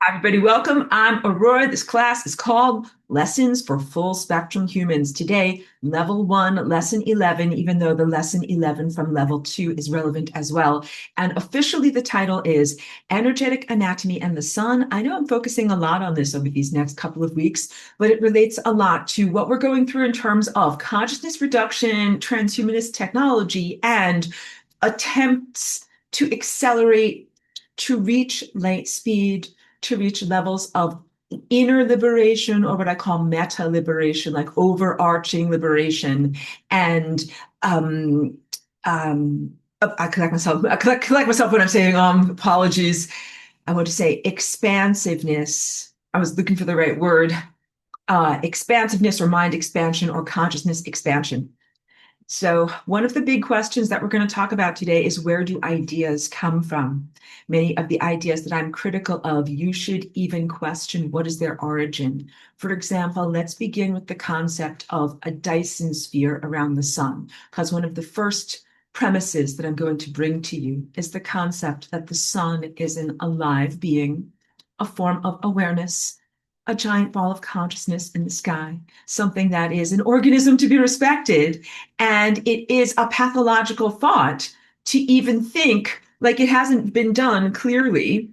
Hi, everybody, welcome. I'm Aurora. This class is called Lessons for Full Spectrum Humans. Today, level 1, lesson 11, even though the lesson 11 from level 2 is relevant as well. And officially, the title is Energetic Anatomy and the Sun. I know I'm focusing a lot on this over these next couple of weeks, but it relates a lot to what we're going through in terms of consciousness reduction, transhumanist technology, and attempts to accelerate, to reach light speed, to reach levels of inner liberation, or what I call meta liberation, like overarching liberation. And um, I collect myself. I collect myself when I'm saying apologies. I want to say expansiveness. I was looking for the right word. Expansiveness or mind expansion or consciousness expansion. So, one of the big questions that we're going to talk about today is, where do ideas come from? Many of the ideas that I'm critical of, you should even question, what is their origin? For example, let's begin with the concept of a Dyson sphere around the sun, because one of the first premises that I'm going to bring to you is the concept that the sun is an alive being, a form of awareness, a giant ball of consciousness in the sky, something that is an organism to be respected. And it is a pathological thought to even think, like, it hasn't been done clearly,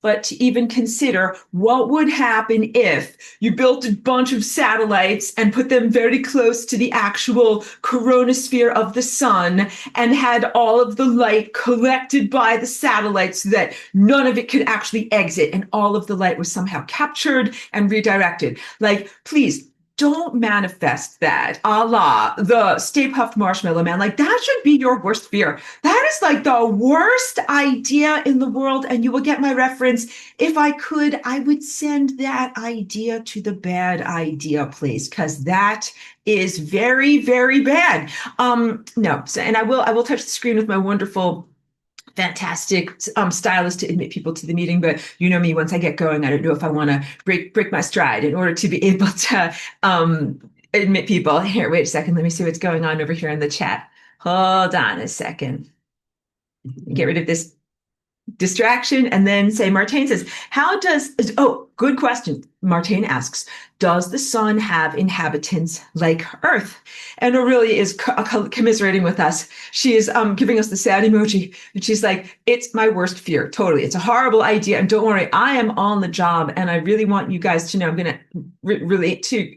but to even consider what would happen if you built a bunch of satellites and put them very close to the actual coronosphere of the sun and had all of the light collected by the satellites so that none of it could actually exit and all of the light was somehow captured and redirected. Like, please don't manifest that a la the Stay Puft Marshmallow Man. Like, that should be your worst fear. That is like the worst idea in the world. And you will get my reference. If I could, I would send that idea to the bad idea place, because that is very, very bad. No, so, and I will touch the screen with my wonderful fantastic stylist to admit people to the meeting, but you know me, once I get going, I don't know if I want to break my stride in order to be able to admit people. Here, wait a second, let me see what's going on over here in the chat. Hold on a second. Get rid of this distraction and then say, Martine says, how does, oh, good question. Martine asks, does the sun have inhabitants like Earth? And Aurelia is commiserating with us. She is giving us the sad emoji. And she's like, it's my worst fear. Totally. It's a horrible idea. And don't worry, I am on the job. And I really want you guys to know, I'm going to relate to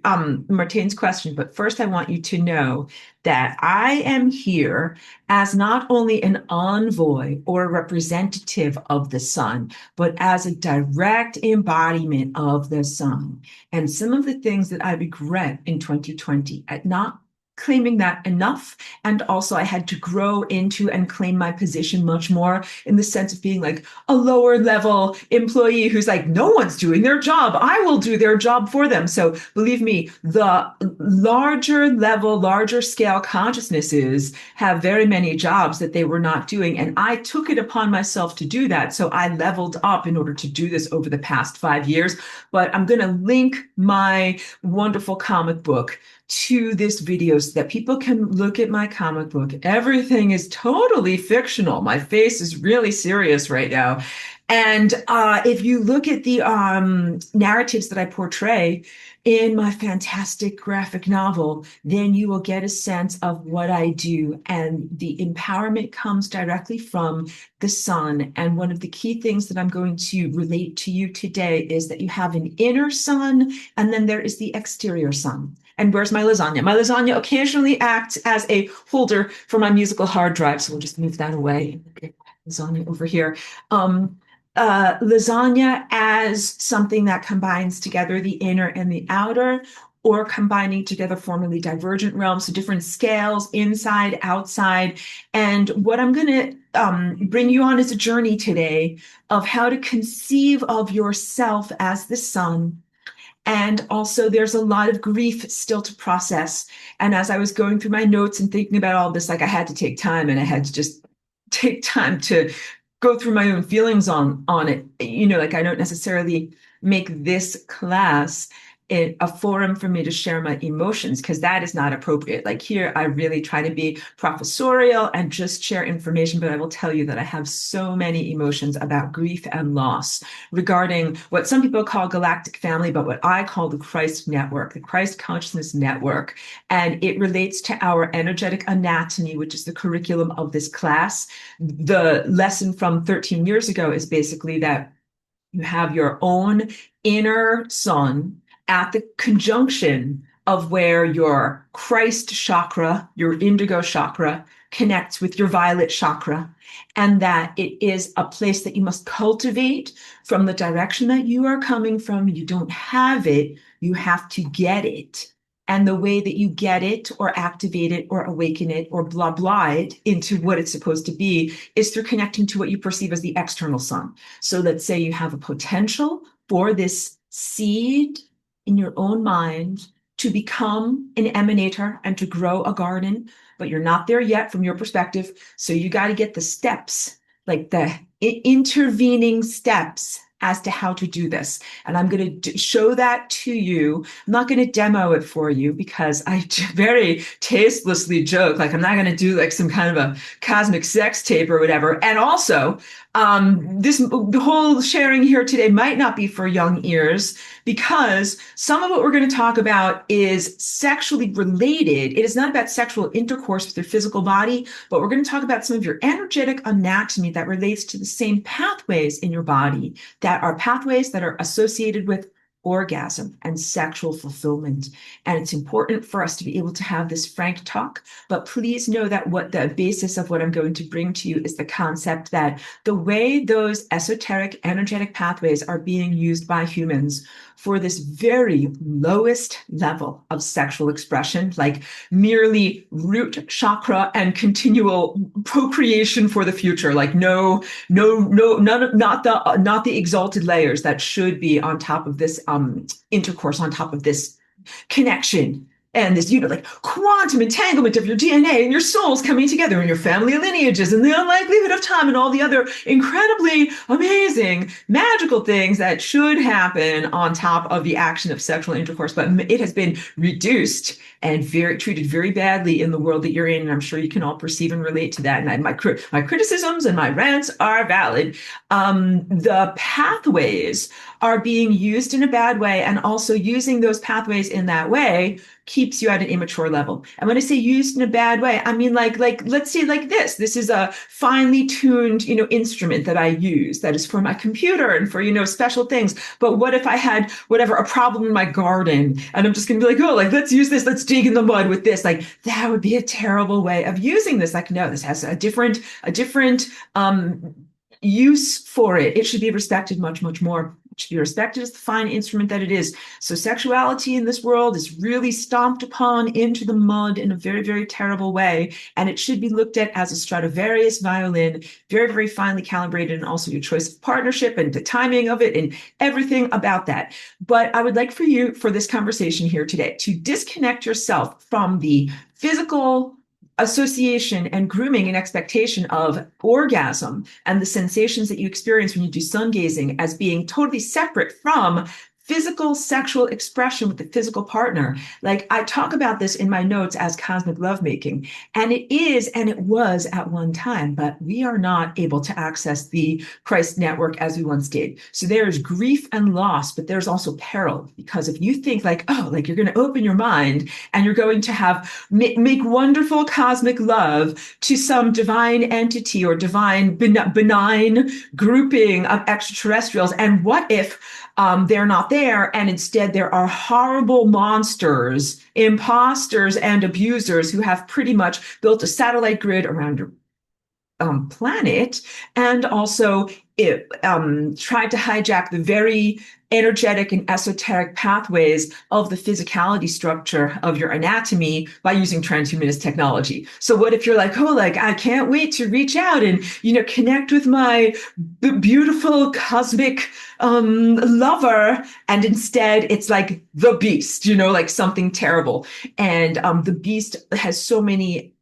Martine's question. But first, I want you to know that I am here as not only an envoy or a representative of the sun, but as a direct embodiment of the sun. And some of the things that I regret in 2020 at not claiming that enough. And also, I had to grow into and claim my position much more, in the sense of being like a lower level employee who's like, no one's doing their job. I will do their job for them. So believe me, the larger level, larger scale consciousnesses have very many jobs that they were not doing. And I took it upon myself to do that. So I leveled up in order to do this over the past 5 years. But I'm going to link my wonderful comic book to this video so that people can look at my comic book. Everything is totally fictional. My face is really serious right now. And if you look at the narratives that I portray in my fantastic graphic novel, then you will get a sense of what I do. And the empowerment comes directly from the sun. And one of the key things that I'm going to relate to you today is that you have an inner sun, and then there is the exterior sun. And where's my lasagna? My lasagna occasionally acts as a holder for my musical hard drive. So we'll just move that away. Okay, lasagna over here. Lasagna as something that combines together the inner and the outer, or combining together formerly divergent realms, so different scales, inside, outside. And what I'm going to bring you on is a journey today of how to conceive of yourself as the sun. And also, there's a lot of grief still to process. And as I was going through my notes and thinking about all this, like, I had to take time, and I had to just take time to go through my own feelings on it. You know, like, I don't necessarily make this class a forum for me to share my emotions, because that is not appropriate. Like here, I really try to be professorial and just share information, but I will tell you that I have so many emotions about grief and loss regarding what some people call galactic family, but what I call the Christ network, the Christ consciousness network. And it relates to our energetic anatomy, which is the curriculum of this class. The lesson from 13 years ago is basically that you have your own inner sun at the conjunction of where your Christ chakra, your indigo chakra, connects with your violet chakra, and that it is a place that you must cultivate from the direction that you are coming from. You don't have it, you have to get it. And the way that you get it or activate it or awaken it or blah blah it into what it's supposed to be is through connecting to what you perceive as the external sun. So let's say you have a potential for this seed in your own mind to become an emanator and to grow a garden, but you're not there yet from your perspective. So you got to get the steps, like the intervening steps as to how to do this. And I'm going to show that to you. I'm not going to demo it for you because I very tastelessly joke, like I'm not going to do like some kind of a cosmic sex tape or whatever. And also, this whole sharing here today might not be for young ears because some of what we're going to talk about is sexually related. It is not about sexual intercourse with your physical body, but we're going to talk about some of your energetic anatomy that relates to the same pathways in your body that are pathways that are associated with orgasm and sexual fulfillment. And it's important for us to be able to have this frank talk, but please know that what the basis of what I'm going to bring to you is the concept that the way those esoteric energetic pathways are being used by humans for this very lowest level of sexual expression, like merely root chakra and continual procreation for the future, like none of, not the exalted layers that should be on top of this intercourse, on top of this connection and this, like quantum entanglement of your DNA and your souls coming together and your family lineages and the unlikelihood of time and all the other incredibly amazing, magical things that should happen on top of the action of sexual intercourse. But it has been reduced and treated very badly in the world that you're in. And I'm sure you can all perceive and relate to that. And my criticisms and my rants are valid. The pathways are being used in a bad way, and also using those pathways in that way keeps you at an immature level. And when I say used in a bad way, I mean like let's say like this. This is a finely tuned, instrument that I use that is for my computer and for, special things. But what if I had a problem in my garden and I'm just gonna be like, oh, like let's use this, let's dig in the mud with this. Like that would be a terrible way of using this. Like, no, this has a different use for it. It should be respected much, much more. It should be respected as the fine instrument that it is. So sexuality in this world is really stomped upon into the mud in a very, very terrible way. And it should be looked at as a Stradivarius violin, very, very finely calibrated, and also your choice of partnership and the timing of it and everything about that. But I would like for you, for this conversation here today, to disconnect yourself from the physical association and grooming and expectation of orgasm and the sensations that you experience when you do sun gazing as being totally separate from physical sexual expression with the physical partner. Like I talk about this in my notes as cosmic lovemaking, and it is, and it was at one time, but we are not able to access the Christ network as we once did. So there is grief and loss, but there's also peril, because if you think like, oh, like you're going to open your mind and you're going to have make wonderful cosmic love to some divine entity or divine benign grouping of extraterrestrials, and what if they're not there, and instead there are horrible monsters, imposters, and abusers who have pretty much built a satellite grid around your planet, and also tried to hijack the very energetic and esoteric pathways of the physicality structure of your anatomy by using transhumanist technology. So what if you're like, oh, like I can't wait to reach out and connect with my beautiful cosmic lover, and instead it's like the beast, like something terrible. And the beast has so many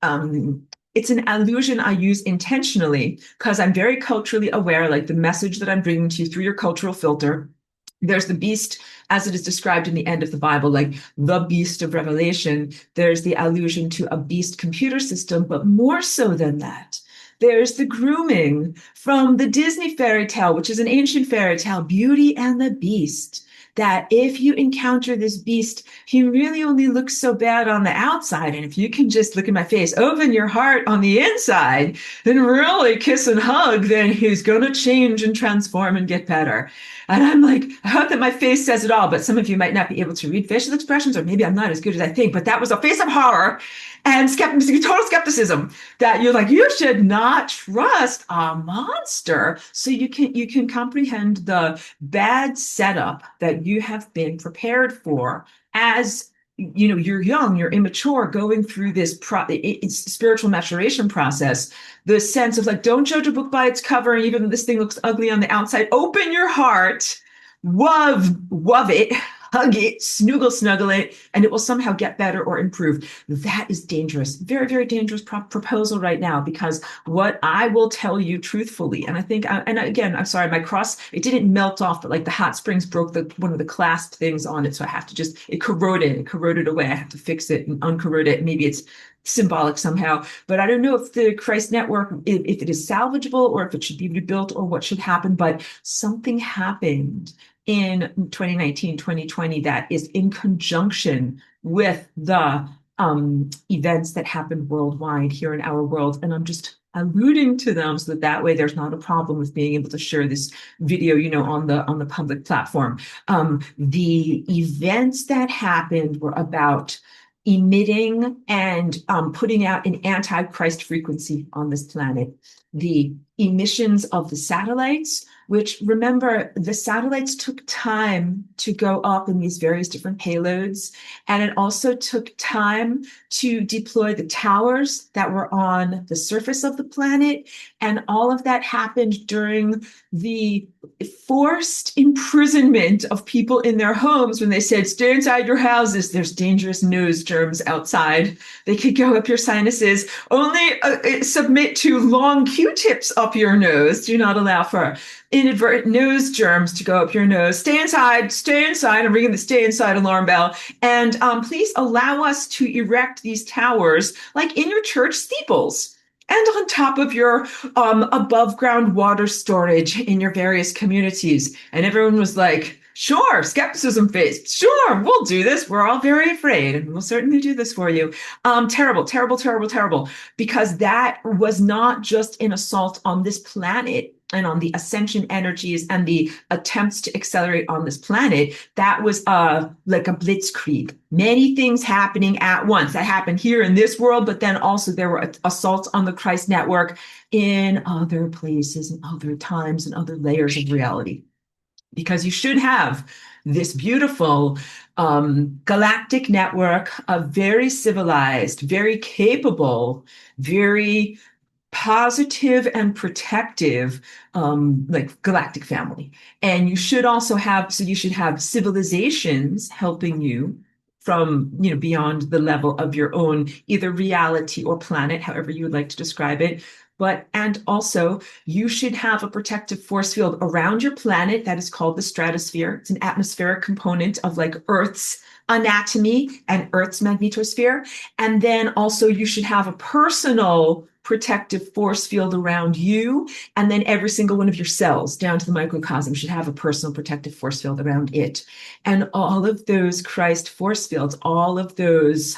it's an allusion I use intentionally because I'm very culturally aware, like the message that I'm bringing to you through your cultural filter There's the beast as it is described in the end of the Bible, like the beast of Revelation. There's the allusion to a beast computer system, but more so than that. There's the grooming from the Disney fairy tale, which is an ancient fairy tale, Beauty and the Beast. That if you encounter this beast, he really only looks so bad on the outside. And if you can just look in my face, open your heart on the inside, then really kiss and hug, then he's going to change and transform and get better. And I'm like, I hope that my face says it all, but some of you might not be able to read facial expressions, or maybe I'm not as good as I think, but that was a face of horror and total skepticism that you're like, you should not trust a monster. So you can comprehend the bad setup that you have been prepared for as you're young, you're immature, going through this spiritual maturation process. The sense of like, don't judge a book by its cover, even if this thing looks ugly on the outside. Open your heart, love it, hug it, snuggle it, and it will somehow get better or improve. That is dangerous, very, very dangerous proposal right now, because what I will tell you truthfully, and I think, and again, I'm sorry, my cross, it didn't melt off, but like the hot springs broke one of the clasp things on it. So I have to it corroded away. I have to fix it and uncorrode it. Maybe it's symbolic somehow, but I don't know if the Christ network, if it is salvageable or if it should be rebuilt or what should happen, but something happened in 2019, 2020 that is in conjunction with the events that happened worldwide here in our world. And I'm just alluding to them so that way there's not a problem with being able to share this video, on the public platform. The events that happened were about emitting and putting out an anti-Christ frequency on this planet. The emissions of the satellites, which, remember, the satellites took time to go up in these various different payloads. And it also took time to deploy the towers that were on the surface of the planet. And all of that happened during the forced imprisonment of people in their homes when they said, stay inside your houses. There's dangerous nose germs outside. They could go up your sinuses. Only submit to long Q-tips up your nose. Do not allow for inadvertent nose germs to go up your nose. Stay inside. I'm ringing the stay inside alarm bell. And please allow us to erect these towers like in your church steeples and on top of your above ground water storage in your various communities. And everyone was like, sure, skepticism faced. Sure, we'll do this. We're all very afraid, and we'll certainly do this for you. Terrible, terrible, terrible, terrible. Because that was not just an assault on this planet and on the ascension energies and the attempts to accelerate on this planet. That was like a blitzkrieg. Many things happening at once. That happened here in this world, but then also there were assaults on the Christ network in other places and other times and other layers of reality. Because you should have this beautiful galactic network of very civilized, very capable, very positive and protective, like galactic family. And you should also have, so you should have civilizations helping you from, beyond the level of your own either reality or planet, however you would like to describe it. And also you should have a protective force field around your planet that is called the stratosphere. It's an atmospheric component of like Earth's anatomy and Earth's magnetosphere. And then also you should have a personal protective force field around you. And then every single one of your cells down to the microcosm should have a personal protective force field around it. And all of those Christ force fields, all of those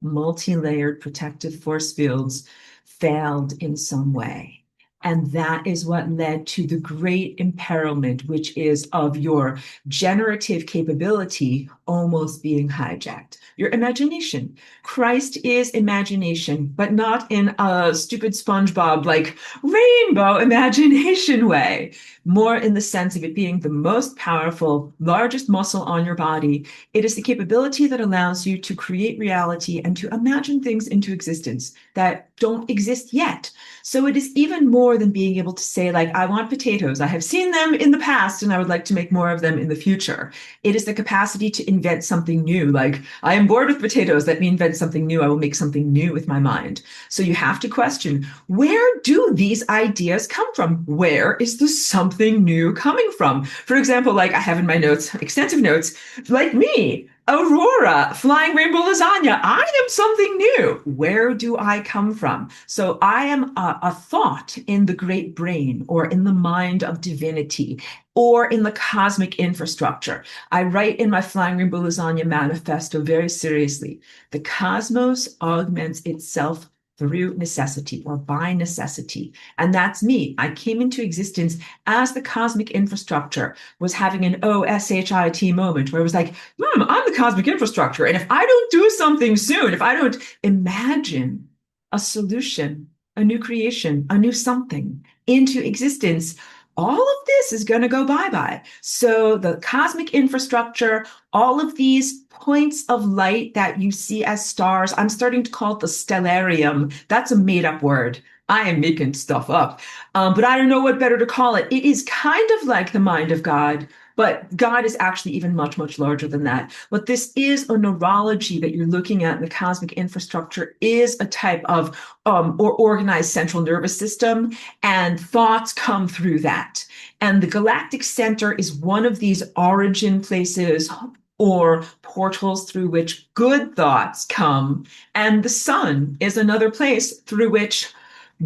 multi-layered protective force fields failed in some way. And that is what led to the great imperilment, which is of your generative capability almost being hijacked. Your imagination. Christ is imagination, but not in a stupid SpongeBob like rainbow imagination way. More in the sense of it being the most powerful, largest muscle on your body. It is the capability that allows you to create reality and to imagine things into existence that don't exist yet. So it is even more more than being able to say, like, I want potatoes. I have seen them in the past and I would like to make more of them in the future. It is the capacity to invent something new. Like, I am bored with potatoes. Let me invent something new. I will make something new with my mind. So you have to question, where do these ideas come from? Where is the something new coming from? For example, like I have in my notes, extensive notes, like me, Aurora, flying rainbow lasagna. I am something new. Where do I come from? So I am a thought in the great brain or in the mind of divinity or in the cosmic infrastructure. I write in my Flying Rainbow Lasagna manifesto very seriously. The cosmos augments itself through necessity or by necessity. And that's me. I came into existence as the cosmic infrastructure was having an OSHIT moment where it was like, I'm the cosmic infrastructure. And if I don't do something soon, if I don't imagine a solution, a new creation, a new something into existence, all of this is going to go bye-bye. So the cosmic infrastructure, all of these points of light that you see as stars, I'm starting to call it the stellarium. That's a made-up word. I am making stuff up. But I don't know what better to call it. It is kind of like the mind of God, but God is actually even much, much larger than that. But this is a neurology that you're looking at in the cosmic infrastructure is a type of or organized central nervous system, and thoughts come through that. And the galactic center is one of these origin places or portals through which good thoughts come. And the sun is another place through which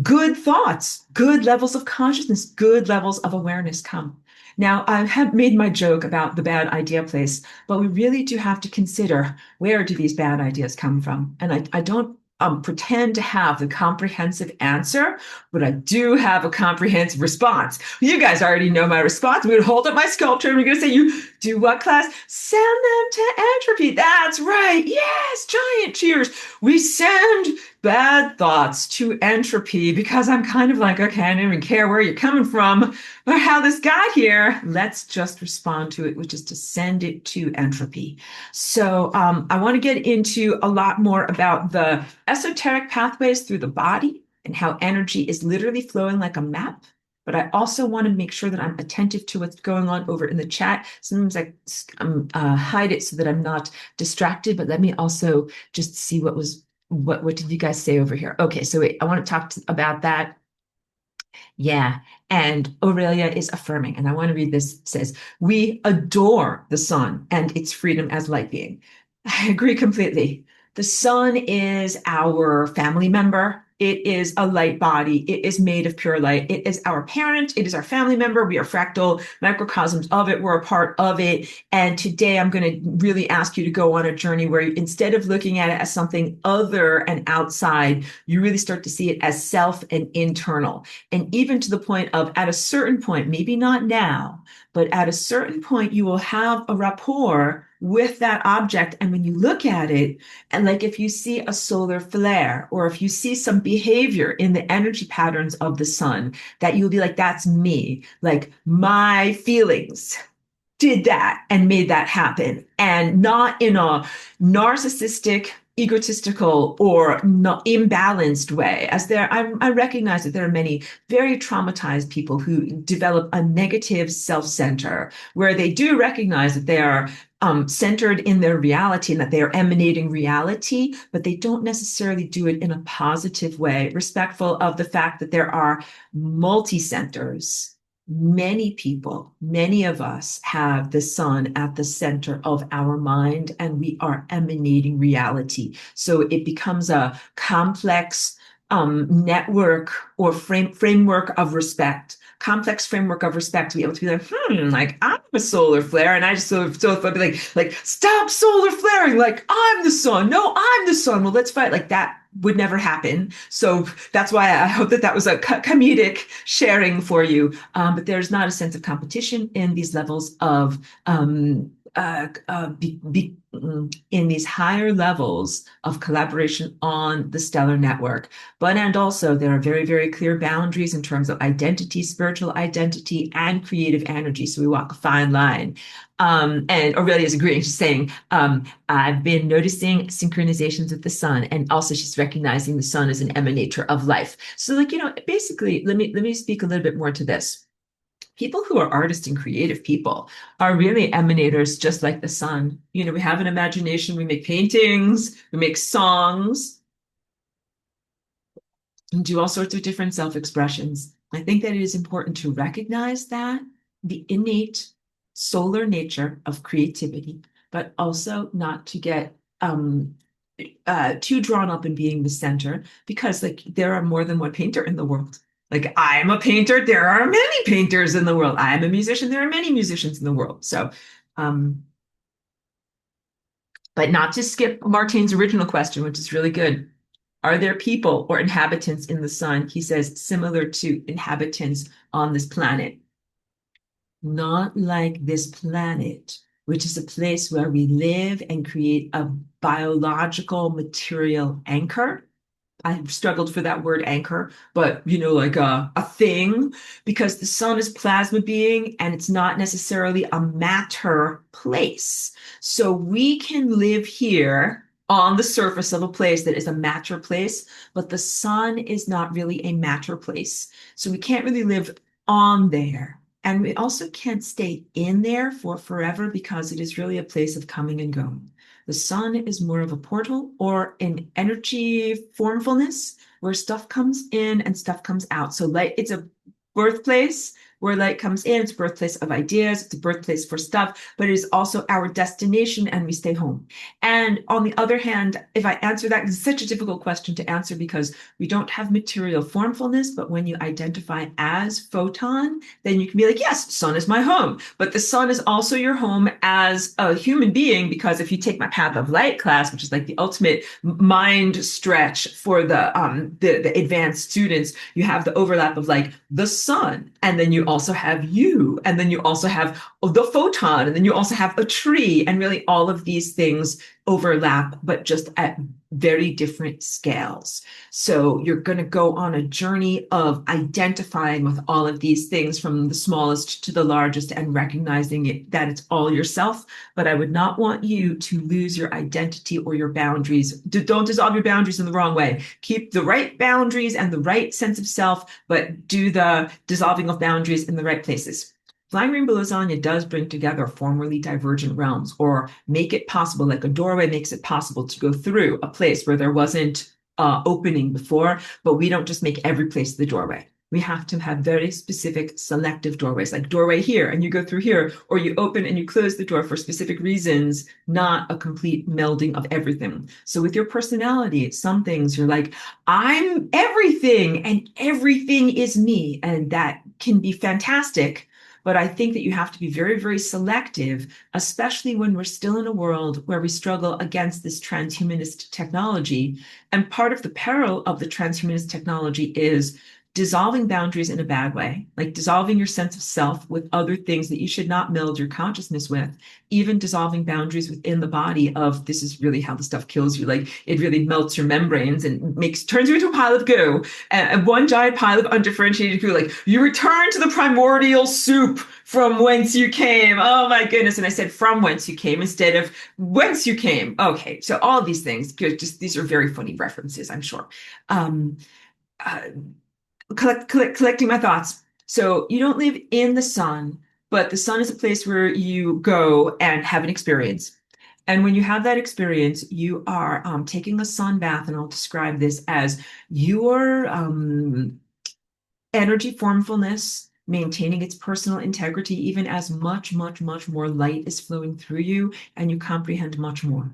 good thoughts, good levels of consciousness, good levels of awareness come. Now, I have made my joke about the bad idea place, but we really do have to consider, where do these bad ideas come from? And I don't pretend to have the comprehensive answer, but I do have a comprehensive response. You guys already know my response. I'm going to hold up my sculpture and we're going to say, you do what, class? Send them to entropy. That's right. Yes, giant cheers. We send bad thoughts to entropy because I'm kind of like, okay, I don't even care where you're coming from or how this got here. Let's just respond to it, which is to send it to entropy. So I want to get into a lot more about the esoteric pathways through the body and how energy is literally flowing like a map. But I also want to make sure that I'm attentive to what's going on over in the chat. Sometimes I hide it so that I'm not distracted, but let me also just see what did you guys say over here? Okay, so wait, I want to talk about that. Yeah, and Aurelia is affirming, and I want to read this. It says, we adore the sun and its freedom as light being. I agree completely. The sun is our family member. It is a light body. It is made of pure light. It is our parent. It is our family member. We are fractal microcosms of it. We're a part of it. And today I'm going to really ask you to go on a journey where instead of looking at it as something other and outside, you really start to see it as self and internal. And even to the point of, at a certain point, maybe not now, but at a certain point, you will have a rapport with that object. And when you look at it, and like if you see a solar flare, or if you see some behavior in the energy patterns of the sun, that you'll be like, that's me, like my feelings did that and made that happen, and not in a narcissistic, egotistical, or not imbalanced way. As I recognize that there are many very traumatized people who develop a negative self-center, where they do recognize that they are centered in their reality and that they are emanating reality, but they don't necessarily do it in a positive way, respectful of the fact that there are multi-centers. Many people, many of us have the sun at the center of our mind, and we are emanating reality. So it becomes a complex network or framework of respect. Complex framework of respect to be able to be like I'm a solar flare, and I just so be like stop solar flaring, like I'm the sun. No, I'm the sun. Well, let's fight. Like that would never happen. So that's why I hope that was a comedic sharing for you. But there's not a sense of competition in these levels of in these higher levels of collaboration on the stellar network. But and also there are very, very clear boundaries in terms of identity, spiritual identity, and creative energy. So we walk a fine line. And Aurelia is agreeing. She's saying, I've been noticing synchronizations with the sun, and also she's recognizing the sun as an emanator of life. So, like, basically, let me speak a little bit more to this. People who are artists and creative people are really emanators, just like the sun. We have an imagination, we make paintings, we make songs, and do all sorts of different self-expressions. I think that it is important to recognize that the innate solar nature of creativity, but also not to get too drawn up in being the center, because like there are more than one painter in the world. Like I am a painter, there are many painters in the world. I am a musician, there are many musicians in the world. So, um, but not to skip Martine's original question, which is really good. Are there people or inhabitants in the sun? He says, similar to inhabitants on this planet. Not like this planet, which is a place where we live and create a biological material anchor. I struggled for that word anchor, but like a thing, because the sun is plasma being and it's not necessarily a matter place. So we can live here on the surface of a place that is a matter place, but the sun is not really a matter place. So we can't really live on there. And we also can't stay in there for forever because it is really a place of coming and going. The sun is more of a portal or an energy formfulness where stuff comes in and stuff comes out. So light, it's a birthplace where light comes in. It's a birthplace of ideas. It's a birthplace for stuff, but it is also our destination and we stay home. And on the other hand, if I answer that, it's such a difficult question to answer because we don't have material formfulness, but when you identify as photon, then you can be like, yes, sun is my home, but the sun is also your home as a human being, because if you take my Path of Light class, which is like the ultimate mind stretch for the advanced students, you have the overlap of like the sun, and then you also have you, and then you also have the photon, and then you also have a tree, and really all of these things overlap, but just at very different scales. So you're going to go on a journey of identifying with all of these things from the smallest to the largest and recognizing it, that it's all yourself. But I would not want you to lose your identity or your boundaries. Don't dissolve your boundaries in the wrong way. Keep the right boundaries and the right sense of self, but do the dissolving of boundaries in the right places. Flying Rainbow Lasagna does bring together formerly divergent realms, or make it possible, like a doorway makes it possible to go through a place where there wasn't opening before, but we don't just make every place the doorway. We have to have very specific selective doorways, like doorway here, and you go through here, or you open and you close the door for specific reasons, not a complete melding of everything. So with your personality, some things you're like, I'm everything, and everything is me, and that can be fantastic. But I think that you have to be very, very selective, especially when we're still in a world where we struggle against this transhumanist technology. And part of the peril of the transhumanist technology is dissolving boundaries in a bad way, like dissolving your sense of self with other things that you should not meld your consciousness with, even dissolving boundaries within the body of this is really how the stuff kills you. Like it really melts your membranes and turns you into a pile of goo, and one giant pile of undifferentiated goo. Like you return to the primordial soup from whence you came. Oh my goodness. And I said from whence you came instead of whence you came. Okay. So all of these things, just these are very funny references, I'm sure. Um, uh, collecting my thoughts. So you don't live in the sun, but the sun is a place where you go and have an experience. And when you have that experience, you are taking a sun bath, and I'll describe this as your energy formfulness, maintaining its personal integrity, even as much, much, much more light is flowing through you, and you comprehend much more.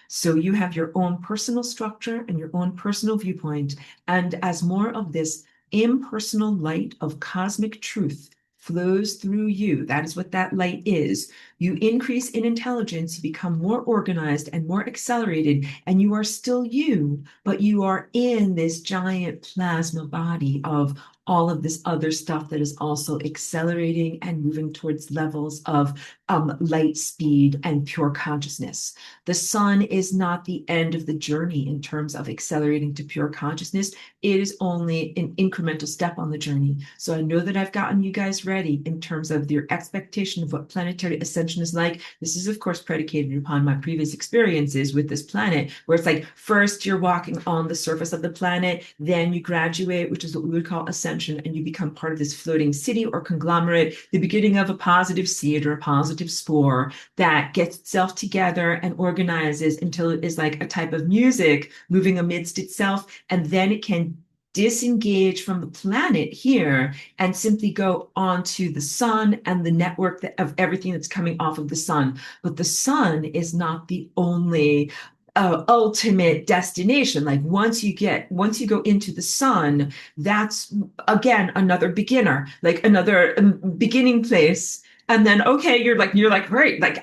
So you have your own personal structure and your own personal viewpoint. And as more of this impersonal light of cosmic truth flows through you, that is what that light is, you increase in intelligence, you become more organized and more accelerated, and you are still you, but you are in this giant plasma body of all of this other stuff that is also accelerating and moving towards levels of light speed and pure consciousness. The sun is not the end of the journey in terms of accelerating to pure consciousness. It is only an incremental step on the journey. So I know that I've gotten you guys ready in terms of your expectation of what planetary ascension is like. This is, of course, predicated upon my previous experiences with this planet, where it's like first you're walking on the surface of the planet, then you graduate, which is what we would call ascension, and you become part of this floating city or conglomerate, the beginning of a positive seed or a positive spore that gets itself together and organizes until it is like a type of music moving amidst itself, and then it can disengage from the planet here and simply go onto the sun and the network of everything that's coming off of the sun. But the sun is not the only ultimate destination. Like once you go into the sun, that's again another beginner, like another beginning place. And then okay, you're like great, like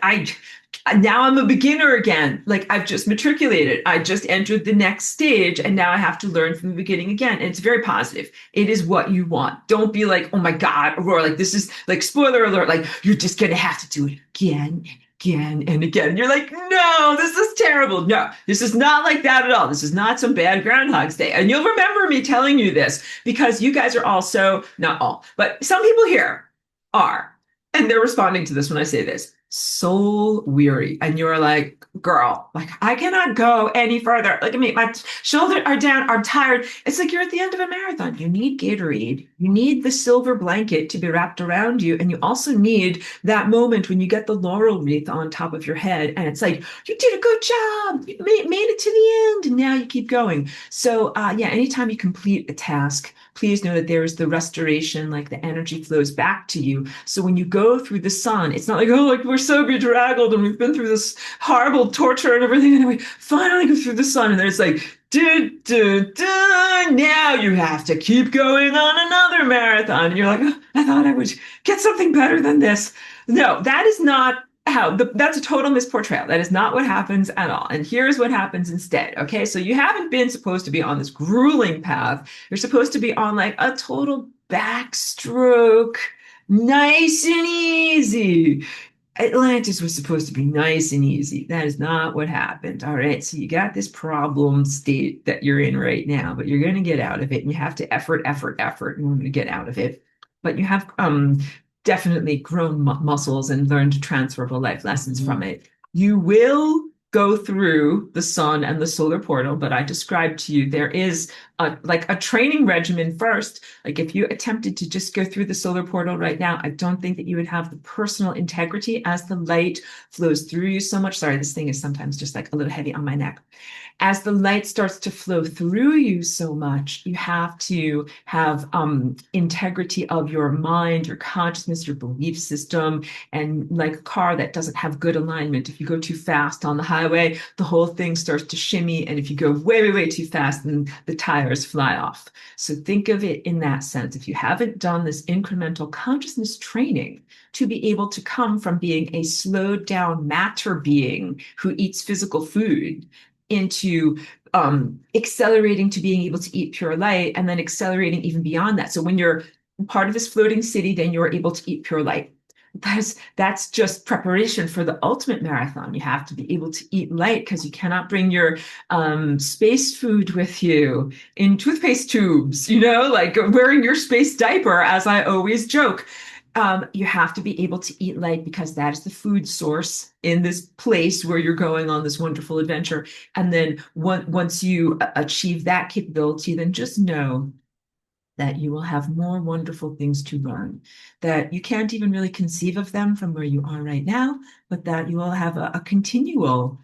now I'm a beginner again. Like I've just matriculated. I just entered the next stage and now I have to learn from the beginning again. And it's very positive. It is what you want. Don't be like, oh my God, Aurora, like this is like spoiler alert, like you're just gonna have to do it again and again and again. You're like, no, this is terrible. No, this is not like that at all. This is not some bad Groundhog's Day. And you'll remember me telling you this because you guys are also, not all, but some people here are, and they're responding to this when I say this, soul weary. And you're like, girl, like I cannot go any further. Look at me, my shoulders are down, I'm tired. It's like you're at the end of a marathon. You need Gatorade. You need the silver blanket to be wrapped around you. And you also need that moment when you get the laurel wreath on top of your head. And it's like, you did a good job. You made it to the end. And now you keep going. So yeah, anytime you complete a task, please know that there is the restoration, like the energy flows back to you. So when you go through the sun, it's not like, oh, like we're so bedraggled and we've been through this horrible torture and everything, and we finally go through the sun, and then it's like, now you have to keep going on another marathon. And you're like, oh, I thought I would get something better than this. No, that is not that's a total misportrayal. That is not what happens at all. And here's what happens instead. Okay, so you haven't been supposed to be on this grueling path. You're supposed to be on like a total backstroke, nice and easy. Atlantis was supposed to be nice and easy. That is not what happened. All right, so you got this problem state that you're in right now, but you're going to get out of it, and you have to effort in order to get out of it. But you have definitely grown muscles and learned transferable life lessons from it. You will go through the sun and the solar portal, but I described to you there is like a training regimen first. Like if you attempted to just go through the solar portal right now, I don't think that you would have the personal integrity as the light flows through you so much. Sorry, this thing is sometimes just like a little heavy on my neck. As the light starts to flow through you so much, you have to have integrity of your mind, your consciousness, your belief system. And like a car that doesn't have good alignment, if you go too fast on the highway, the whole thing starts to shimmy. And if you go way, way, way too fast, then the tires fly off. So think of it in that sense. If you haven't done this incremental consciousness training to be able to come from being a slowed down matter being who eats physical food into accelerating to being able to eat pure light, and then accelerating even beyond that. So when you're part of this floating city, then you're able to eat pure light. That's just preparation for the ultimate marathon. You have to be able to eat light because you cannot bring your space food with you in toothpaste tubes, like wearing your space diaper, as I always joke. You have to be able to eat light because that is the food source in this place where you're going on this wonderful adventure. And then once you achieve that capability, then just know that you will have more wonderful things to learn, that you can't even really conceive of them from where you are right now, but that you will have a continual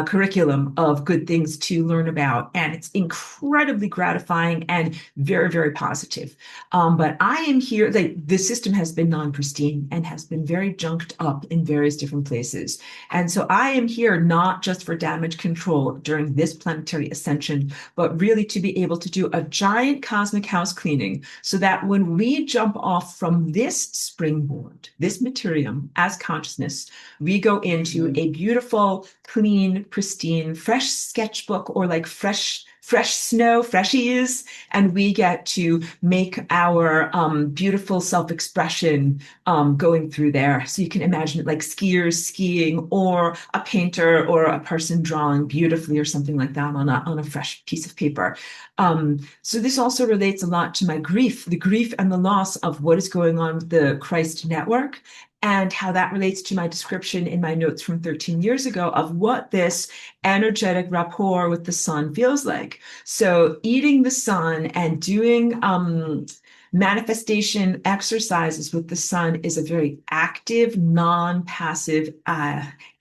curriculum of good things to learn about. And it's incredibly gratifying and very, very positive. But I am here, like the system has been non-pristine and has been very junked up in various different places. And so I am here not just for damage control during this planetary ascension, but really to be able to do a giant cosmic house cleaning so that when we jump off from this springboard, this materium as consciousness, we go into a beautiful, clean, pristine, fresh sketchbook or like fresh fresh snow, freshies, and we get to make our beautiful self-expression going through there. So you can imagine it like skiers skiing, or a painter or a person drawing beautifully or something like that on a fresh piece of paper. So this also relates a lot to my grief, the grief and the loss of what is going on with the Christ network, and how that relates to my description in my notes from 13 years ago of what this energetic rapport with the sun feels like. So eating the sun and doing manifestation exercises with the sun is a very active, non-passive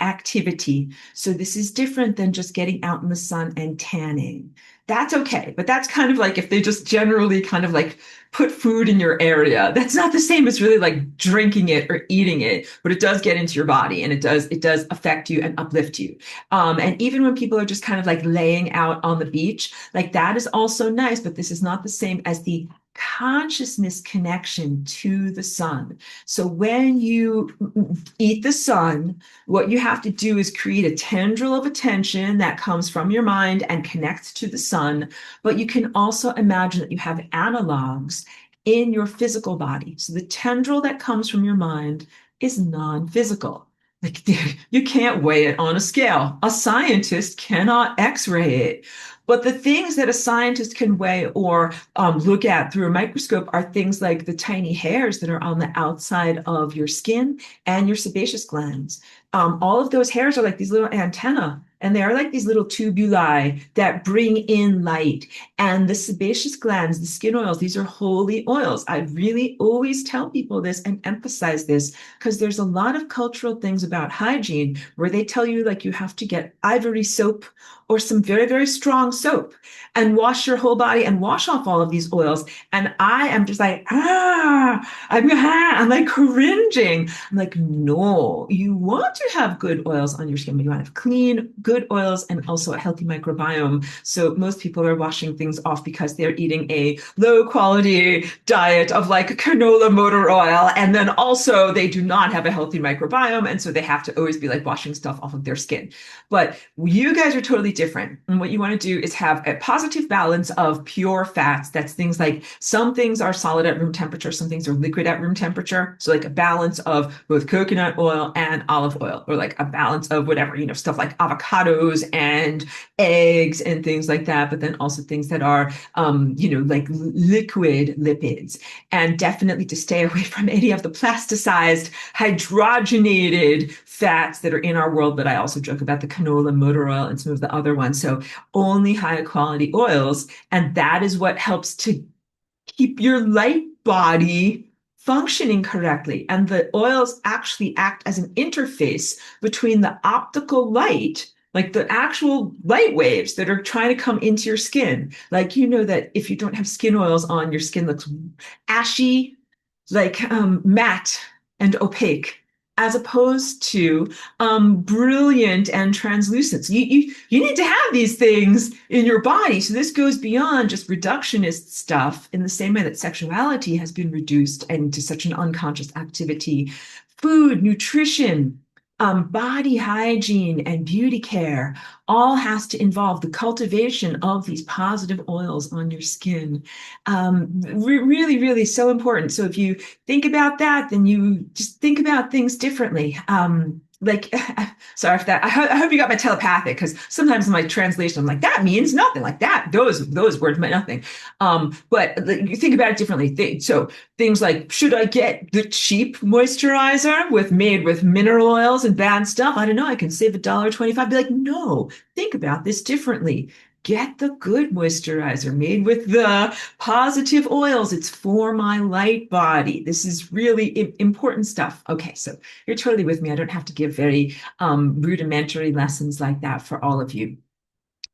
activity. So this is different than just getting out in the sun and tanning. That's okay, but that's kind of like if they just generally kind of like put food in your area. That's not the same as really like drinking it or eating it, but it does get into your body, and it does affect you and uplift you. And even when people are just kind of like laying out on the beach, like that is also nice, but this is not the same as the consciousness connection to the sun. So when you eat the sun, what you have to do is create a tendril of attention that comes from your mind and connects to the sun. But you can also imagine that you have analogs in your physical body. So the tendril that comes from your mind is non-physical. Like you can't weigh it on a scale. A scientist cannot x-ray it. But the things that a scientist can weigh or look at through a microscope are things like the tiny hairs that are on the outside of your skin and your sebaceous glands. All of those hairs are like these little antennae, and they are like these little tubuli that bring in light. And the sebaceous glands, the skin oils, these are holy oils. I really always tell people this and emphasize this, because there's a lot of cultural things about hygiene where they tell you like you have to get ivory soap or some very, very strong soap and wash your whole body and wash off all of these oils. And I am just like, I'm like cringing. I'm like, no, you want to have good oils on your skin, but you want to have clean, good oils and also a healthy microbiome. So most people are washing things off because they're eating a low quality diet of like canola motor oil. And then also they do not have a healthy microbiome. And so they have to always be like washing stuff off of their skin. But you guys are totally different. And what you want to do is have a positive balance of pure fats. That's things like some things are solid at room temperature, some things are liquid at room temperature. So like a balance of both coconut oil and olive oil, or like a balance of whatever, stuff like avocados and eggs and things like that. But then also things that are, like liquid lipids. And definitely to stay away from any of the plasticized, hydrogenated fats that are in our world. But I also joke about the canola motor oil and some of the other ones. So only high quality oils. And that is what helps to keep your light body functioning correctly. And the oils actually act as an interface between the optical light, like the actual light waves that are trying to come into your skin. Like, that if you don't have skin oils on, your skin looks ashy, like matte and opaque, as opposed to brilliant and translucent. So you need to have these things in your body. So this goes beyond just reductionist stuff, in the same way that sexuality has been reduced into such an unconscious activity. Food, nutrition, body hygiene, and beauty care all has to involve the cultivation of these positive oils on your skin. Really, really so important. So if you think about that, then you just think about things differently. Sorry for that. I hope you got my telepathic, because sometimes in my translation, I'm like, that means nothing. Like that, those words meant nothing. But you think about it differently. So things like, should I get the cheap moisturizer made with mineral oils and bad stuff? I don't know. I can save $1.25. Be like, no, think about this differently. Get the good moisturizer made with the positive oils. It's for my light body. This is really important stuff. Okay, so you're totally with me. I don't have to give very rudimentary lessons like that for all of you.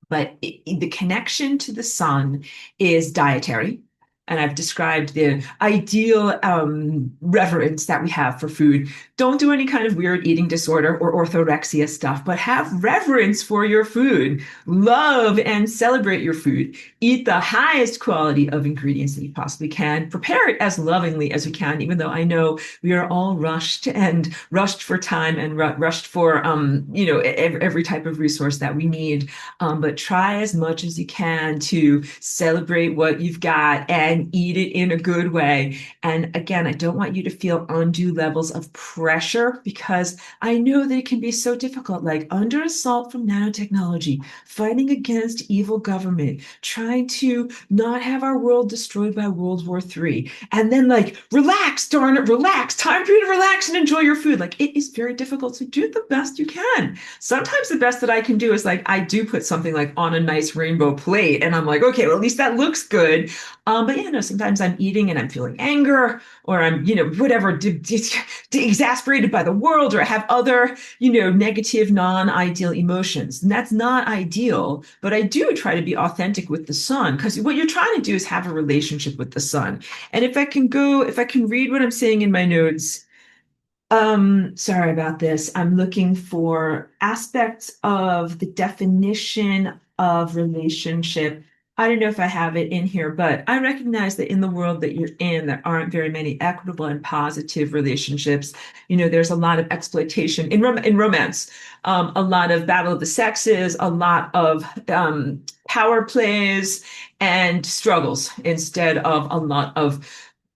But the connection to the sun is dietary. and I've described the ideal reverence that we have for food. Don't do any kind of weird eating disorder or orthorexia stuff, but have reverence for your food. Love and celebrate your food. Eat the highest quality of ingredients that you possibly can. Prepare it as lovingly as you can, even though I know we are all rushed for time and rushed for every type of resource that we need. But try as much as you can to celebrate what you've got and eat it in a good way. And again, I don't want you to feel undue levels of pressure because I know that it can be so difficult, like under assault from nanotechnology, fighting against evil government, trying to not have our world destroyed by World War III, and then like, relax, darn it, relax, time for you to relax and enjoy your food. Like it is very difficult. So do the best you can. Sometimes the best that I can do is like, I do put something like on a nice rainbow plate and I'm like, okay, well, at least that looks good. But yeah, no, sometimes I'm eating and I'm feeling anger or I'm, whatever, exasperated by the world, or I have other, negative, non-ideal emotions. And that's not ideal, but I do try to be authentic with the sun because what you're trying to do is have a relationship with the sun. And if I can read what I'm saying in my notes, sorry about this. I'm looking for aspects of the definition of relationship. I don't know if I have it in here, but I recognize that in the world that you're in, there aren't very many equitable and positive relationships. There's a lot of exploitation in romance, a lot of battle of the sexes, a lot of power plays and struggles instead of a lot of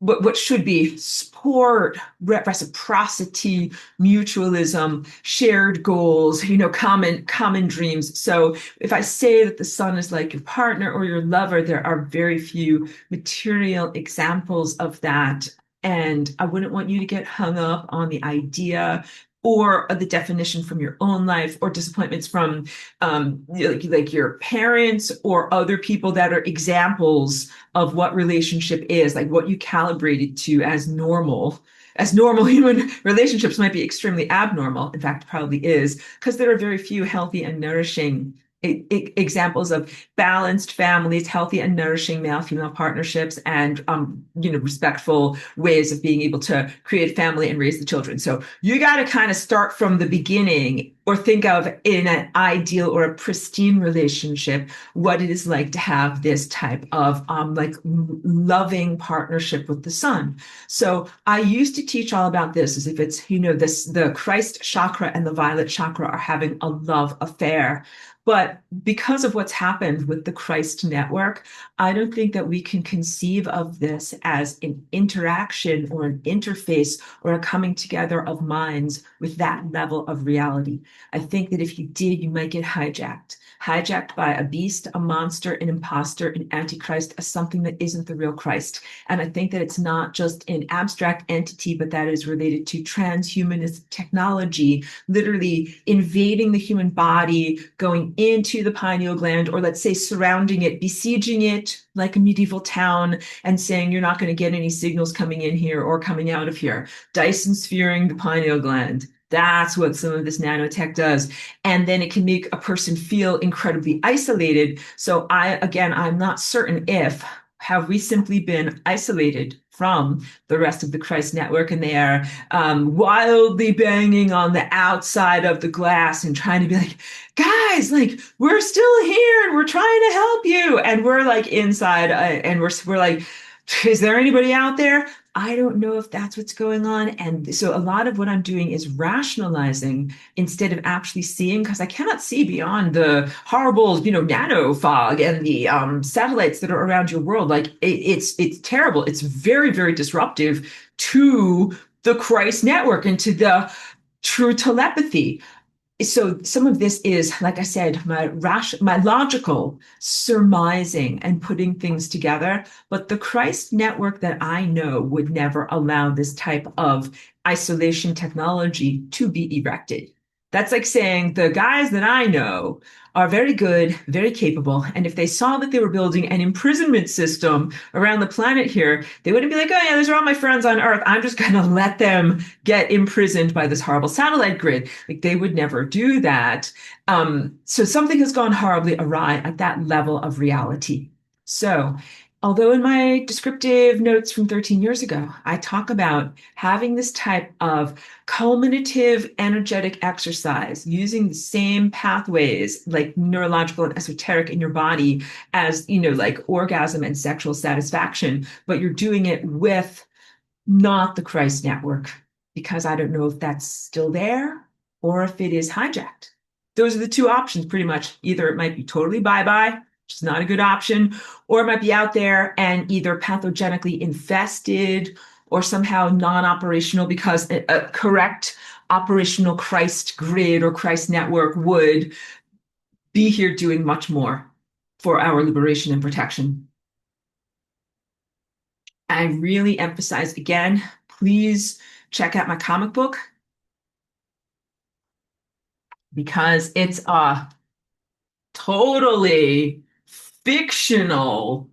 what should be support, reciprocity, mutualism, shared goals, common dreams. So if I say that the sun is like your partner or your lover, there are very few material examples of that. And I wouldn't want you to get hung up on the idea or the definition from your own life or disappointments from like your parents or other people that are examples of what relationship is, like what you calibrated to as normal. As normal human relationships might be extremely abnormal. In fact, probably is, because there are very few healthy and nourishing examples of balanced families, healthy and nourishing male-female partnerships, and respectful ways of being able to create family and raise the children. So you got to kind of start from the beginning or think of in an ideal or a pristine relationship what it is like to have this type of like loving partnership with the sun. So I used to teach all about this as if it's the Christ chakra and the violet chakra are having a love affair. But because of what's happened with the Christ network, I don't think that we can conceive of this as an interaction or an interface or a coming together of minds with that level of reality. I think that if you did, you might get hijacked by a beast, a monster, an imposter, an antichrist, as something that isn't the real Christ. And I think that it's not just an abstract entity, but that is related to transhumanist technology, literally invading the human body, going into the pineal gland, or let's say surrounding it, besieging it like a medieval town, and saying you're not going to get any signals coming in here or coming out of here. Dyson sphering the pineal gland. That's what some of this nanotech does. And then it can make a person feel incredibly isolated. So I'm not certain if have we simply been isolated from the rest of the Christ network and they are wildly banging on the outside of the glass and trying to be like, guys, like we're still here and we're trying to help you. And we're like inside and we're like, is there anybody out there? I don't know if that's what's going on. And so a lot of what I'm doing is rationalizing instead of actually seeing, because I cannot see beyond the horrible, nano fog and the satellites that are around your world. Like it's terrible. It's very, very disruptive to the Christ network and to the true telepathy. So some of this is, like I said, my logical surmising and putting things together. But the Christ network that I know would never allow this type of isolation technology to be erected. That's like saying the guys that I know are very good, very capable. And if they saw that they were building an imprisonment system around the planet here, they wouldn't be like, oh yeah, those are all my friends on Earth. I'm just going to let them get imprisoned by this horrible satellite grid. Like they would never do that. So something has gone horribly awry at that level of reality. So Although in my descriptive notes from 13 years ago, I talk about having this type of culminative energetic exercise using the same pathways, like neurological and esoteric in your body as, like orgasm and sexual satisfaction, but you're doing it with not the Christ network, because I don't know if that's still there or if it is hijacked. Those are the two options, pretty much. Either it might be totally bye-bye, which is not a good option, or it might be out there and either pathogenically infested or somehow non-operational, because a correct operational Christ grid or Christ network would be here doing much more for our liberation and protection. I really emphasize again, please check out my comic book because it's a totally fictional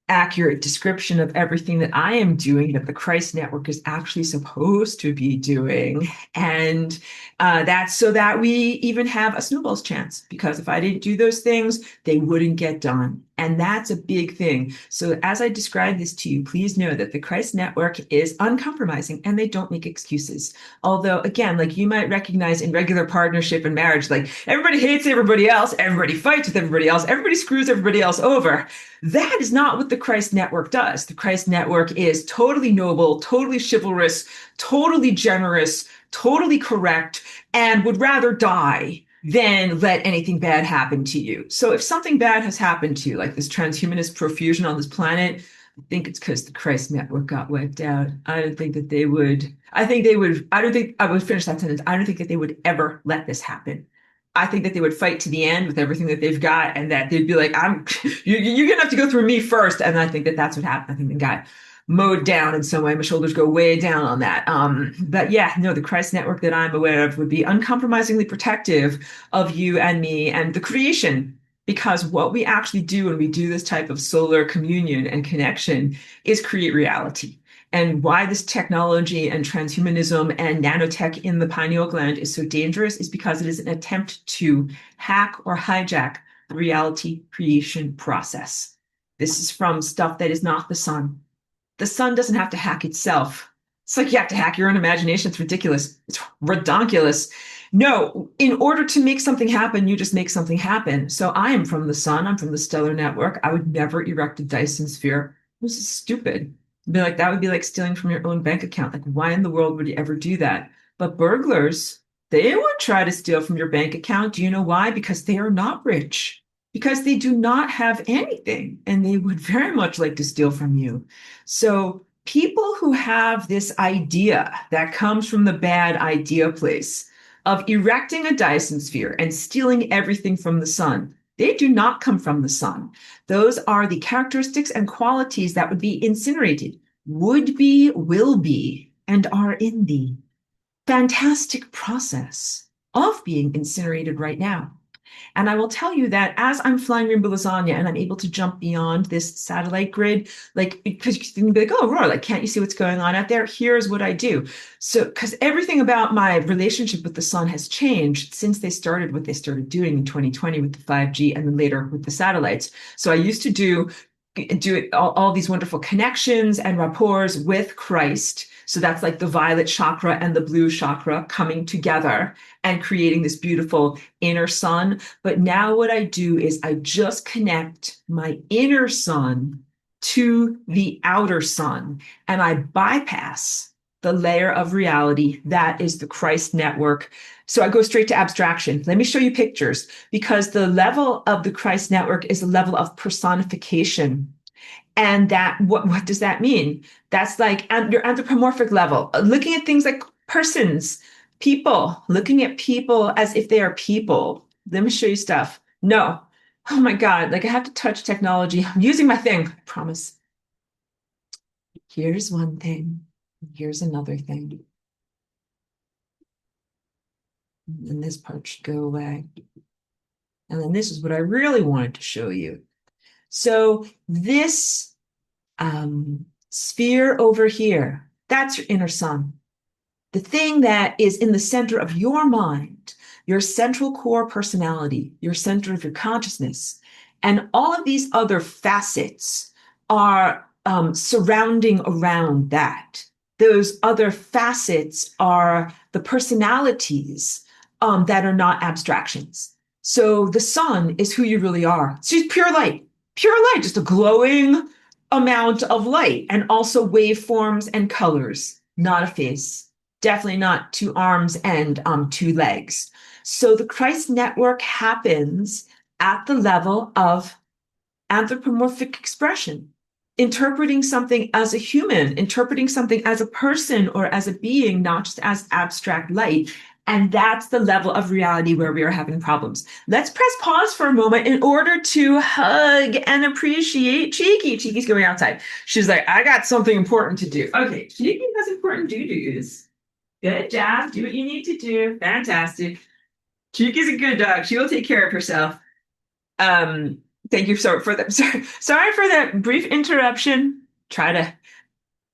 accurate description of everything that I am doing that the Christ Network is actually supposed to be doing. And that's so that we even have a snowball's chance, because if I didn't do those things, they wouldn't get done. And that's a big thing. So as I describe this to you, please know that the Christ Network is uncompromising and they don't make excuses. Although, again, like you might recognize in regular partnership and marriage, like everybody hates everybody else, everybody fights with everybody else, everybody screws everybody else over. That is not what the Christ Network does. The Christ Network is totally noble, totally chivalrous, totally generous, totally correct, and would rather die than let anything bad happen to you. So if something bad has happened to you, like this transhumanist profusion on this planet, I think it's because the Christ Network got wiped out. I don't think that they would. I don't think I would finish that sentence. I don't think that they would ever let this happen. I think that they would fight to the end with everything that they've got, and that they'd be like, you're gonna have to go through me first. And I think that that's what happened. I think the guy mowed down in some way. My shoulders go way down on that. But yeah, no, the Christ Network that I'm aware of would be uncompromisingly protective of you and me and the creation. Because what we actually do when we do this type of solar communion and connection is create reality. And why this technology and transhumanism and nanotech in the pineal gland is so dangerous is because it is an attempt to hack or hijack the reality creation process. This is from stuff that is not the sun. The sun doesn't have to hack itself. It's like you have to hack your own imagination. It's ridiculous. It's redonkulous. No, in order to make something happen, you just make something happen. So I am from the sun. I'm from the stellar network. I would never erect a Dyson sphere. This is stupid. Be like, that would be like stealing from your own bank account. Like, why in the world would you ever do that? But burglars, they would try to steal from your bank account. Do you know why? Because they are not rich, because they do not have anything, and they would very much like to steal from you. So people who have this idea that comes from the bad idea place of erecting a Dyson sphere and stealing everything from the sun, they do not come from the sun. Those are the characteristics and qualities that would be incinerated, would be, will be, and are in the fantastic process of being incinerated right now. And I will tell you that as I'm flying Rainbow Lasagna and I'm able to jump beyond this satellite grid, like, because you can be like, oh, Aurora, like, can't you see what's going on out there? Here's what I do. So, because everything about my relationship with the sun has changed since they started what they started doing in 2020 with the 5G and then later with the satellites. So I used to do all these wonderful connections and rapports with Christ. So that's like the violet chakra and the blue chakra coming together and creating this beautiful inner sun. But now what I do is I just connect my inner sun to the outer sun, and I bypass the layer of reality that is the Christ network. So I go straight to abstraction. Let me show you pictures, because the level of the Christ network is a level of personification. And that, what does that mean? That's like your anthropomorphic level, looking at things like persons, people, looking at people as if they are people. Let me show you stuff. No. Oh my God, like I have to touch technology. I'm using my thing, I promise. Here's one thing. Here's another thing. And this part should go away. And then this is what I really wanted to show you. So this sphere over here, that's your inner sun. The thing that is in the center of your mind, your central core personality, your center of your consciousness, and all of these other facets are surrounding around that. Those other facets are the personalities that are not abstractions. So the sun is who you really are. It's just pure light, just a glowing amount of light, and also waveforms and colors, not a face. Definitely not two arms and two legs. So the Christ network happens at the level of anthropomorphic expression, interpreting something as a human, interpreting something as a person or as a being, not just as abstract light. And that's the level of reality where we are having problems. Let's press pause for a moment in order to hug and appreciate Cheeky. Cheeky's going outside. She's like, I got something important to do. Okay, Cheeky has important do-dos. Good job. Do what you need to do. Fantastic. Cheeky's a good dog. She will take care of herself. Um, Thank you so for that. Sorry for that brief interruption. Try to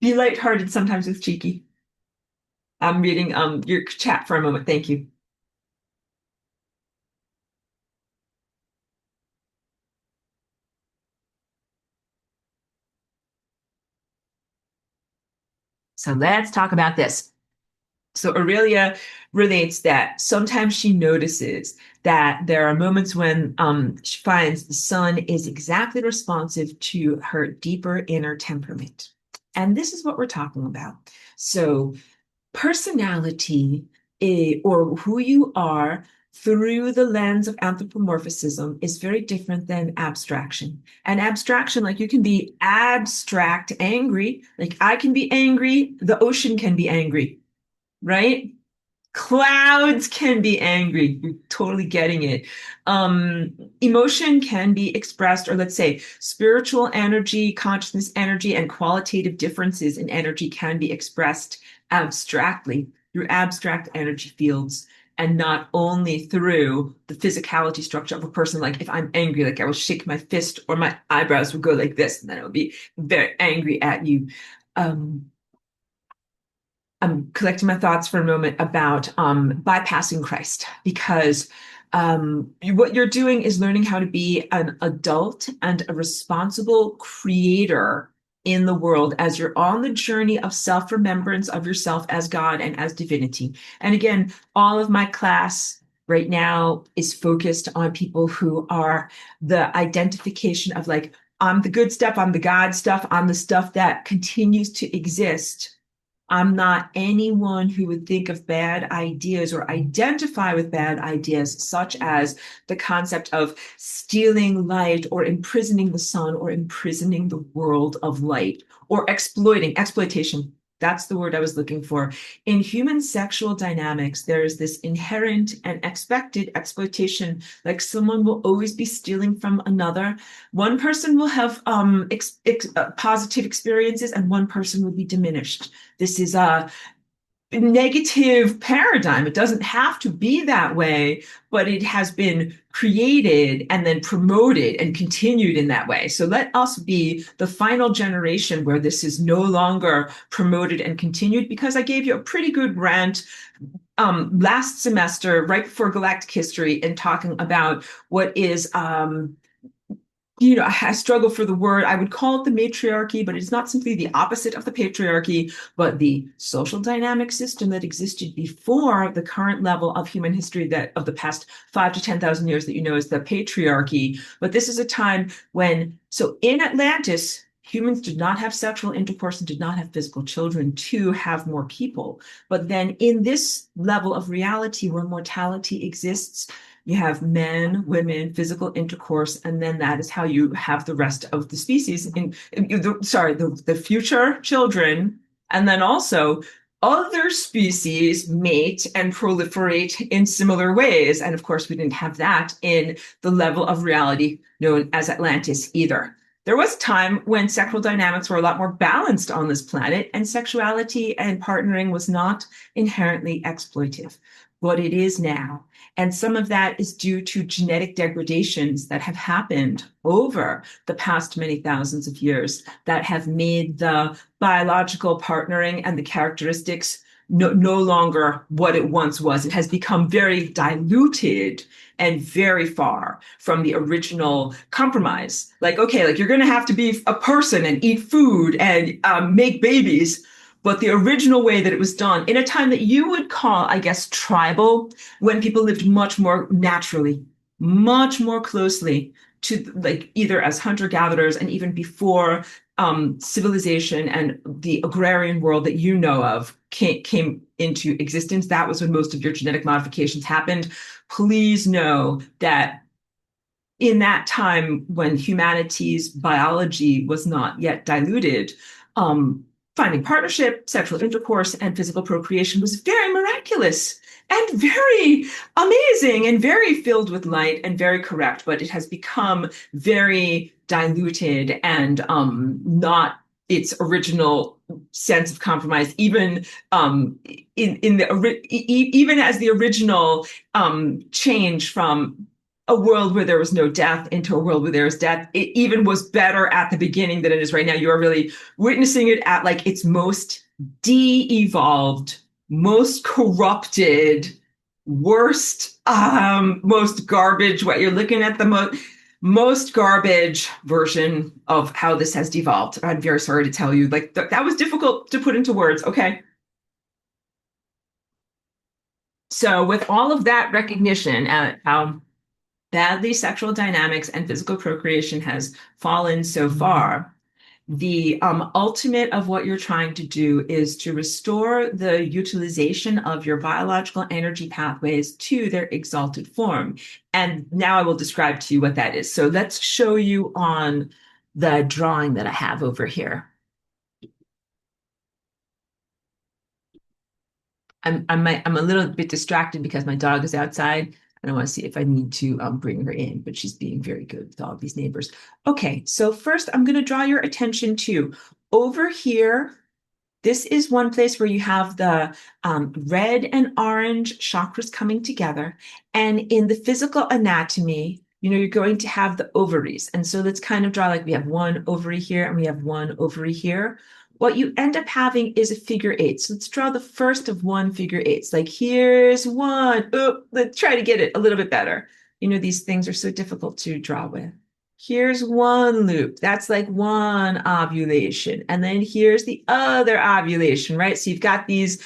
be lighthearted sometimes with Cheeky. I'm reading your chat for a moment. Thank you. So let's talk about this. So Aurelia relates that sometimes she notices that there are moments when she finds the sun is exactly responsive to her deeper inner temperament. And this is what we're talking about. So personality, or who you are through the lens of anthropomorphism, is very different than abstraction. And abstraction, like you can be abstract angry, like I can be angry, the ocean can be angry, right? Clouds can be angry. You're totally getting it. Emotion can be expressed, or let's say spiritual energy, consciousness energy, and qualitative differences in energy can be expressed abstractly through abstract energy fields, and not only through the physicality structure of a person. Like if I'm angry, like I will shake my fist or my eyebrows will go like this, and then I will be very angry at you. Um, I'm collecting my thoughts for a moment about bypassing Christ, because what you're doing is learning how to be an adult and a responsible creator in the world as you're on the journey of self-remembrance of yourself as God and as divinity. And again, all of my class right now is focused on people who are the identification of like, I'm the good stuff, I'm the God stuff, I'm the stuff that continues to exist. I'm not anyone who would think of bad ideas or identify with bad ideas, such as the concept of stealing light or imprisoning the sun or imprisoning the world of light or exploitation. That's the word I was looking for. In human sexual dynamics, there is this inherent and expected exploitation, like someone will always be stealing from another. One person will have positive experiences and one person will be diminished. This is a negative paradigm. It doesn't have to be that way, but it has been created and then promoted and continued in that way. So let us be the final generation where this is no longer promoted and continued, because I gave you a pretty good rant last semester, right before Galactic History, in talking about what is I struggle for the word. I would call it the matriarchy, but it's not simply the opposite of the patriarchy, but the social dynamic system that existed before the current level of human history, that of the past 5 to 10,000 years, that you know is the patriarchy. But this is a time when, so in Atlantis, humans did not have sexual intercourse and did not have physical children to have more people. But then in this level of reality where mortality exists, you have men, women, physical intercourse, and then that is how you have the rest of the species the future children, and then also other species mate and proliferate in similar ways. And of course, we didn't have that in the level of reality known as Atlantis either. There was a time when sexual dynamics were a lot more balanced on this planet, and sexuality and partnering was not inherently exploitive, but it is now. And some of that is due to genetic degradations that have happened over the past many thousands of years that have made the biological partnering and the characteristics no longer what it once was. It has become very diluted and very far from the original compromise. Like, okay, like you're going to have to be a person and eat food and make babies. But the original way that it was done in a time that you would call, I guess, tribal, when people lived much more naturally, much more closely to like either as hunter-gatherers and even before civilization and the agrarian world that you know of came into existence. That was when most of your genetic modifications happened. Please know that in that time when humanity's biology was not yet diluted, finding partnership, sexual intercourse, and physical procreation was very miraculous and very amazing and very filled with light and very correct. But it has become very diluted and not its original sense of compromise, even in the even as the original change from a world where there was no death into a world where there is death. It even was better at the beginning than it is right now. You are really witnessing it at like its most de-evolved, most corrupted, worst, most garbage. What you're looking at the most garbage version of how this has devolved. I'm very sorry to tell you, like that was difficult to put into words. Okay. So with all of that recognition, how badly sexual dynamics and physical procreation has fallen so far, the ultimate of what you're trying to do is to restore the utilization of your biological energy pathways to their exalted form. And now I will describe to you what that is. So let's show you on the drawing that I have over here. I'm a little bit distracted because my dog is outside and I want to see if I need to bring her in, but she's being very good with all of these neighbors. Okay, so first I'm going to draw your attention to over here. This is one place where you have the red and orange chakras coming together. And in the physical anatomy, you're going to have the ovaries. And so let's kind of draw like we have one ovary here and we have one ovary here. What you end up having is a figure eight. So let's draw the first of one figure eights. Like here's one. Oh, let's try to get it a little bit better. These things are so difficult to draw with. Here's one loop. That's like one ovulation. And then here's the other ovulation, right? So you've got these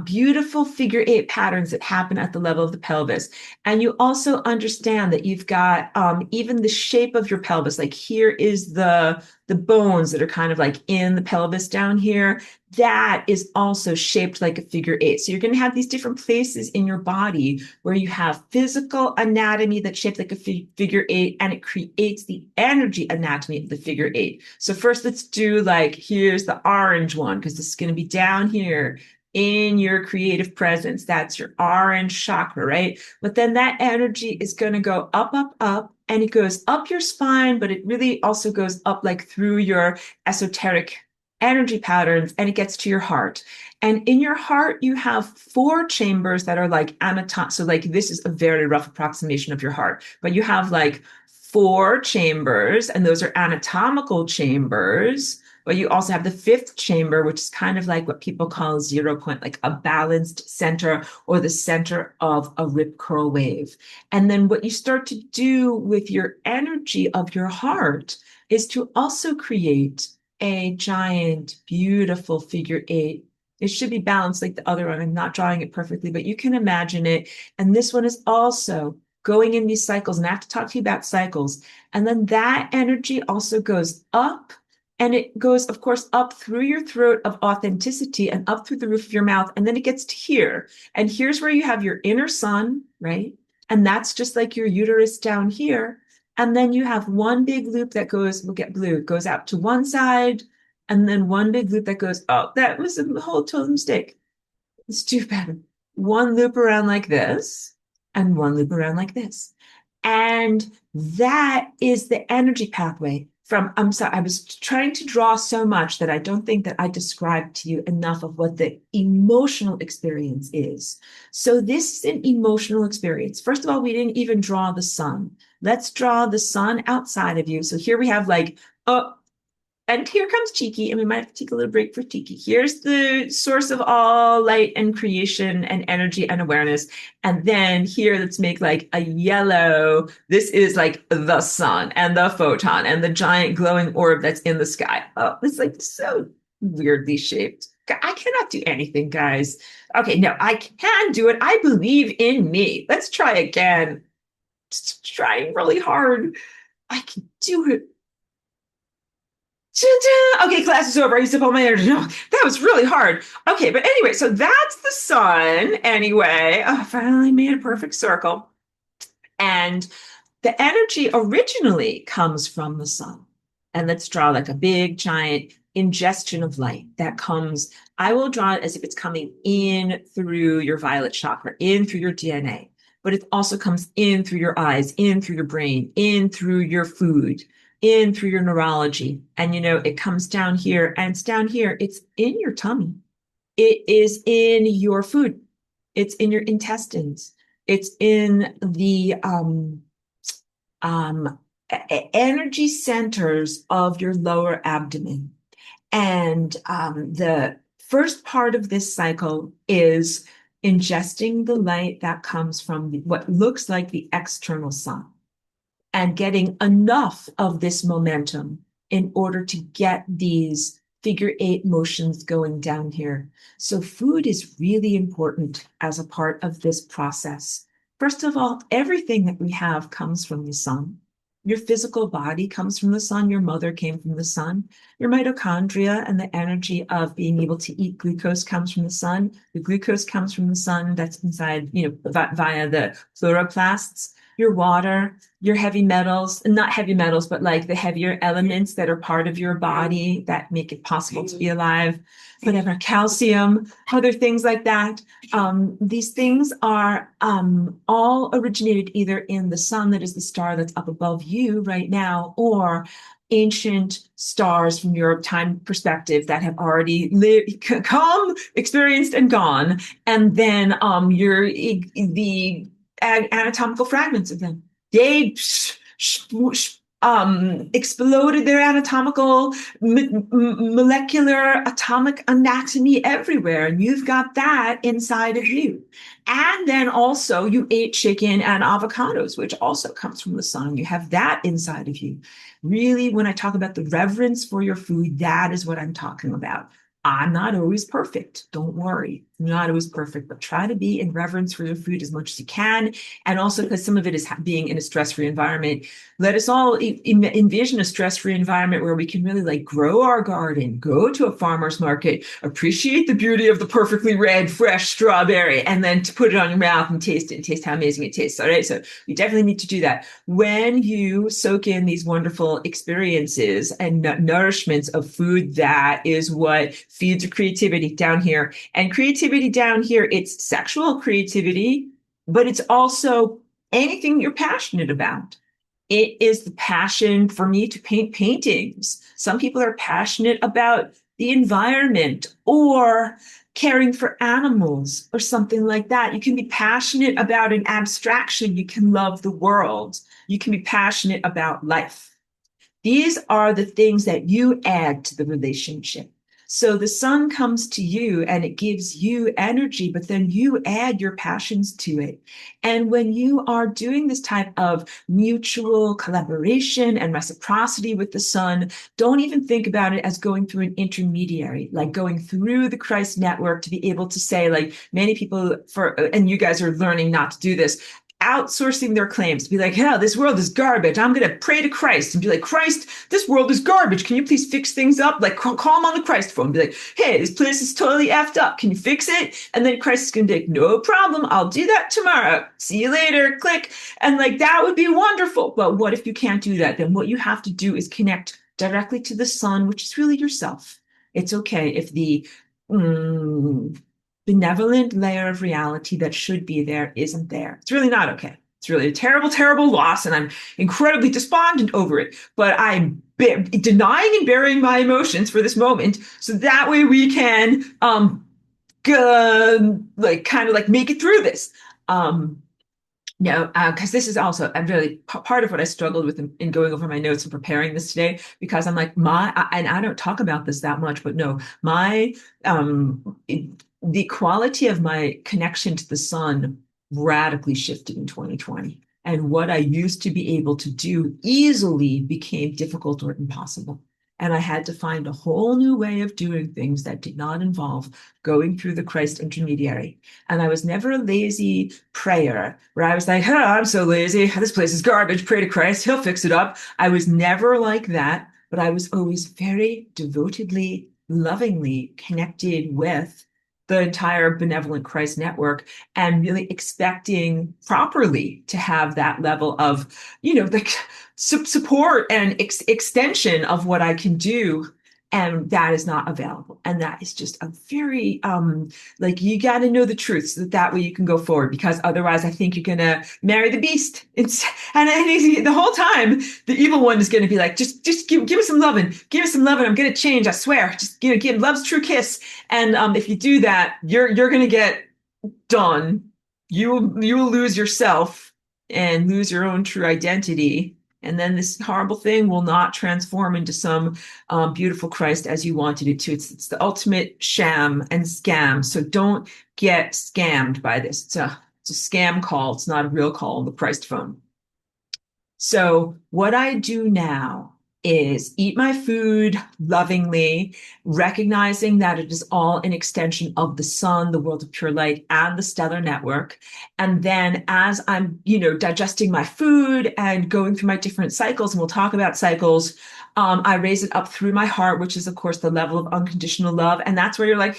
beautiful figure eight patterns that happen at the level of the pelvis. And you also understand that you've got even the shape of your pelvis. Like here is the bones that are kind of like in the pelvis down here. That is also shaped like a figure eight. So you're going to have these different places in your body where you have physical anatomy that's shaped like a figure eight, and it creates the energy anatomy of the figure eight. So first let's do like, here's the orange one, because this is going to be down here in your creative presence. That's your orange chakra, right? But then that energy is going to go up, up, up, and it goes up your spine, but it really also goes up like through your esoteric energy patterns, and it gets to your heart. And in your heart, you have four chambers that are like so like this is a very rough approximation of your heart, but you have like four chambers, and those are anatomical chambers. But you also have the fifth chamber, which is kind of like what people call 0 point, like a balanced center or the center of a rip curl wave. And then what you start to do with your energy of your heart is to also create a giant, beautiful figure eight. It should be balanced like the other one. I'm not drawing it perfectly, but you can imagine it. And this one is also going in these cycles. And I have to talk to you about cycles. And then that energy also goes up. And it goes, of course, up through your throat of authenticity and up through the roof of your mouth. And then it gets to here. And here's where you have your inner sun, right? And that's just like your uterus down here. And then you have one big loop that goes, we'll get blue, goes out to one side. And then one big loop that goes, oh, that was a whole total mistake. It's too bad. One loop around like this and one loop around like this. And that is the energy pathway from, I'm sorry, I was trying to draw so much that I don't think that I described to you enough of what the emotional experience is. So this is an emotional experience. First of all, we didn't even draw the sun. Let's draw the sun outside of you. So here we have like, oh, And here comes Tiki, and we might have to take a little break for Tiki. Here's the source of all light and creation and energy and awareness. And then here, let's make like a yellow. This is like the sun and the photon and the giant glowing orb that's in the sky. Oh, it's like so weirdly shaped. I cannot do anything, guys. Okay, no, I can do it. I believe in me. Let's try again. Just trying really hard. I can do it. Okay, class is over. I used up all my energy. No, that was really hard. Okay, but anyway, so that's the sun. Anyway, I finally made a perfect circle. And the energy originally comes from the sun. And let's draw like a big, giant ingestion of light that comes. I will draw it as if it's coming in through your violet chakra, in through your DNA. But it also comes in through your eyes, in through your brain, in through your food, in through your neurology. And, it comes down here and it's down here. It's in your tummy. It is in your food. It's in your intestines. It's in the um, energy centers of your lower abdomen. And the first part of this cycle is ingesting the light that comes from what looks like the external sun and getting enough of this momentum in order to get these figure eight motions going down here. So food is really important as a part of this process. First of all, everything that we have comes from the sun. Your physical body comes from the sun. Your mother came from the sun. Your mitochondria and the energy of being able to eat glucose comes from the sun. The glucose comes from the sun that's inside, via the chloroplasts. Your water, your heavy metals, and not heavy metals, but like the heavier elements that are part of your body that make it possible to be alive, whatever, calcium, other things like that. These things are all originated either in the sun, that is the star that's up above you right now, or ancient stars from your time perspective that have already lived, come, experienced, and gone. And then the anatomical fragments of them. They exploded their anatomical, molecular, atomic anatomy everywhere. And you've got that inside of you. And then also you ate chicken and avocados, which also comes from the sun. You have that inside of you. Really, when I talk about the reverence for your food, that is what I'm talking about. I'm not always perfect. Don't worry. I'm not always perfect, but try to be in reverence for your food as much as you can. And also because some of it is being in a stress-free environment. Let us all envision a stress-free environment where we can really like grow our garden, go to a farmer's market, appreciate the beauty of the perfectly red, fresh strawberry, and then to put it on your mouth and taste it and taste how amazing it tastes. All right. So you definitely need to do that. When you soak in these wonderful experiences and nourishments of food, that is what feeds your creativity down here. And creativity down here, it's sexual creativity, but it's also anything you're passionate about. It is the passion for me to paint paintings. Some people are passionate about the environment or caring for animals or something like that. You can be passionate about an abstraction. You can love the world. You can be passionate about life. These are the things that you add to the relationship. So the sun comes to you and it gives you energy, but then you add your passions to it. And when you are doing this type of mutual collaboration and reciprocity with the sun, don't even think about it as going through an intermediary, like going through the Christ network to be able to say, like many people and you guys are learning not to do this, outsourcing their claims to be like, hell, this world is garbage. I'm going to pray to Christ and be like, Christ, this world is garbage. Can you please fix things up? Like call him on the Christ phone. Be like, hey, this place is totally effed up. Can you fix it? And then Christ is going to be like, no problem. I'll do that tomorrow. See you later. Click. And like, that would be wonderful. But what if you can't do that? Then what you have to do is connect directly to the sun, which is really yourself. It's okay if the benevolent layer of reality that should be there isn't there. It's really not okay. It's really a terrible, terrible loss, and I'm incredibly despondent over it. But I'm denying and burying my emotions for this moment, so that way we can, kind of like make it through this. No, because this is also I'm really part of what I struggled with in going over my notes and preparing this today, because I'm like and I don't talk about this that much, but no, my the quality of my connection to the sun radically shifted in 2020. And what I used to be able to do easily became difficult or impossible. And I had to find a whole new way of doing things that did not involve going through the Christ intermediary. And I was never a lazy prayer where I was like, oh, I'm so lazy. This place is garbage. Pray to Christ. He'll fix it up. I was never like that, but I was always very devotedly, lovingly connected with the entire benevolent Christ network, and really expecting properly to have that level of, like support and extension of what I can do. And that is not available. And that is just a very, like, you got to know the truth so that way you can go forward, because otherwise I think you're going to marry the beast. And the whole time, the evil one is going to be like, just give us some loving, give us some loving. I'm going to change. I swear. Just, give love's true kiss. And if you do that, you're going to get done. You will lose yourself and lose your own true identity. And then this horrible thing will not transform into some beautiful Christ as you wanted it to. It's the ultimate sham and scam. So don't get scammed by this. It's a scam call. It's not a real call on the Christ phone. So what I do now is eat my food lovingly, recognizing that it is all an extension of the sun, the world of pure light, and the stellar network. And then as I'm, digesting my food and going through my different cycles, and we'll talk about cycles, I raise it up through my heart, which is, of course, the level of unconditional love. And that's where you're like,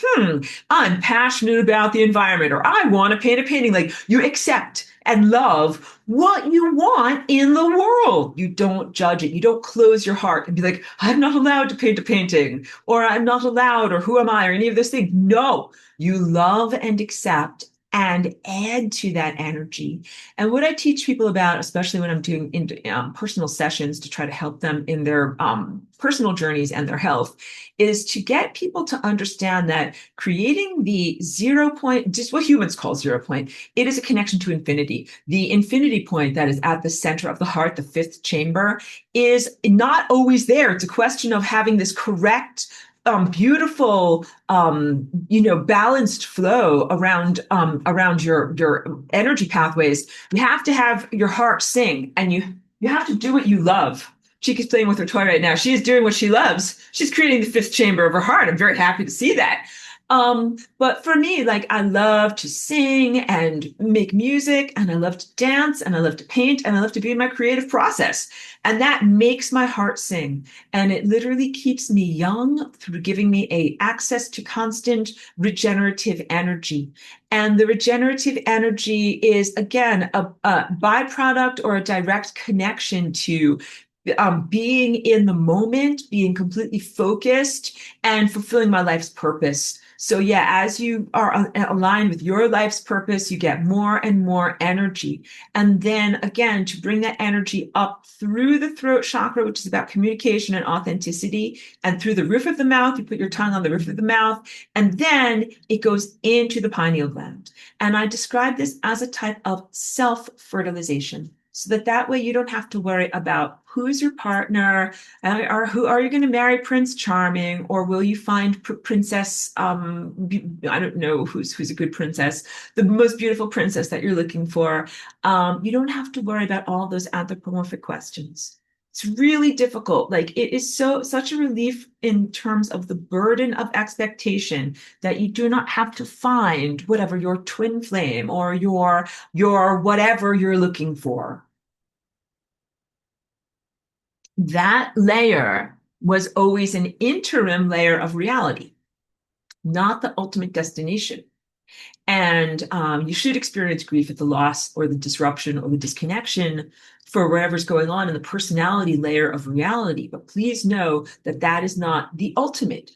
I'm passionate about the environment, or I want to paint a painting. Like, you accept and love what you want in the world. You don't judge it. You don't close your heart and be like, I'm not allowed to paint a painting, or I'm not allowed, or who am I, or any of those things. No, you love and accept and add to that energy. And what I teach people about, especially when I'm doing personal sessions to try to help them in their personal journeys and their health, is to get people to understand that creating the 0 point, just what humans call 0 point, it is a connection to infinity. The infinity point that is at the center of the heart, the fifth chamber, is not always there. It's a question of having this correct, beautiful, balanced flow around your energy pathways. You have to have your heart sing, and you have to do what you love. Chica's playing with her toy right now. She is doing what she loves. She's creating the fifth chamber of her heart. I'm very happy to see that. But for me, like, I love to sing and make music, and I love to dance, and I love to paint, and I love to be in my creative process. And that makes my heart sing. And it literally keeps me young through giving me access to constant regenerative energy. And the regenerative energy is, again, a byproduct or a direct connection to being in the moment, being completely focused, and fulfilling my life's purpose. So yeah, as you are aligned with your life's purpose, you get more and more energy. And then again, to bring that energy up through the throat chakra, which is about communication and authenticity, and through the roof of the mouth, you put your tongue on the roof of the mouth, and then it goes into the pineal gland. And I describe this as a type of self-fertilization, so that way you don't have to worry about who's your partner, or who are you going to marry, Prince Charming, or will you find Princess, I don't know who's a good princess, the most beautiful princess that you're looking for. You don't have to worry about all those anthropomorphic questions. It's really difficult. Like, it is such a relief in terms of the burden of expectation that you do not have to find whatever your twin flame or your whatever you're looking for. That layer was always an interim layer of reality, not the ultimate destination. And you should experience grief at the loss or the disruption or the disconnection for whatever's going on in the personality layer of reality. But please know that that is not the ultimate.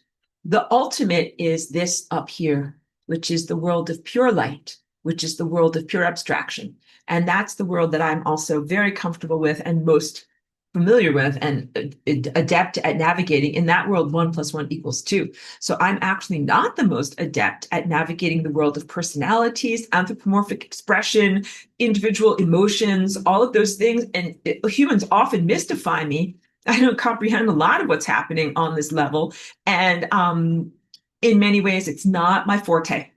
The ultimate is this up here, which is the world of pure light, which is the world of pure abstraction. And that's the world that I'm also very comfortable with and most familiar with and adept at navigating. In that world, 1 + 1 = 2. So I'm actually not the most adept at navigating the world of personalities, anthropomorphic expression, individual emotions, all of those things. And humans often mystify me. I don't comprehend a lot of what's happening on this level. And in many ways, it's not my forte.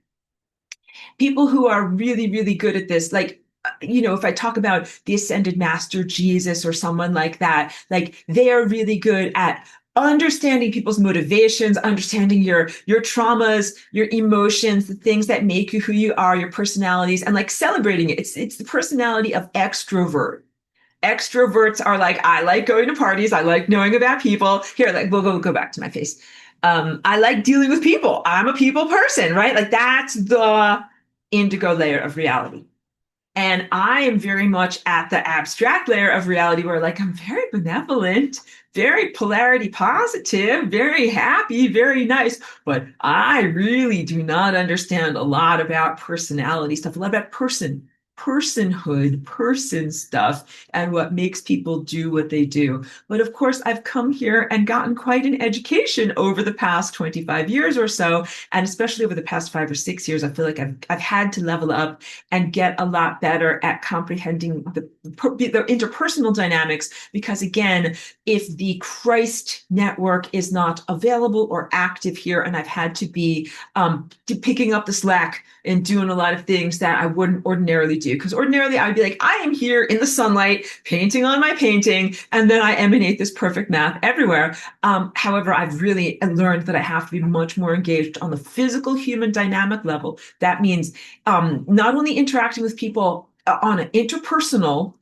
People who are really, really good at this, like, if I talk about the ascended master Jesus or someone like that, like they are really good at understanding people's motivations, understanding your traumas, your emotions, the things that make you who you are, your personalities, and like celebrating it. It's the personality of extrovert. Extroverts are like, I like going to parties, I like knowing about people. Here, like we'll go back to my face. I like dealing with people. I'm a people person, right? Like that's the indigo layer of reality. And I am very much at the abstract layer of reality where, like, I'm very benevolent, very polarity positive, very happy, very nice. But I really do not understand a lot about personality stuff, a lot about personhood, person stuff, and what makes people do what they do. But of course, I've come here and gotten quite an education over the past 25 years or so. And especially over the past 5 or 6 years, I feel like I've had to level up and get a lot better at comprehending the interpersonal dynamics. Because again, if the Christ network is not available or active here, and I've had to be picking up the slack and doing a lot of things that I wouldn't ordinarily do. Because ordinarily I'd be like, I am here in the sunlight, painting on my painting, and then I emanate this perfect math everywhere. However, I've really learned that I have to be much more engaged on the physical human dynamic level. That means not only interacting with people on an interpersonal,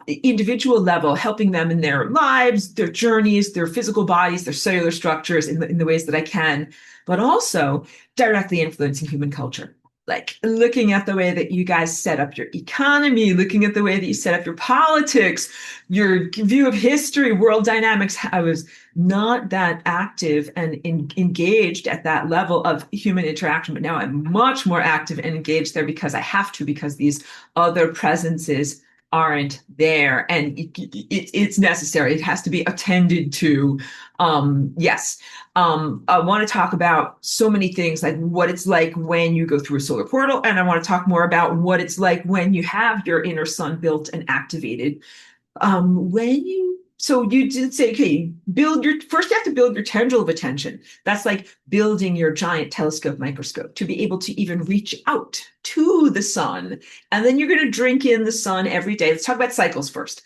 individual level, helping them in their lives, their journeys, their physical bodies, their cellular structures in the ways that I can, but also directly influencing human culture. Like looking at the way that you guys set up your economy, looking at the way that you set up your politics, your view of history, world dynamics. I was not that active and engaged at that level of human interaction, but now I'm much more active and engaged there because I have to, because these other presences aren't there, and it's necessary. It has to be attended to. Yes. I want to talk about so many things, like what it's like when you go through a solar portal, and I want to talk more about what it's like when you have your inner sun built and activated. When you So you did say, okay, first you have to build your tendril of attention. That's like building your giant telescope microscope to be able to even reach out to the sun. And then you're going to drink in the sun every day. Let's talk about cycles first.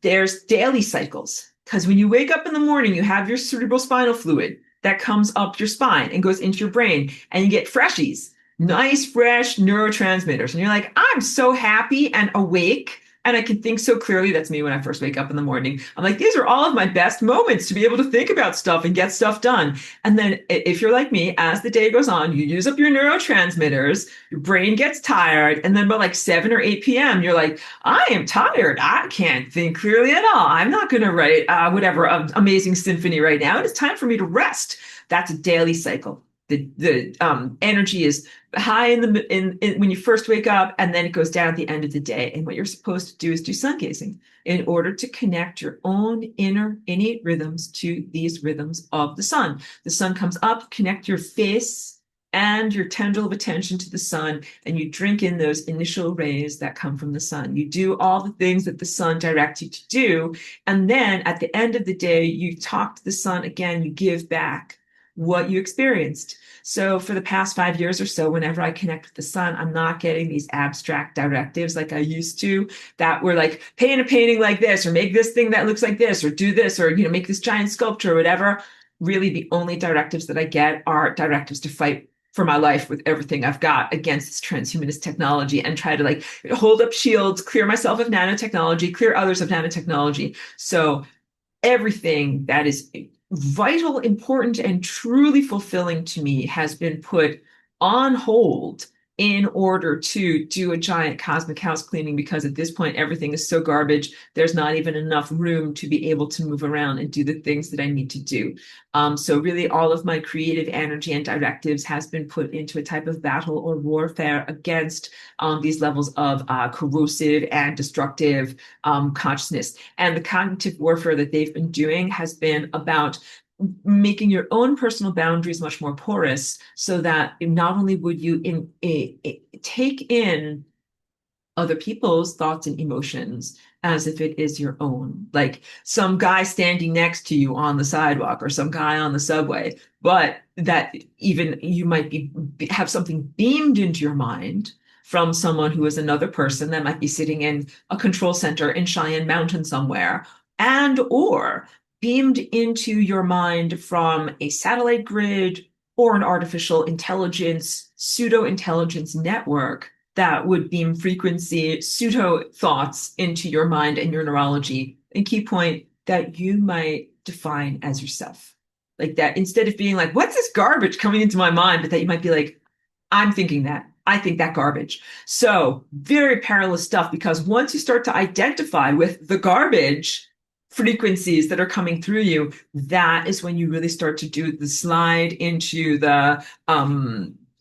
There's daily cycles, because when you wake up in the morning, you have your cerebral spinal fluid that comes up your spine and goes into your brain, and you get freshies, nice, fresh neurotransmitters. And you're like, I'm so happy and awake, and I can think so clearly. That's me when I first wake up in the morning. I'm like, these are all of my best moments to be able to think about stuff and get stuff done. And then if you're like me, as the day goes on, you use up your neurotransmitters, your brain gets tired. And then by like 7 or 8 p.m., you're like, I am tired. I can't think clearly at all. I'm not going to write whatever amazing symphony right now. It is time for me to rest. That's a daily cycle. The energy is high in when you first wake up, and then it goes down at the end of the day. And what you're supposed to do is do sun gazing in order to connect your own inner innate rhythms to these rhythms of the sun. The sun comes up, connect your face and your tendril of attention to the sun, and you drink in those initial rays that come from the sun. You do all the things that the sun directs you to do, and then at the end of the day, you talk to the sun again, you give back what you experienced. So for the past 5 years or so, whenever I connect with the sun, I'm not getting these abstract directives like I used to, that were like, paint a painting like this, or make this thing that looks like this, or do this, or make this giant sculpture or whatever. Really, the only directives that I get are directives to fight for my life with everything I've got against this transhumanist technology, and try to like hold up shields, clear myself of nanotechnology, clear others of nanotechnology. So everything that is vital, important, and truly fulfilling to me has been put on hold in order to do a giant cosmic house cleaning, because at this point everything is so garbage, there's not even enough room to be able to move around and do the things that I need to do. So really all of my creative energy and directives has been put into a type of battle or warfare against these levels of corrosive and destructive consciousness. And the cognitive warfare that they've been doing has been about making your own personal boundaries much more porous, so that not only would you take in other people's thoughts and emotions as if it is your own, like some guy standing next to you on the sidewalk or some guy on the subway, but that even you might have something beamed into your mind from someone who is another person that might be sitting in a control center in Cheyenne Mountain somewhere, and or beamed into your mind from a satellite grid or an artificial intelligence, pseudo intelligence network that would beam frequency, pseudo thoughts into your mind and your neurology, and key point that you might define as yourself. Like that, instead of being like, what's this garbage coming into my mind? But that you might be like, I'm thinking that. I think that garbage. So very perilous stuff, because once you start to identify with the garbage frequencies that are coming through you, that is when you really start to do the slide into the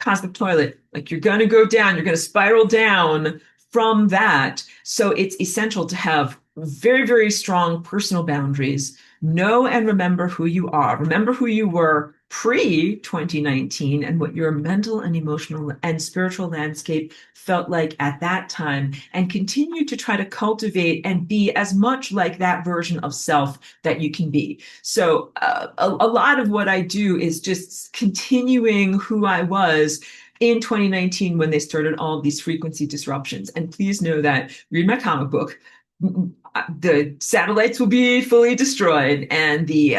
cosmic toilet. Like you're going to go down, you're going to spiral down from that. So it's essential to have very, very strong personal boundaries. Know and remember who you are. Remember who you were pre-2019 and what your mental and emotional and spiritual landscape felt like at that time, and continue to try to cultivate and be as much like that version of self that you can be. So a lot of what I do is just continuing who I was in 2019 when they started all these frequency disruptions. And please know that, read my comic book, the satellites will be fully destroyed, and the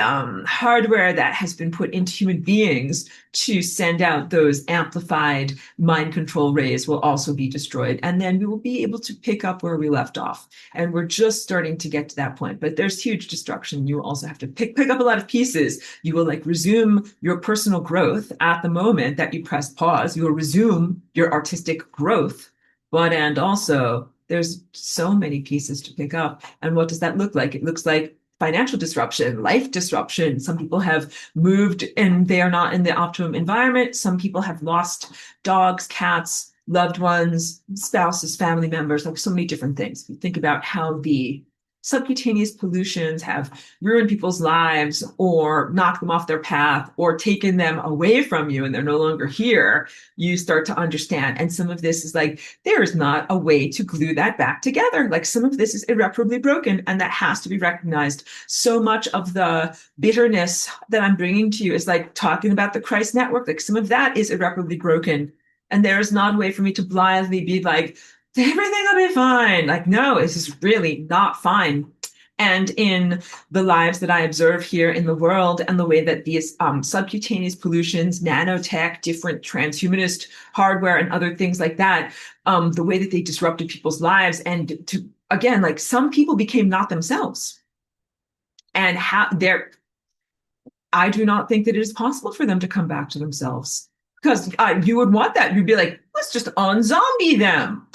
hardware that has been put into human beings to send out those amplified mind control rays will also be destroyed. And then we will be able to pick up where we left off. And we're just starting to get to that point, but there's huge destruction. You will also have to pick up a lot of pieces. You will like resume your personal growth at the moment that you press pause. You will resume your artistic growth, and also there's so many pieces to pick up. And what does that look like? It looks like financial disruption, life disruption. Some people have moved and they are not in the optimum environment. Some people have lost dogs, cats, loved ones, spouses, family members, like so many different things. You think about how the subcutaneous pollutions have ruined people's lives or knocked them off their path or taken them away from you and they're no longer here, you start to understand. And some of this is like, there is not a way to glue that back together. Like some of this is irreparably broken, and that has to be recognized. So much of the bitterness that I'm bringing to you is like talking about the Christ network. Like some of that is irreparably broken. And there is not a way for me to blithely be like, everything will be fine. Like, no, this is really not fine. And in the lives that I observe here in the world and the way that these subcutaneous pollutions, nanotech, different transhumanist hardware and other things like that, the way that they disrupted people's lives, and to, again, like some people became not themselves. And I do not think that it is possible for them to come back to themselves. Because you would want that. You'd be like, let's just unzombie them.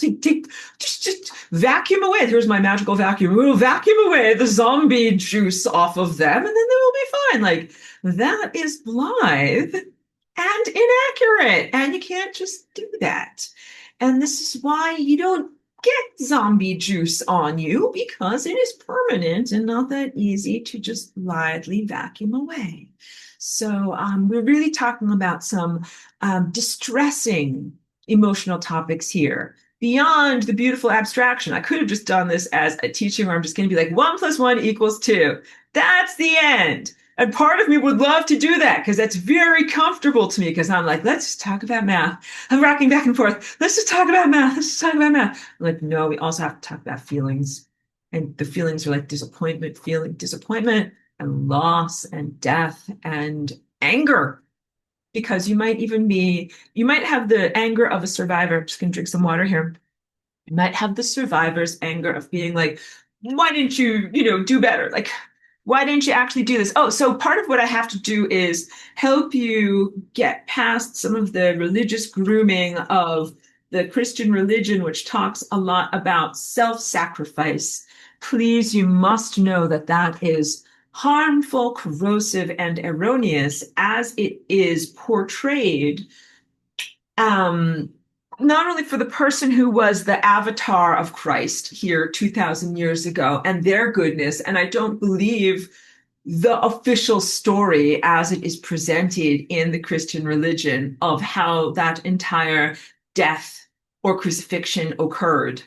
Just vacuum away. Here's my magical vacuum. We'll vacuum away the zombie juice off of them, and then they will be fine. Like, that is blithe and inaccurate. And you can't just do that. And this is why you don't get zombie juice on you, because it is permanent and not that easy to just blithely vacuum away. So we're really talking about some distressing emotional topics here beyond the beautiful abstraction. I could have just done this as a teaching where I'm just going to be like 1 + 1 = 2. That's the end. And part of me would love to do that because that's very comfortable to me, because I'm like, let's just talk about math. I'm rocking back and forth. Let's just talk about math. Let's just talk about math. I'm like, no, we also have to talk about feelings. And the feelings are like disappointment and loss and death and anger, because you might have the anger of a survivor. I'm just going to drink some water here. You might have the survivor's anger of being like, why didn't you, do better? Like, why didn't you actually do this? Oh, so part of what I have to do is help you get past some of the religious grooming of the Christian religion, which talks a lot about self-sacrifice, please, you must know that that is harmful, corrosive, and erroneous as it is portrayed, um, not only for the person who was the avatar of Christ here 2,000 years ago and their goodness, and I don't believe the official story as it is presented in the Christian religion of how that entire death or crucifixion occurred.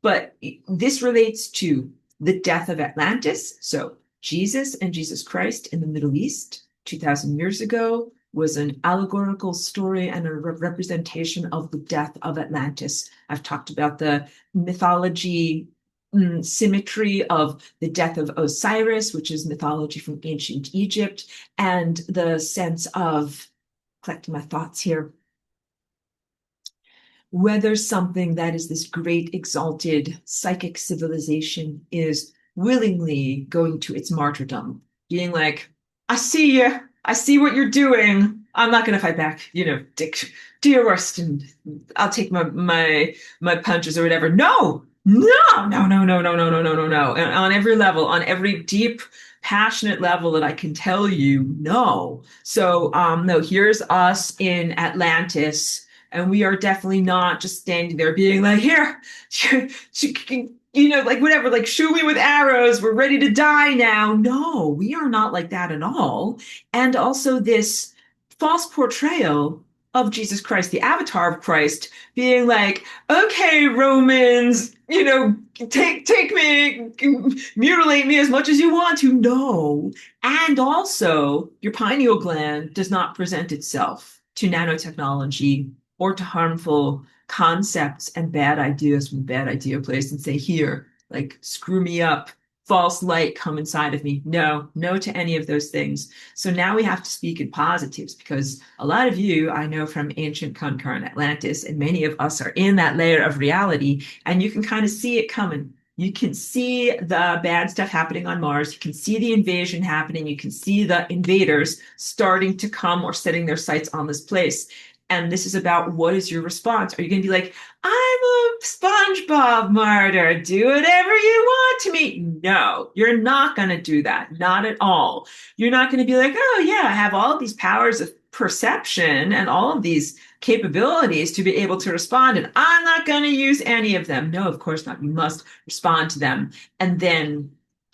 But this relates to the death of Atlantis. So Jesus and Jesus Christ in the Middle East 2,000 years ago was an allegorical story and a representation of the death of Atlantis. I've talked about the mythology symmetry of the death of Osiris, which is mythology from ancient Egypt, and the sense of, collecting my thoughts here, whether something that is this great exalted psychic civilization is willingly going to its martyrdom, being like, I see you, I see what you're doing. I'm not going to fight back, Dick, do your worst, and I'll take my punches or whatever. No, no, no, no, no, no, no, no, no, no, no. And on every level, on every deep, passionate level that I can tell you, no. So, no, here's us in Atlantis, and we are definitely not just standing there being like, here, like whatever, like shoot me with arrows, we're ready to die now. No, we are not like that at all. And also this false portrayal of Jesus Christ, the avatar of Christ, being like, okay, Romans, take me, mutilate me as much as you want to. No. And also, your pineal gland does not present itself to nanotechnology or to harmful concepts and bad ideas from the bad idea place and say, here, like, screw me up, false light, come inside of me. No, no to any of those things. So now we have to speak in positives, because a lot of you, I know from ancient concurrent Atlantis, and many of us are in that layer of reality, and you can kind of see it coming. You can see the bad stuff happening on Mars. You can see the invasion happening. You can see the invaders starting to come or setting their sights on this place. And this is about, what is your response? Are you going to be like, I'm a SpongeBob martyr, do whatever you want to me? No, you're not going to do that. Not at all. You're not going to be like, oh yeah, I have all of these powers of perception and all of these capabilities to be able to respond, and I'm not going to use any of them. No, of course not. You must respond to them. And then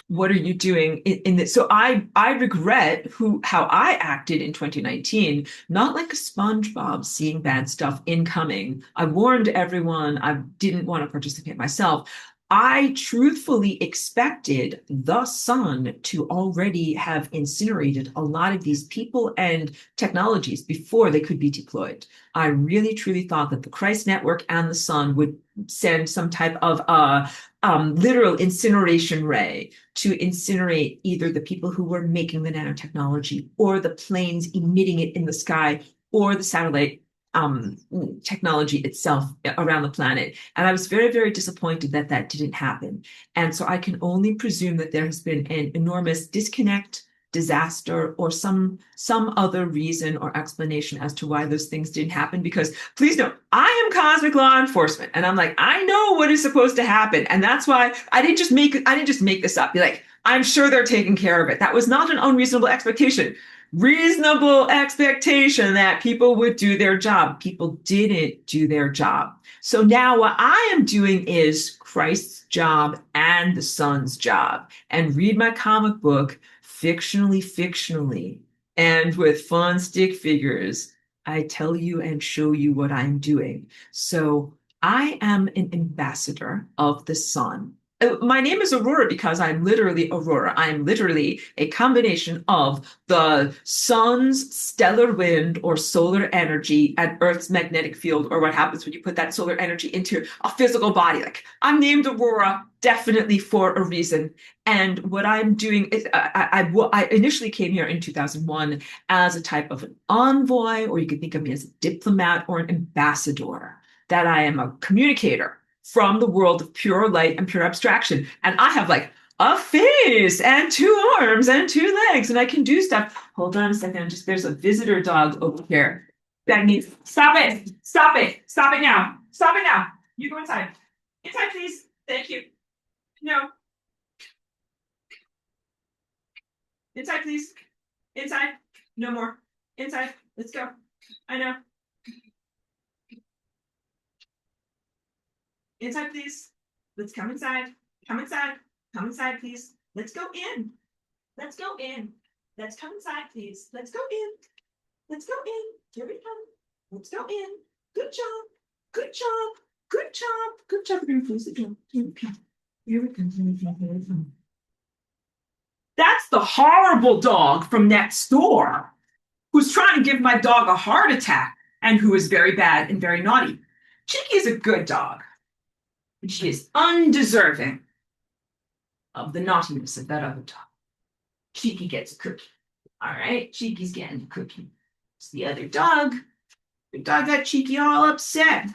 what are you doing in this? So I regret how I acted in 2019, not like a SpongeBob seeing bad stuff incoming. I warned everyone. I didn't want to participate myself. I truthfully expected the sun to already have incinerated a lot of these people and technologies before they could be deployed. I really, truly thought that the Christ Network and the sun would send some type of literal incineration ray to incinerate either the people who were making the nanotechnology, or the planes emitting it in the sky, or the satellite technology itself around the planet. And I was very, very disappointed that that didn't happen. And so I can only presume that there has been an enormous disconnect, disaster, or some other reason or explanation as to why those things didn't happen. Because please know, I am cosmic law enforcement, and I'm like, I know what is supposed to happen. And that's why I didn't just make this up. Be like, I'm sure they're taking care of it. That was not an unreasonable expectation. Reasonable expectation that people would do their job. People didn't do their job. So now what I am doing is Christ's job and the sun's job, and read my comic book fictionally, and with fun stick figures. I tell you and show you what I'm doing. So I am an ambassador of the sun. My name is Aurora because I'm literally Aurora. I'm literally a combination of the sun's stellar wind or solar energy and Earth's magnetic field, or what happens when you put that solar energy into a physical body. Like, I'm named Aurora definitely for a reason. And what I'm doing is I initially came here in 2001 as a type of an envoy, or you could think of me as a diplomat or an ambassador, that I am a communicator from the world of pure light and pure abstraction. And I have like a face and two arms and two legs, and I can do stuff. Hold on a second. There's a visitor dog over here that needs, stop it now. Stop it now. You go inside. Inside, please. Thank you. No. Inside, please. Inside. No more. Inside. Let's go. I know. Inside, please. Let's come inside. Come inside. Come inside, please. Let's go in. Let's go in. Let's come inside, please. Let's go in. Let's go in. Here we come. Let's go in. Good job. Good job. Good job. Good job. We're going to close the door. Here we come. Here we come. Here we come. Here we come. That's the horrible dog from next door who's trying to give my dog a heart attack and who is very bad and very naughty. Cheeky is a good dog, but she is undeserving of the naughtiness of that other dog. Cheeky gets a cookie. All right, Cheeky's getting a cookie. It's the other dog. The dog got Cheeky all upset.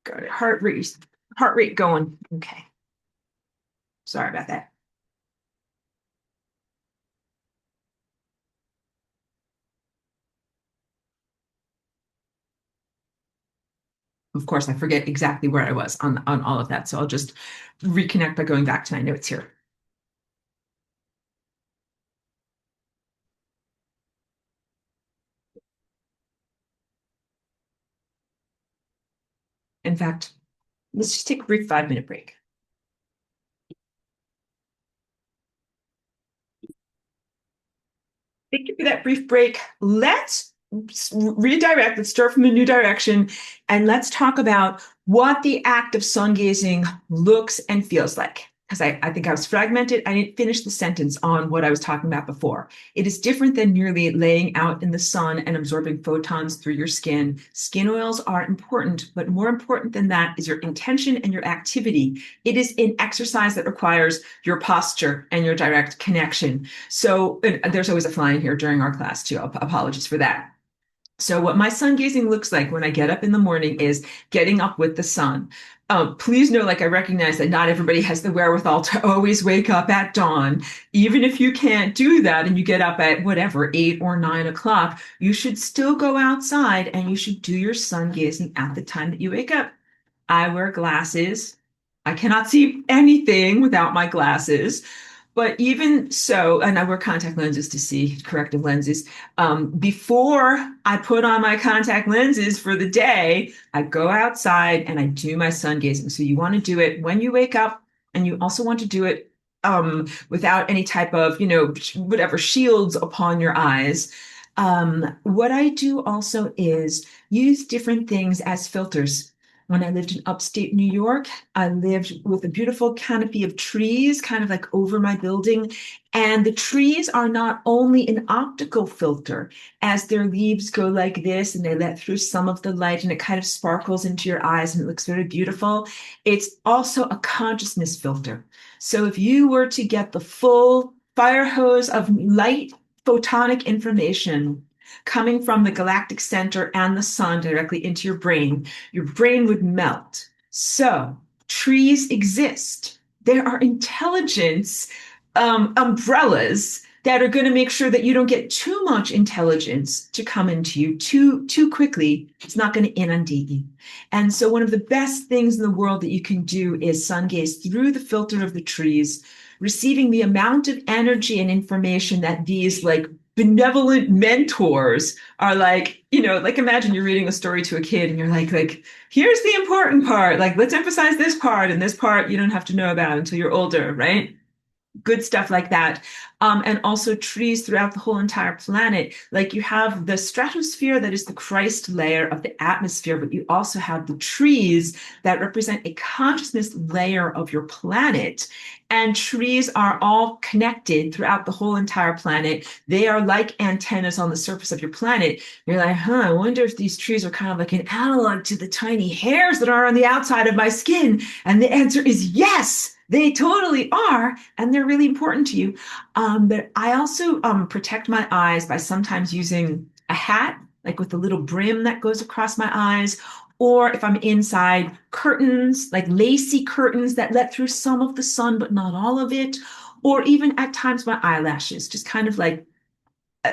Got a heart rate going. Okay. Sorry about that. Of course, I forget exactly where I was on all of that. So I'll just reconnect by going back to my notes here. In fact, let's just take a brief 5-minute break. Thank you for that brief break. Let's redirect, let's start from a new direction, and let's talk about what the act of sun gazing looks and feels like. Because I think I was fragmented. I didn't finish the sentence on what I was talking about before. It is different than merely laying out in the sun and absorbing photons through your skin. Skin oils are important, but more important than that is your intention and your activity. It is an exercise that requires your posture and your direct connection. So there's always a fly in here during our class too. Apologies for that. So what my sun gazing looks like when I get up in the morning is getting up with the sun. Please know, like, I recognize that not everybody has the wherewithal to always wake up at dawn. Even if you can't do that and you get up at whatever, 8 or 9 o'clock, you should still go outside and you should do your sun gazing at the time that you wake up. I wear glasses. I cannot see anything without my glasses. But even so, and I wear contact lenses to see, corrective lenses. Before I put on my contact lenses for the day, I go outside and I do my sun gazing. So you want to do it when you wake up, and you also want to do it without any type of, whatever shields upon your eyes. What I do also is use different things as filters. When I lived in upstate New York, I lived with a beautiful canopy of trees kind of like over my building. And the trees are not only an optical filter, as their leaves go like this and they let through some of the light and it kind of sparkles into your eyes and it looks very beautiful. It's also a consciousness filter. So if you were to get the full fire hose of light photonic information coming from the galactic center and the sun directly into your brain would melt. So trees exist. There are intelligence umbrellas that are going to make sure that you don't get too much intelligence to come into you too quickly. It's not going to inundate you. And so one of the best things in the world that you can do is sun gaze through the filter of the trees, receiving the amount of energy and information that these like benevolent mentors are like, like imagine you're reading a story to a kid and you're like, here's the important part. Like, let's emphasize this part, and this part you don't have to know about until you're older, right? Good stuff like that. And also trees throughout the whole entire planet. Like you have the stratosphere that is the Christ layer of the atmosphere, but you also have the trees that represent a consciousness layer of your planet. And trees are all connected throughout the whole entire planet. They are like antennas on the surface of your planet. You're like, I wonder if these trees are kind of like an analog to the tiny hairs that are on the outside of my skin. And the answer is yes. They totally are, and they're really important to you. But I also protect my eyes by sometimes using a hat, like with a little brim that goes across my eyes, or if I'm inside, curtains, like lacy curtains that let through some of the sun, but not all of it, or even at times my eyelashes, just kind of like.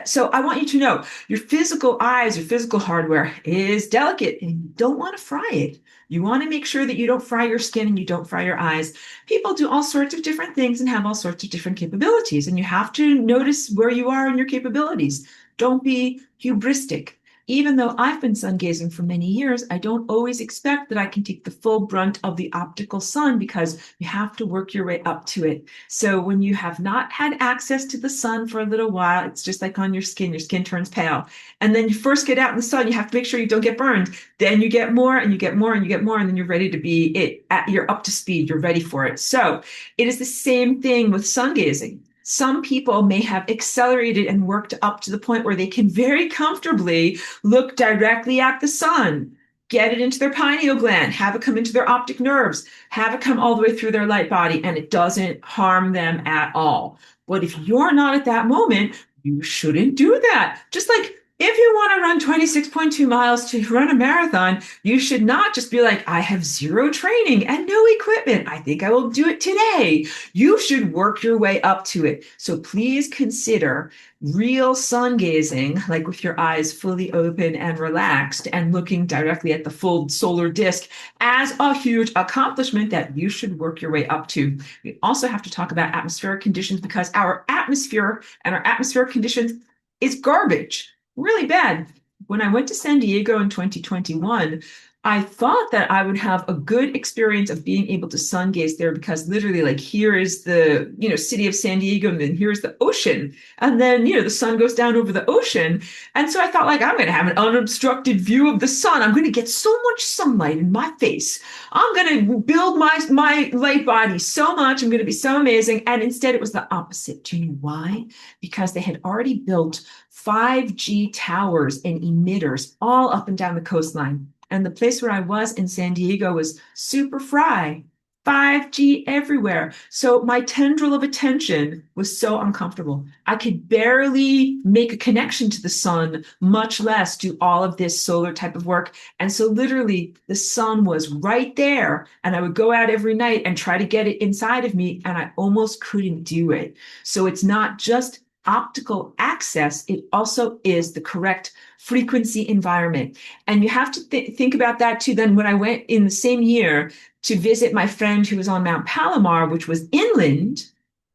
So I want you to know your physical eyes, your physical hardware is delicate and you don't want to fry it. You want to make sure that you don't fry your skin and you don't fry your eyes. People do all sorts of different things and have all sorts of different capabilities, and you have to notice where you are in your capabilities. Don't be hubristic. Even though I've been sun gazing for many years, I don't always expect that I can take the full brunt of the optical sun because you have to work your way up to it. So when you have not had access to the sun for a little while, it's just like on your skin turns pale. And then you first get out in the sun, you have to make sure you don't get burned. Then you get more and you get more and you get more, and then you're ready to be it. You're up to speed, you're ready for it. So it is the same thing with sun gazing. Some people may have accelerated and worked up to the point where they can very comfortably look directly at the sun, get it into their pineal gland, have it come into their optic nerves, have it come all the way through their light body, and it doesn't harm them at all. But if you're not at that moment, you shouldn't do that. Just like if you want to run 26.2 miles to run a marathon, you should not just be like, I have zero training and no equipment. I think I will do it today. You should work your way up to it. So please consider real sun gazing, like with your eyes fully open and relaxed and looking directly at the full solar disk, as a huge accomplishment that you should work your way up to. We also have to talk about atmospheric conditions because our atmosphere and our atmospheric conditions is garbage. Really bad. When I went to San Diego in 2021, I thought that I would have a good experience of being able to sun gaze there because literally, like, here is the, city of San Diego, and then here's the ocean. And then, the sun goes down over the ocean. And so I thought, like, I'm going to have an unobstructed view of the sun. I'm going to get so much sunlight in my face. I'm going to build my light body so much. I'm going to be so amazing. And instead, it was the opposite. Do you know why? Because they had already built 5G towers and emitters all up and down the coastline. And the place where I was in San Diego was super fry, 5G everywhere. So my tendril of attention was so uncomfortable. I could barely make a connection to the sun, much less do all of this solar type of work. And so literally the sun was right there, and I would go out every night and try to get it inside of me, and I almost couldn't do it. So it's not just optical access, it also is the correct frequency environment. And you have to think about that too. Then when I went in the same year to visit my friend who was on Mount Palomar, which was inland,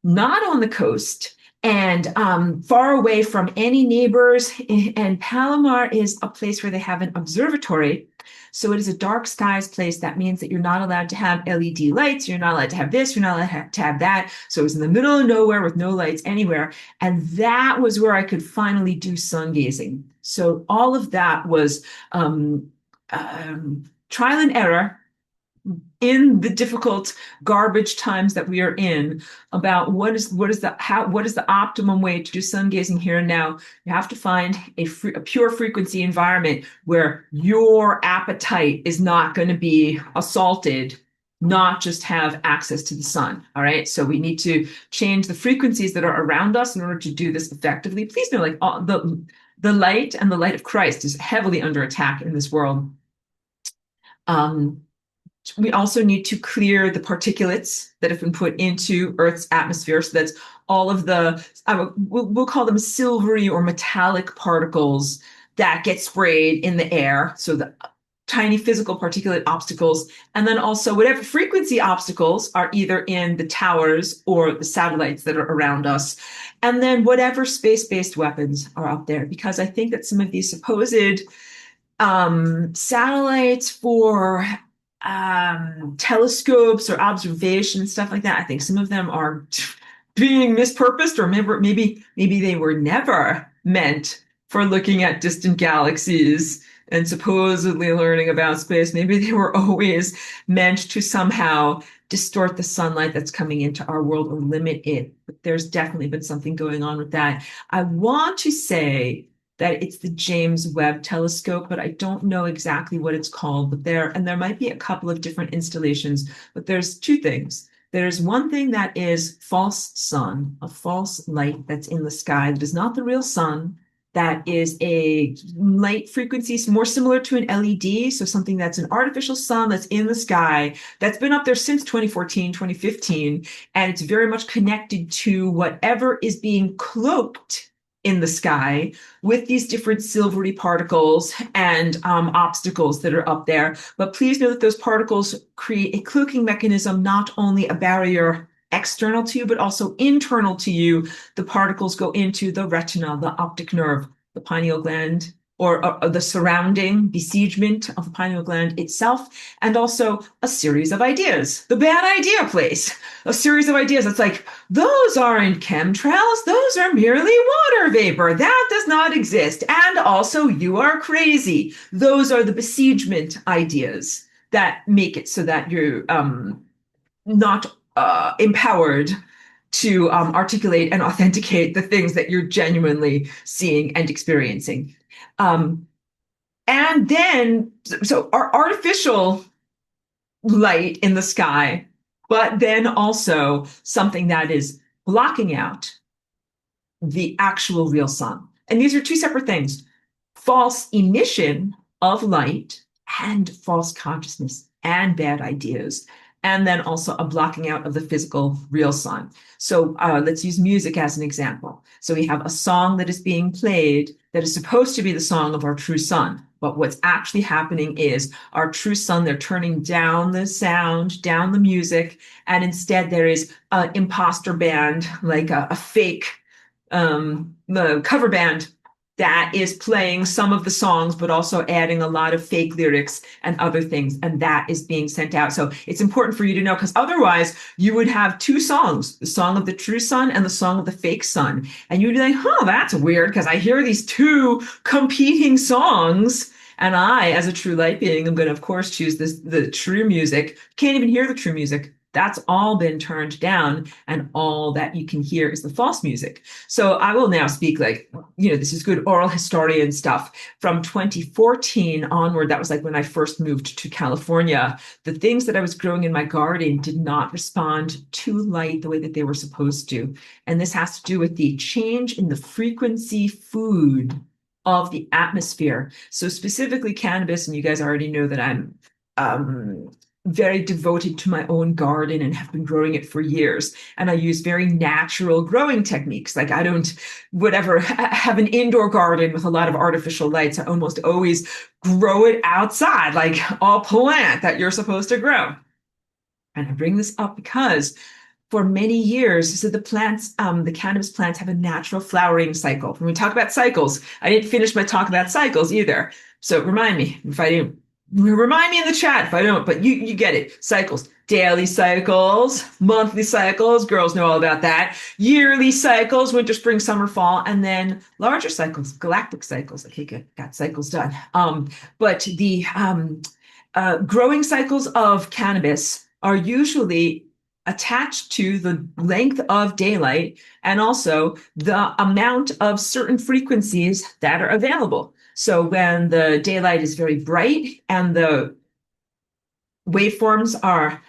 not on the coast, and far away from any neighbors. And Palomar is a place where they have an observatory. So it is a dark skies place. That means that you're not allowed to have LED lights. You're not allowed to have this. You're not allowed to have that. So it was in the middle of nowhere with no lights anywhere. And that was where I could finally do sun gazing. So all of that was trial and error in the difficult garbage times that we are in, about what is the optimum way to do sun gazing here and now. You have to find a pure frequency environment where your appetite is not going to be assaulted, not just have access to the sun. All right. So we need to change the frequencies that are around us in order to do this effectively. Please know, like, the light and the light of Christ is heavily under attack in this world. We also need to clear the particulates that have been put into Earth's atmosphere. So that's all of we'll call them silvery or metallic particles that get sprayed in the air. So the tiny physical particulate obstacles, and then also whatever frequency obstacles are either in the towers or the satellites that are around us. And then whatever space-based weapons are up there, because I think that some of these supposed satellites for telescopes or observation and stuff like that, I think some of them are being mispurposed, or maybe they were never meant for looking at distant galaxies and supposedly learning about space. Maybe they were always meant to somehow distort the sunlight that's coming into our world or limit it. But there's definitely been something going on with that. I want to say that it's the James Webb Telescope, but I don't know exactly what it's called. But there might be a couple of different installations, but there's two things. There's one thing that is false sun, a false light that's in the sky that is not the real sun. That is a light frequency more similar to an LED. So something that's an artificial sun that's in the sky, that's been up there since 2014, 2015. And it's very much connected to whatever is being cloaked in the sky with these different silvery particles and obstacles that are up there. But please know that those particles create a cloaking mechanism, not only a barrier external to you, but also internal to you. The particles go into the retina, the optic nerve, the pineal gland, or the surrounding besiegement of the pineal gland itself, and also a series of ideas. The bad idea place, a series of ideas. It's like, those aren't chemtrails, those are merely water vapor. That does not exist. And also, you are crazy. Those are the besiegement ideas that make it so that you're not empowered to articulate and authenticate the things that you're genuinely seeing and experiencing. And then, so our artificial light in the sky, but then also something that is blocking out the actual real sun. And these are two separate things: false emission of light and false consciousness and bad ideas. And then also a blocking out of the physical real sun. So let's use music as an example. So we have a song that is being played that is supposed to be the song of our true sun. But what's actually happening is our true sun, they're turning down the sound, down the music, and instead there is an imposter band, like a fake the cover band that is playing some of the songs, but also adding a lot of fake lyrics and other things. And that is being sent out. So it's important for you to know, because otherwise you would have two songs, the song of the true sun and the song of the fake sun. And you'd be like, huh, that's weird, because I hear these two competing songs. And I, as a true light being, I'm going to, of course, choose the true music. Can't even hear the true music. That's all been turned down, and all that you can hear is the false music. So I will now speak like, this is good oral historian stuff. From 2014 onward, that was like when I first moved to California, the things that I was growing in my garden did not respond to light the way that they were supposed to. And this has to do with the change in the frequency food of the atmosphere. So specifically cannabis, and you guys already know that I'm very devoted to my own garden and have been growing it for years. And I use very natural growing techniques. Like I don't, have an indoor garden with a lot of artificial lights. I almost always grow it outside, like a plant that you're supposed to grow. And I bring this up because for many years, so the plants, the cannabis plants have a natural flowering cycle. When we talk about cycles, I didn't finish my talk about cycles either. So remind me if I do. Remind me in the chat if I don't, but you get it. Cycles, daily cycles, monthly cycles, girls know all about that. Yearly cycles, winter, spring, summer, fall, and then larger cycles, galactic cycles. Okay, good, got cycles done. But the growing cycles of cannabis are usually attached to the length of daylight and also the amount of certain frequencies that are available. So when the daylight is very bright and the waveforms are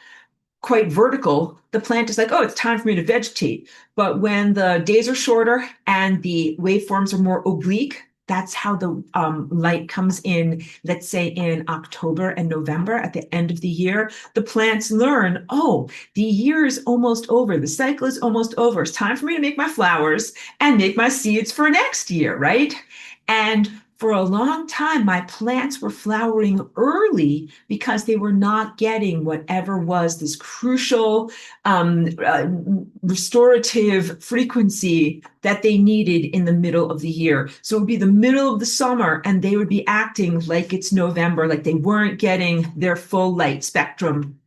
quite vertical, the plant is like, oh, it's time for me to vegetate. But when the days are shorter and the waveforms are more oblique, that's how the light comes in, let's say in October and November at the end of the year. The plants learn, oh, the year is almost over. The cycle is almost over. It's time for me to make my flowers and make my seeds for next year, right? And for a long time, my plants were flowering early because they were not getting whatever was this crucial restorative frequency that they needed in the middle of the year. So it would be the middle of the summer and they would be acting like it's November, like they weren't getting their full light spectrum.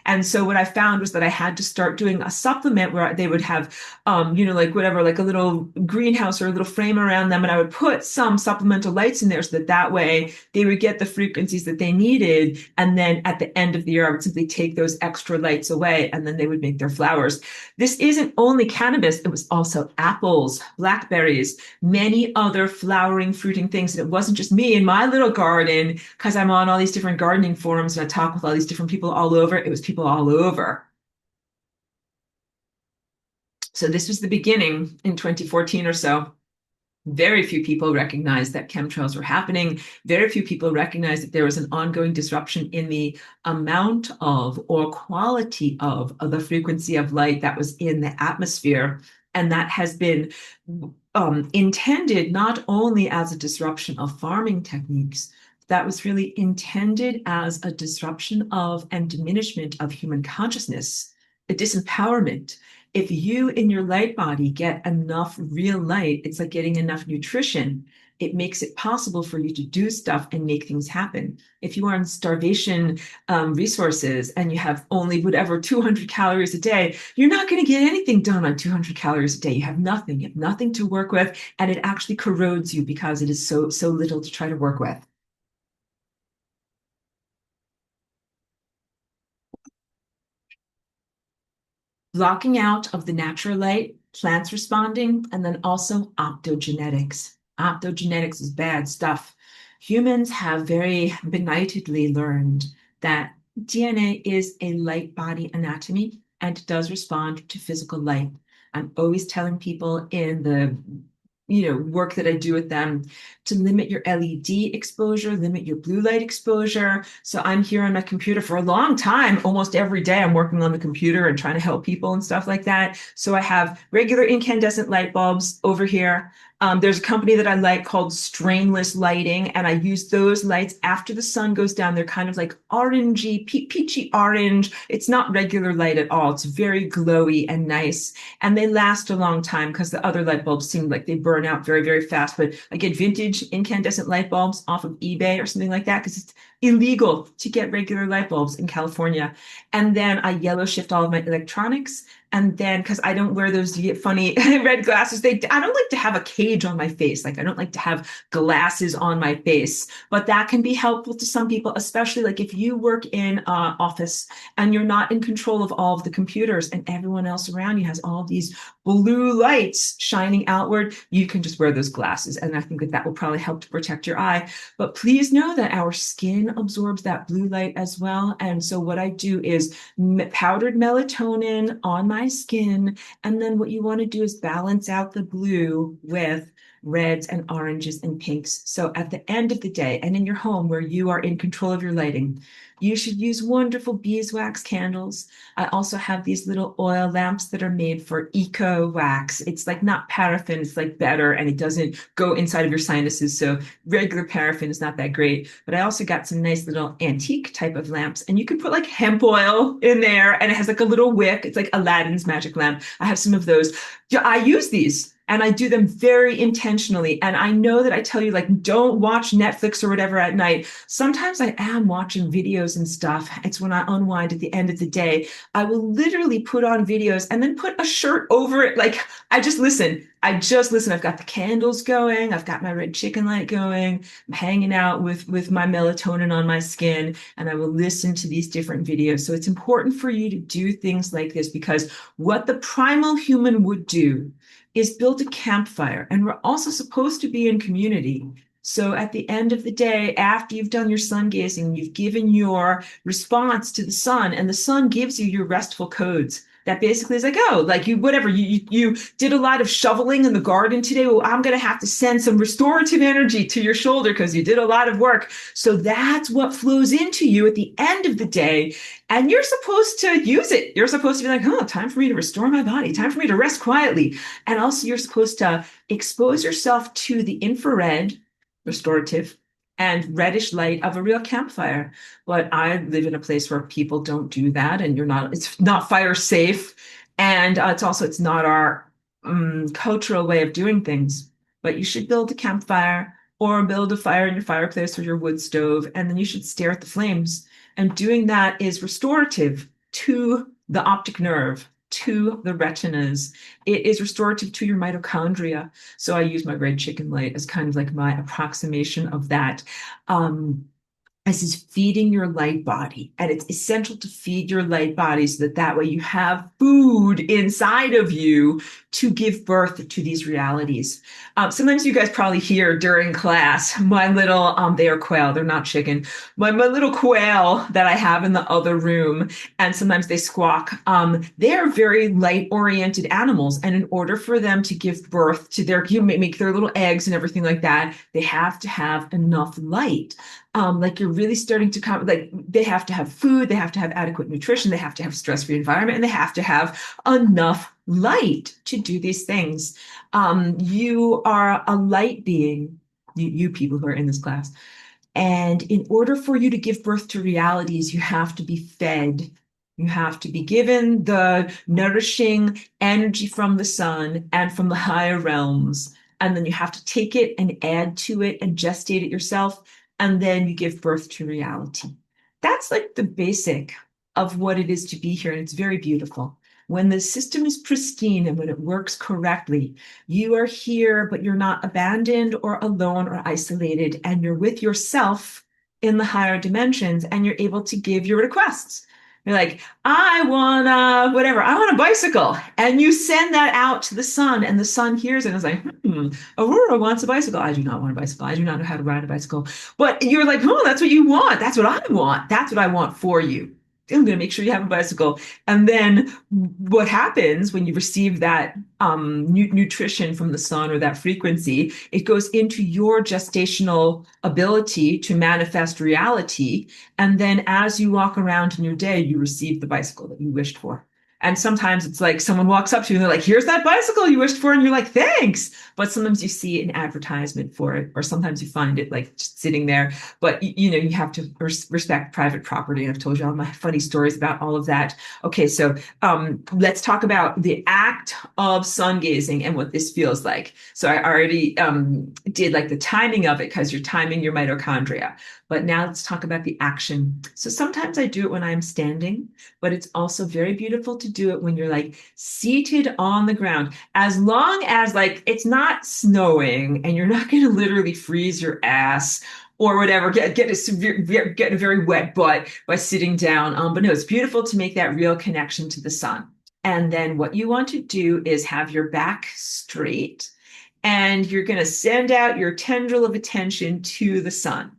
And so what I found was that I had to start doing a supplement where they would have, like a little greenhouse or a little frame around them. And I would put some supplemental lights in there so that way they would get the frequencies that they needed. And then at the end of the year, I would simply take those extra lights away and then they would make their flowers. This isn't only cannabis. It was also apples, blackberries, many other flowering, fruiting things. And it wasn't just me in my little garden, because I'm on all these different gardening forums and I talk with all these different people all over. It was people all over. So this was the beginning in 2014 or so. Very few people recognized that chemtrails were happening. Very few people recognized that there was an ongoing disruption in the amount of or quality of the frequency of light that was in the atmosphere. And that has been intended not only as a disruption of farming techniques, that was really intended as a disruption of and diminishment of human consciousness, a disempowerment. If you in your light body get enough real light, it's like getting enough nutrition. It makes it possible for you to do stuff and make things happen. If you are on starvation resources and you have only whatever 200 calories a day, you're not going to get anything done on 200 calories a day. You have nothing. You have nothing to work with, and it actually corrodes you because it is so little to try to work with. Blocking out of the natural light, plants responding, and then also optogenetics. Optogenetics is bad stuff. Humans have very benightedly learned that DNA is a light body anatomy and does respond to physical light. I'm always telling people in the work that I do with them to limit your LED exposure, limit your blue light exposure. So I'm here on my computer for a long time. Almost every day I'm working on the computer and trying to help people and stuff like that. So I have regular incandescent light bulbs over here. There's a company that I like called Strainless Lighting, and I use those lights after the sun goes down. They're kind of like orangey, peachy orange. It's not regular light at all. It's very glowy and nice, and they last a long time because the other light bulbs seem like they burn out very fast. But I get vintage incandescent light bulbs off of eBay or something like that because it's illegal to get regular light bulbs in California. And then I yellow shift all of my electronics. And then, because I don't wear those funny red glasses, I don't like to have a cage on my face. Like I don't like to have glasses on my face, but that can be helpful to some people, especially like if you work in an office and you're not in control of all of the computers and everyone else around you has all these blue lights shining outward, you can just wear those glasses. And I think that that will probably help to protect your eye. But please know that our skin absorbs that blue light as well. And so what I do is powdered melatonin on my skin. And then what you want to do is balance out the blue with reds and oranges and pinks. So at the end of the day, and in your home where you are in control of your lighting, you should use wonderful beeswax candles. I also have these little oil lamps that are made for eco wax. It's like not paraffin, it's like better, and it doesn't go inside of your sinuses. So regular paraffin is not that great. But I also got some nice little antique type of lamps, and you can put like hemp oil in there, and it has like a little wick. It's like Aladdin's magic lamp. I have some of those. Yeah, I use these. And I do them very intentionally. And I know that I tell you, like, don't watch Netflix or whatever at night. Sometimes I am watching videos and stuff. It's when I unwind at the end of the day. I will literally put on videos and then put a shirt over it. Like, I just listen. I've got the candles going. I've got my red chicken light going. I'm hanging out with my melatonin on my skin. And I will listen to these different videos. So it's important for you to do things like this because what the primal human would do is build a campfire. And we're also supposed to be in community. So at the end of the day, after you've done your sun gazing, you've given your response to the sun, and the sun gives you your restful codes. That basically is like, oh, like you did a lot of shoveling in the garden today. Well, I'm gonna have to send some restorative energy to your shoulder because you did a lot of work. So that's what flows into you at the end of the day. And you're supposed to use it. You're supposed to be like, oh, time for me to restore my body, time for me to rest quietly. And also you're supposed to expose yourself to the infrared, restorative, and reddish light of a real campfire. But I live in a place where people don't do that, and it's not fire safe. And it's not our cultural way of doing things. But you should build a campfire or build a fire in your fireplace or your wood stove, and then you should stare at the flames. And doing that is restorative to the optic nerve, to the retinas. It is restorative to your mitochondria. So I use my red chicken light as kind of like my approximation of that. This is feeding your light body, and it's essential to feed your light body so that way you have food inside of you to give birth to these realities. Sometimes you guys probably hear during class my little they are quail, they're not chicken, my little quail that I have in the other room, and sometimes they squawk. They are very light oriented animals, and in order for them to give birth to make their little eggs and everything like that, they have to have enough light. Like you're really starting to come, like they have to have food, they have to have adequate nutrition, they have to have stress-free environment, and they have to have enough light to do these things. You are a light being, you people who are in this class. And in order for you to give birth to realities, you have to be fed. You have to be given the nourishing energy from the sun and from the higher realms. And then you have to take it and add to it and gestate it yourself. And then you give birth to reality. That's like the basic of what it is to be here. And it's very beautiful. When the system is pristine and when it works correctly, you are here, but you're not abandoned or alone or isolated, and you're with yourself in the higher dimensions, and you're able to give your requests. You're like, I want whatever, I want a bicycle. And you send that out to the sun, and the sun hears it and is like, Aurora wants a bicycle. I do not want a bicycle. I do not know how to ride a bicycle. But you're like, oh, that's what you want. That's what I want. That's what I want for you. I'm going to make sure you have a bicycle. And then what happens when you receive that nutrition from the sun or that frequency, it goes into your gestational ability to manifest reality. And then as you walk around in your day, you receive the bicycle that you wished for. And sometimes it's like someone walks up to you and they're like, here's that bicycle you wished for. And you're like, thanks. But sometimes you see an advertisement for it, or sometimes you find it like just sitting there. But, you have to respect private property. And I've told you all my funny stories about all of that. Okay, so let's talk about the act of sun gazing and what this feels like. So I already did like the timing of it because you're timing your mitochondria. But now let's talk about the action. So sometimes I do it when I'm standing, but it's also very beautiful to do it when you're like seated on the ground, as long as like it's not snowing and you're not going to literally freeze your ass or whatever, get a severe, get a very wet butt by sitting down. But no, it's beautiful to make that real connection to the sun. And then what you want to do is have your back straight, and you're going to send out your tendril of attention to the sun.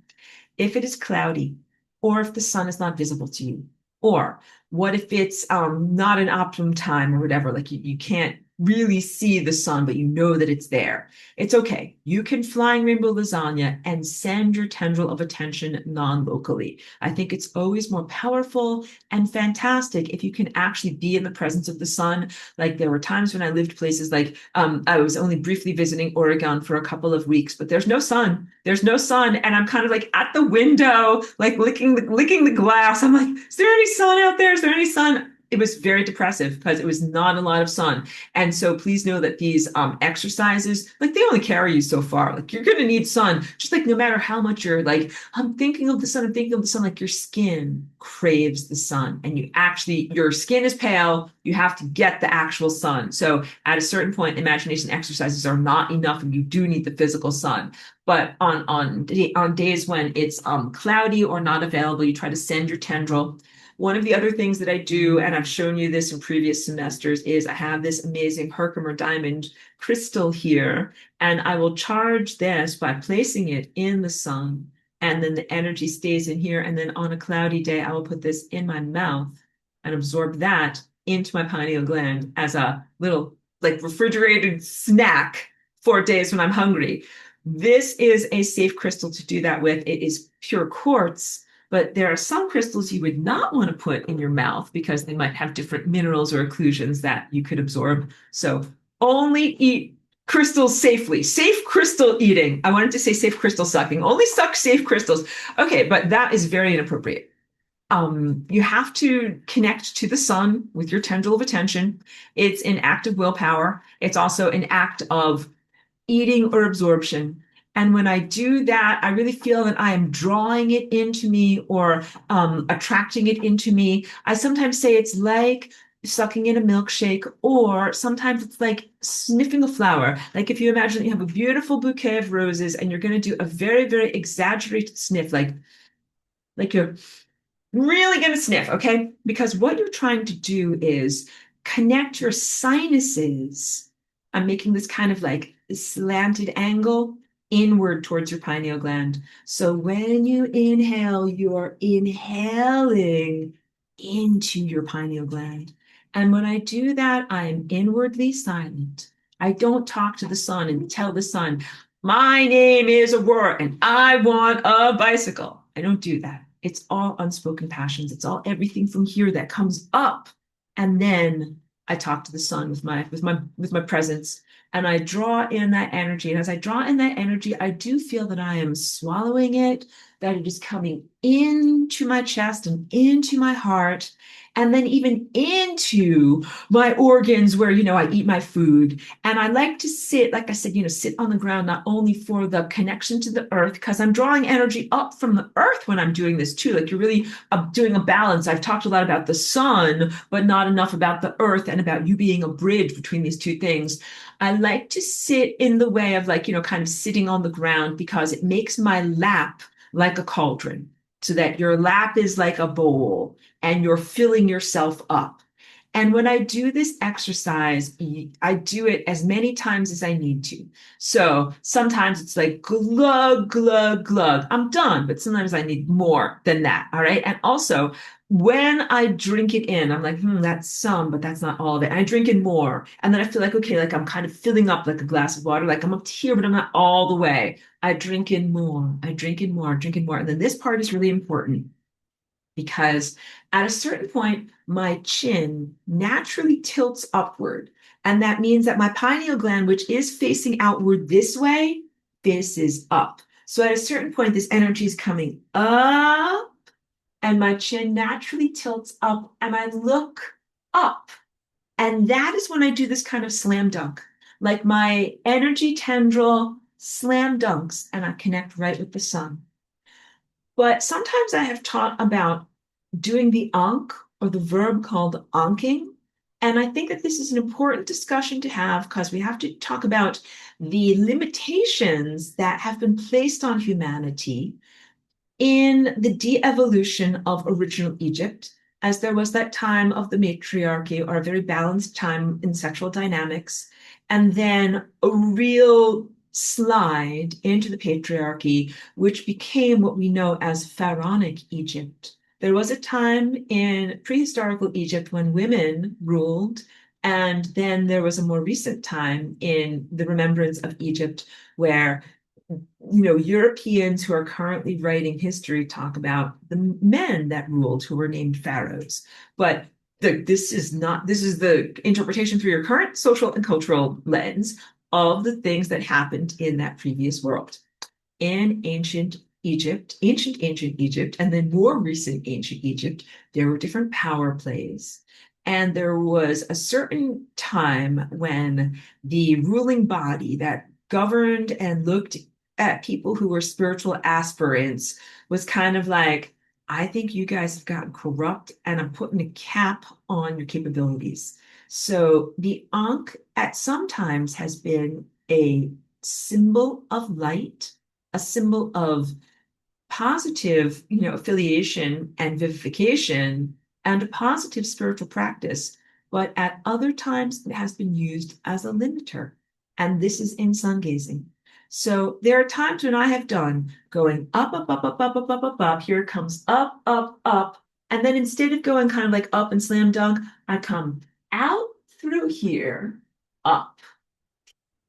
If it is cloudy, or if the sun is not visible to you, or what if it's not an optimum time or whatever, like you can't really see the sun, but you know that it's there. It's okay. You can flying rainbow lasagna and send your tendril of attention non-locally. I think it's always more powerful and fantastic if you can actually be in the presence of the sun. Like there were times when I lived places like I was only briefly visiting Oregon for a couple of weeks, but there's no sun. There's no sun. And I'm kind of like at the window, like licking the glass. I'm like, is there any sun out there? Is there any sun? It was very depressive because it was not a lot of sun. And so please know that these exercises, like they only carry you so far. Like you're going to need sun, just like no matter how much you're like, I'm thinking of the sun, I'm thinking of the sun, like your skin craves the sun, and your skin is pale. You have to get the actual sun. So at a certain point, imagination exercises are not enough, and you do need the physical sun. But on days when it's cloudy or not available, you try to send your tendril. One of the other things that I do, and I've shown you this in previous semesters, is I have this amazing Herkimer diamond crystal here, and I will charge this by placing it in the sun, and then the energy stays in here. And then on a cloudy day, I will put this in my mouth and absorb that into my pineal gland as a little like refrigerated snack for days when I'm hungry. This is a safe crystal to do that with. It is pure quartz. But there are some crystals you would not want to put in your mouth because they might have different minerals or occlusions that you could absorb. So only eat crystals safely. Safe crystal eating. I wanted to say safe crystal sucking. Only suck safe crystals. Okay, but that is very inappropriate. You have to connect to the sun with your tendril of attention. It's an act of willpower. It's also an act of eating or absorption. And when I do that, I really feel that I am drawing it into me or attracting it into me. I sometimes say it's like sucking in a milkshake, or sometimes it's like sniffing a flower. Like if you imagine that you have a beautiful bouquet of roses and you're going to do a very, very exaggerated sniff, like you're really going to sniff, okay? Because what you're trying to do is connect your sinuses. I'm making this kind of like slanted angle inward towards your pineal gland. So when you inhale, you're inhaling into your pineal gland. And when I do that, I am inwardly silent. I don't talk to the sun and tell the sun, my name is Aurora and I want a bicycle. I don't do that. It's all unspoken passions. It's all everything from here that comes up. And then I talk to the sun with my presence and I draw in that energy. And as I draw in that energy, I do feel that I am swallowing it, that it is coming into my chest and into my heart, and then even into my organs where, I eat my food. And I like to sit, like I said, sit on the ground, not only for the connection to the earth, because I'm drawing energy up from the earth when I'm doing this too. Like you're really doing a balance. I've talked a lot about the sun, but not enough about the earth and about you being a bridge between these two things. I like to sit in the way of like, kind of sitting on the ground because it makes my lap like a cauldron, so that your lap is like a bowl and you're filling yourself up. And when I do this exercise, I do it as many times as I need to. So sometimes it's like glug, glug, glug. I'm done, but sometimes I need more than that. All right. And also, when I drink it in, I'm like, that's some, but that's not all of it. And I drink in more. And then I feel like, okay, like I'm kind of filling up like a glass of water. Like I'm up to here, but I'm not all the way. I drink in more. I drink in more, drink in more. And then this part is really important because at a certain point, my chin naturally tilts upward. And that means that my pineal gland, which is facing outward this way, this is up. So at a certain point, this energy is coming up, and my chin naturally tilts up, and I look up. And that is when I do this kind of slam dunk, like my energy tendril slam dunks, and I connect right with the sun. But sometimes I have taught about doing the ankh or the verb called anking. And I think that this is an important discussion to have because we have to talk about the limitations that have been placed on humanity in the de-evolution of original Egypt, as there was that time of the matriarchy or a very balanced time in sexual dynamics, and then a real slide into the patriarchy, which became what we know as pharaonic Egypt. There was a time in prehistorical Egypt when women ruled, and then there was a more recent time in the remembrance of Egypt where Europeans who are currently writing history talk about the men that ruled who were named pharaohs. But this is the interpretation through your current social and cultural lens of the things that happened in that previous world. In ancient Egypt, ancient Egypt, and then more recent ancient Egypt, there were different power plays. And there was a certain time when the ruling body that governed and looked at people who were spiritual aspirants was kind of like, I think you guys have gotten corrupt and I'm putting a cap on your capabilities. So the Ankh at some times has been a symbol of light, a symbol of positive, affiliation and vivification and a positive spiritual practice. But at other times, it has been used as a limiter. And this is in sun gazing. So there are times when I have done going up, up, up, up, up, up, up, up, up. Here it comes up, up, up. And then instead of going kind of like up and slam dunk, I come out through here, up,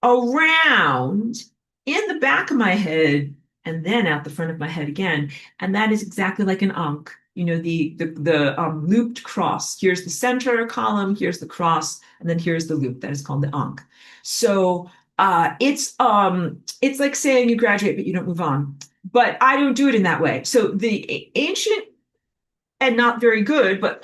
around, in the back of my head, and then out the front of my head again. And that is exactly like an ankh. The looped cross. Here's the center column, here's the cross, and then here's the loop. That is called the ankh. So it's like saying you graduate but you don't move on. But I don't do it in that way. So the ancient and not very good, but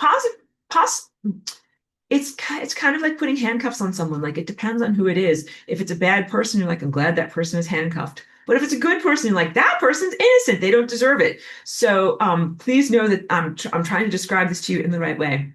it's kind of like putting handcuffs on someone. Like it depends on who it is. If it's a bad person, you're like, I'm glad that person is handcuffed. But if it's a good person, you're like, that person's innocent. They don't deserve it. So please know that I'm trying to describe this to you in the right way.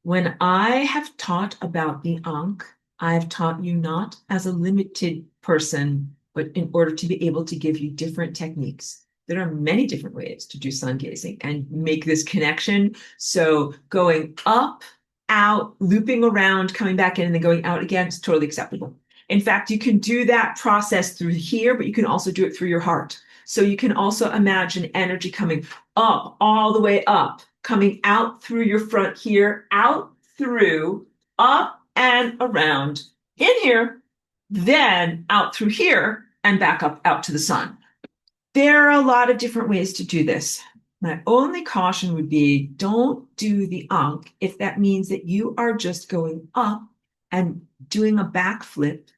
When I have taught about the Ankh, I've taught you not as a limited person, but in order to be able to give you different techniques. There are many different ways to do sun gazing and make this connection. So going up, out, looping around, coming back in, and then going out again is totally acceptable. In fact, you can do that process through here, but you can also do it through your heart. So you can also imagine energy coming up, all the way up, coming out through your front here, out through, up and around, in here, then out through here and back up out to the sun. There are a lot of different ways to do this. My only caution would be don't do the ankh if that means that you are just going up and doing a backflip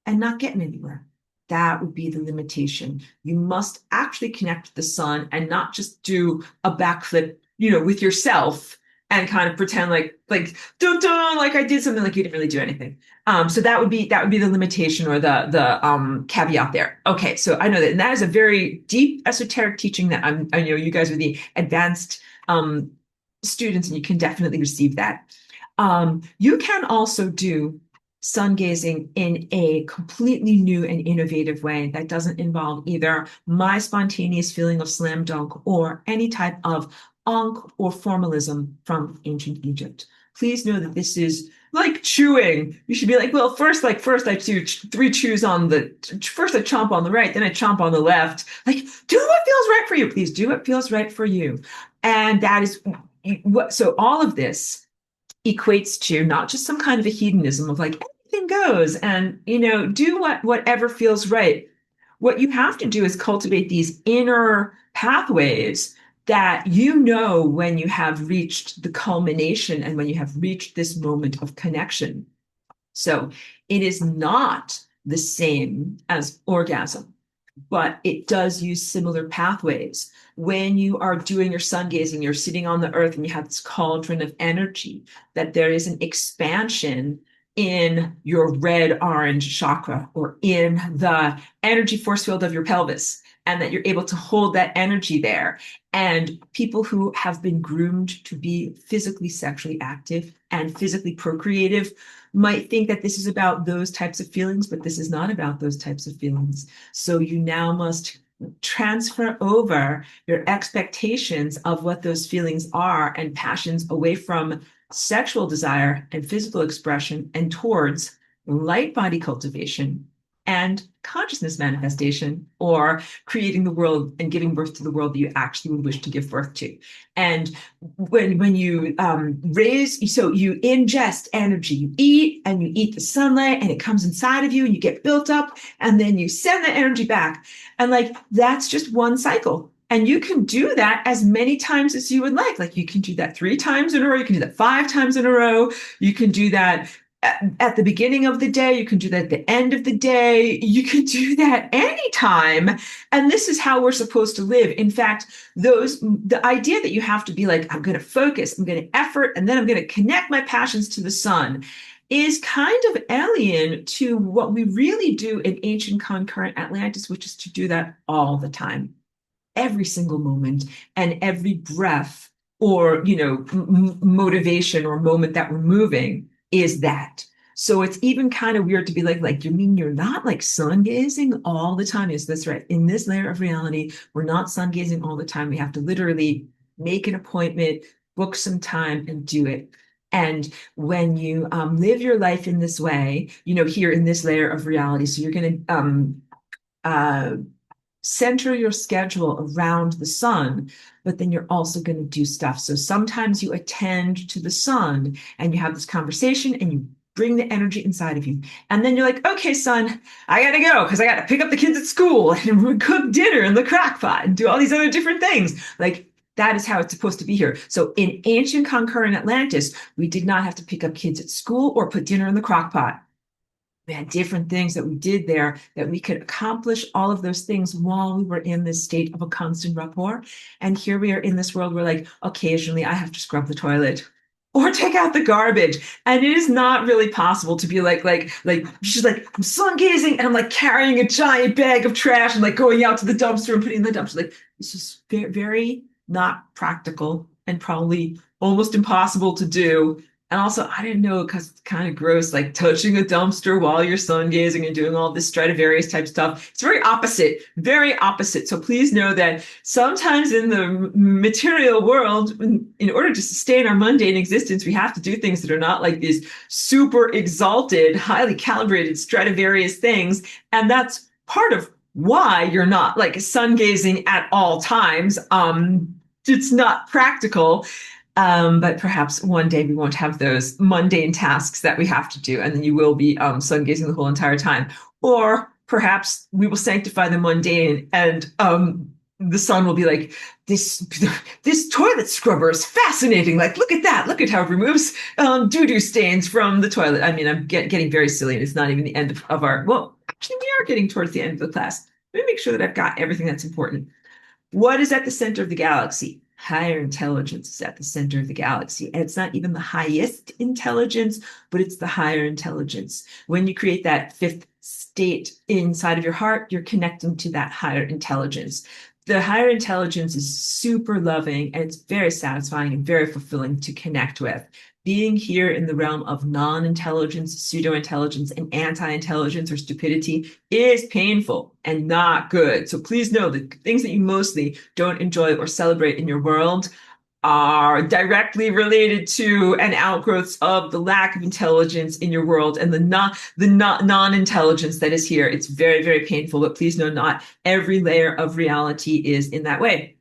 and not getting anywhere. That would be the limitation. You must actually connect with the sun and not just do a backflip, with yourself and kind of pretend like dun dun, like I did something like you didn't really do anything. So that would be the limitation or the caveat there. Okay, so I know that, and that is a very deep esoteric teaching that I know you guys are the advanced students, and you can definitely receive that. You can also do sun gazing in a completely new and innovative way that doesn't involve either my spontaneous feeling of slam dunk or any type of ankh or formalism from ancient Egypt. Please know that this is like chewing. You should be like, well, first I do three chews on first I chomp on the right, then I chomp on the left. Like, do what feels right for you. Please do what feels right for you. And that is what, so all of this equates to not just some kind of a hedonism of like anything goes and do whatever feels right. What you have to do is cultivate these inner pathways that when you have reached the culmination and when you have reached this moment of connection. So it is not the same as orgasm, but it does use similar pathways. When you are doing your sun gazing, you're sitting on the earth and you have this cauldron of energy, that there is an expansion in your red orange chakra or in the energy force field of your pelvis, and that you're able to hold that energy there. And people who have been groomed to be physically sexually active and physically procreative might think that this is about those types of feelings, but this is not about those types of feelings. So you now must transfer over your expectations of what those feelings are and passions away from sexual desire and physical expression and towards light body cultivation and consciousness manifestation, or creating the world and giving birth to the world that you actually would wish to give birth to. And when you so you ingest energy, you eat the sunlight, and it comes inside of you, and you get built up, and then you send that energy back, and like that's just one cycle. And you can do that as many times as you would like. Like you can do that 3 times in a row. You can do that 5 times in a row. You can do that at the beginning of the day. You can do that at the end of the day. You can do that anytime. And this is how we're supposed to live. In fact, the idea that you have to be like, I'm going to focus, I'm going to effort, and then I'm going to connect my passions to the sun is kind of alien to what we really do in ancient concurrent Atlantis, which is to do that all the time, every single moment and every breath or motivation or moment that we're moving is that. So it's even kind of weird to be like, you mean you're not like sun gazing all the time? Yes, that's right. In this layer of reality, we're not sun gazing all the time. We have to literally make an appointment, book some time, and do it. And when you live your life in this way, here in this layer of reality, so you're going to center your schedule around the sun, but then you're also going to do stuff. So sometimes you attend to the sun and you have this conversation and you bring the energy inside of you. And then you're like, okay, son, I got to go because I got to pick up the kids at school and cook dinner in the crock pot and do all these other different things. Like that is how it's supposed to be here. So in ancient concurrent Atlantis, we did not have to pick up kids at school or put dinner in the crock pot. We had different things that we did there that we could accomplish all of those things while we were in this state of a constant rapport. And here we are in this world where like occasionally I have to scrub the toilet or take out the garbage. And it is not really possible to be like she's like, I'm sun gazing and I'm like carrying a giant bag of trash and like going out to the dumpster and putting in the dumpster. Like it's just very, very not practical and probably almost impossible to do. And also, I didn't know because it's kind of gross, like touching a dumpster while you're sun gazing and doing all this Stradivarius type stuff. It's very opposite, very opposite. So please know that sometimes in the material world, in order to sustain our mundane existence, we have to do things that are not like these super exalted, highly calibrated Stradivarius things. And that's part of why you're not like sun gazing at all times. It's not practical. But perhaps one day we won't have those mundane tasks that we have to do, and then you will be sun gazing the whole entire time. Or perhaps we will sanctify the mundane, and the sun will be like, this toilet scrubber is fascinating. Like, look at that. Look at how it removes doo-doo stains from the toilet. I mean, I'm getting very silly, and it's not even the end of our, well, actually, we are getting towards the end of the class. Let me make sure that I've got everything that's important. What is at the center of the galaxy? Higher intelligence is at the center of the galaxy. And it's not even the highest intelligence, but it's the higher intelligence. When you create that fifth state inside of your heart, you're connecting to that higher intelligence. The higher intelligence is super loving, and it's very satisfying and very fulfilling to connect with. Being here in the realm of non-intelligence, pseudo-intelligence, and anti-intelligence or stupidity is painful and not good. So please know that things that you mostly don't enjoy or celebrate in your world are directly related to and outgrowths of the lack of intelligence in your world and the non-intelligence that is here. It's very, very painful, but please know not every layer of reality is in that way.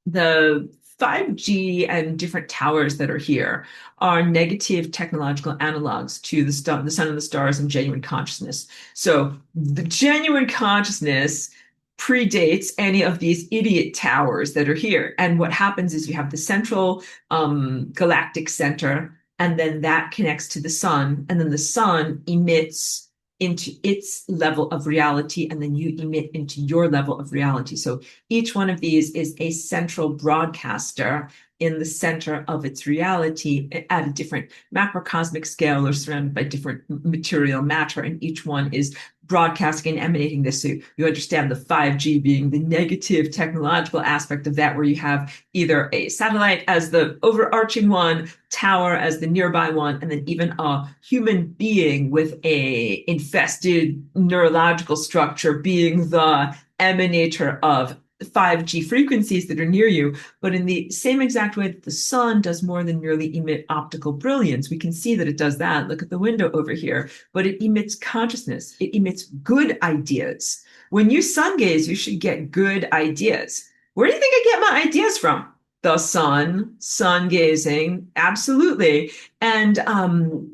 The 5G and different towers that are here are negative technological analogs to the sun and the stars and genuine consciousness. So the genuine consciousness predates any of these idiot towers that are here. And what happens is you have the central galactic center, and then that connects to the sun, and then the sun emits into its level of reality, and then you emit into your level of reality. So each one of these is a central broadcaster in the center of its reality at a different macrocosmic scale or surrounded by different material matter. And each one is broadcasting and emanating this. So you understand the 5G being the negative technological aspect of that, where you have either a satellite as the overarching one, tower as the nearby one, and then even a human being with a infested neurological structure being the emanator of 5G frequencies that are near you. But in the same exact way that the sun does more than merely emit optical brilliance, we can see that it does that. Look at the window over here. But it emits consciousness. It emits good ideas. When you sun gaze, you should get good ideas. Where do you think I get my ideas from? The sun gazing, absolutely. And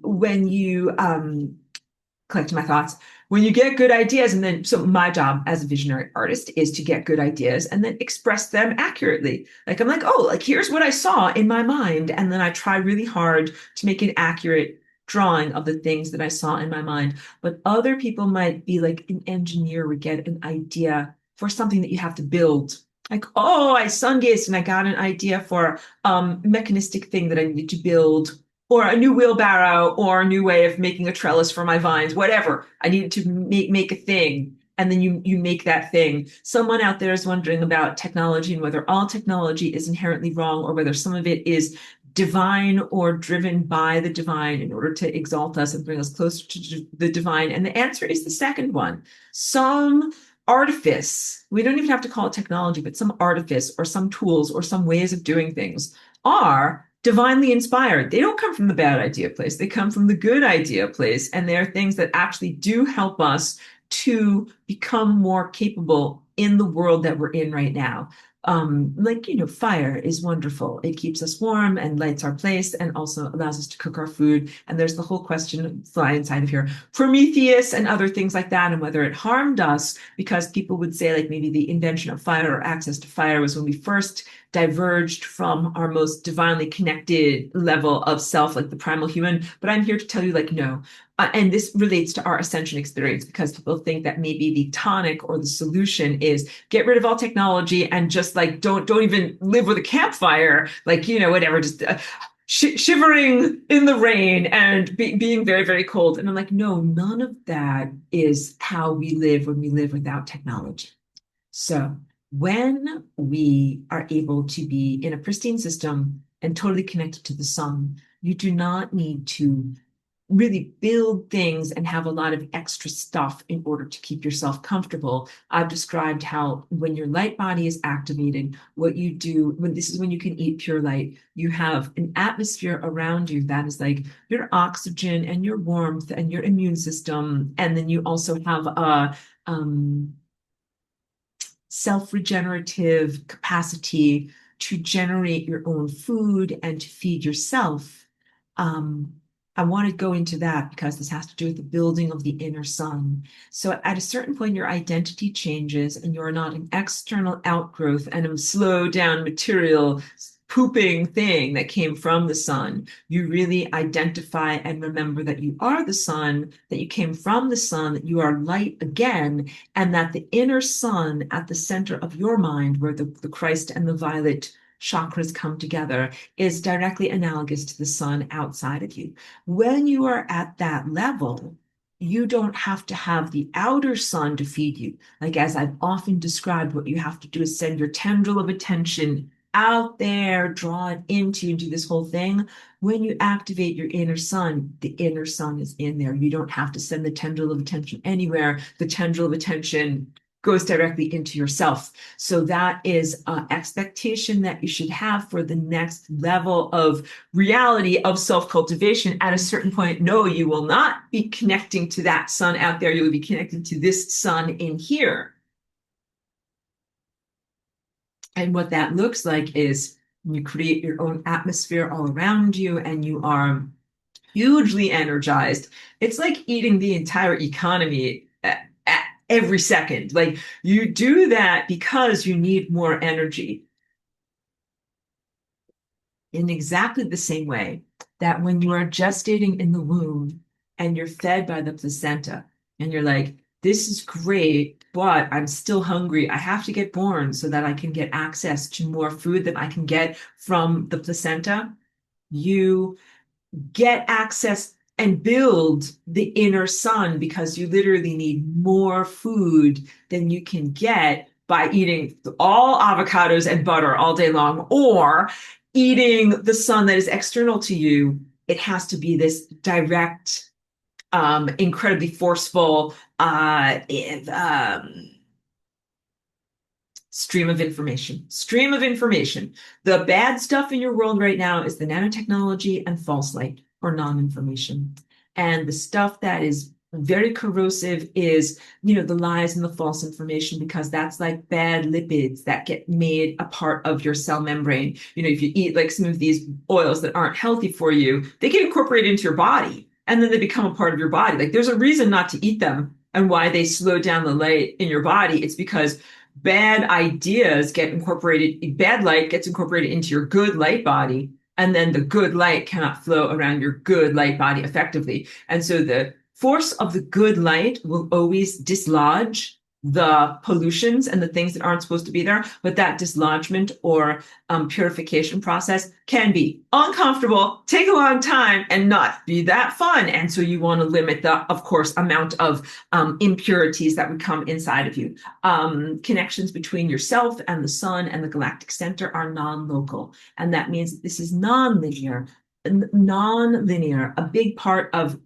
when you collect my thoughts, when you get good ideas, and then so my job as a visionary artist is to get good ideas and then express them accurately. Like I'm like, oh, like here's what I saw in my mind, and then I try really hard to make an accurate drawing of the things that I saw in my mind. But other people might be like an engineer would get an idea for something that you have to build. Like, oh, I sun gazed and I got an idea for mechanistic thing that I needed to build, or a new wheelbarrow, or a new way of making a trellis for my vines, whatever. I needed to make a thing. And then you make that thing. Someone out there is wondering about technology and whether all technology is inherently wrong, or whether some of it is divine or driven by the divine in order to exalt us and bring us closer to the divine. And the answer is the second one. Some artifice, we don't even have to call it technology, but some artifice or some tools or some ways of doing things are divinely inspired. They don't come from the bad idea place. They come from the good idea place. And they're things that actually do help us to become more capable in the world that we're in right now. Like, fire is wonderful. It keeps us warm and lights our place and also allows us to cook our food. And there's the whole question fly inside of here, Prometheus and other things like that, and whether it harmed us, because people would say like maybe the invention of fire or access to fire was when we first diverged from our most divinely connected level of self, like the primal human. But I'm here to tell you, like, no. And this relates to our ascension experience, because people think that maybe the tonic or the solution is get rid of all technology and just like don't even live with a campfire, like whatever, just shivering in the rain and being very, very cold. And I'm like, no, none of that is how we live when we live without technology. So when we are able to be in a pristine system and totally connected to the sun, you do not need to really build things and have a lot of extra stuff in order to keep yourself comfortable. I've described how when your light body is activated, what you do when this is when you can eat pure light, you have an atmosphere around you that is like your oxygen and your warmth and your immune system. And then you also have a self-regenerative capacity to generate your own food and to feed yourself. I want to go into that because this has to do with the building of the inner sun. So at a certain point, your identity changes and you're not an external outgrowth and a slow down material pooping thing that came from the sun. You really identify and remember that you are the sun, that you came from the sun, that you are light again, and that the inner sun at the center of your mind, where the Christ and the violet chakras come together, is directly analogous to the sun outside of you. When you are at that level, you don't have to have the outer sun to feed you. Like, as I've often described, what you have to do is send your tendril of attention out there, draw it into and do this whole thing. When you activate your inner sun, the inner sun is in there. You don't have to send the tendril of attention anywhere. The tendril of attention goes directly into yourself. So that is an expectation that you should have for the next level of reality of self-cultivation. At a certain point, no, you will not be connecting to that sun out there. You will be connected to this sun in here. And what that looks like is you create your own atmosphere all around you and you are hugely energized. It's like eating the entire economy at every second. Like, you do that because you need more energy, in exactly the same way that when you are gestating in the womb and you're fed by the placenta and you're like, this is great, but I'm still hungry. I have to get born so that I can get access to more food that I can get from the placenta. You get access and build the inner sun because you literally need more food than you can get by eating all avocados and butter all day long or eating the sun that is external to you. It has to be this direct, incredibly forceful, stream of information. Stream of information. The bad stuff in your world right now is the nanotechnology and false light or non-information. And the stuff that is very corrosive is, the lies and the false information, because that's like bad lipids that get made a part of your cell membrane. If you eat like some of these oils that aren't healthy for you, they get incorporated into your body and then they become a part of your body. Like, there's a reason not to eat them and why they slow down the light in your body. It's because bad ideas get incorporated, bad light gets incorporated into your good light body, and then the good light cannot flow around your good light body effectively. And so the force of the good light will always dislodge the pollutions and the things that aren't supposed to be there. But that dislodgement or purification process can be uncomfortable, take a long time, and not be that fun. And so you want to limit the, of course, amount of impurities that would come inside of you. Connections between yourself and the sun and the galactic center are non-local. And that means this is non-linear. Non-linear, a big part of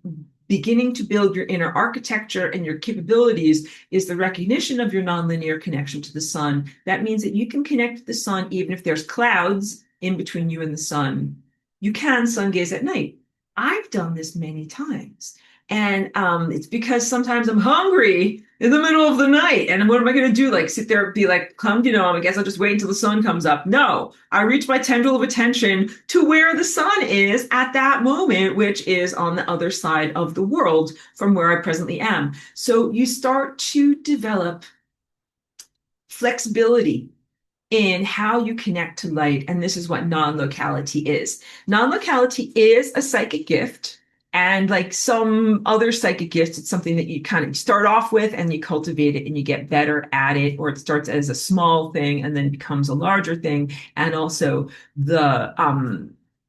beginning to build your inner architecture and your capabilities is the recognition of your nonlinear connection to the sun. That means that you can connect to the sun even if there's clouds in between you and the sun. You can sun gaze at night. I've done this many times. And it's because sometimes I'm hungry in the middle of the night. And what am I going to do? Like, sit there and be like, I guess I'll just wait until the sun comes up. No, I reach my tendril of attention to where the sun is at that moment, which is on the other side of the world from where I presently am. So you start to develop flexibility in how you connect to light. And this is what non-locality is. Non-locality is a psychic gift. And like some other psychic gifts, it's something that you kind of start off with and you cultivate it and you get better at it, or it starts as a small thing and then becomes a larger thing. And also the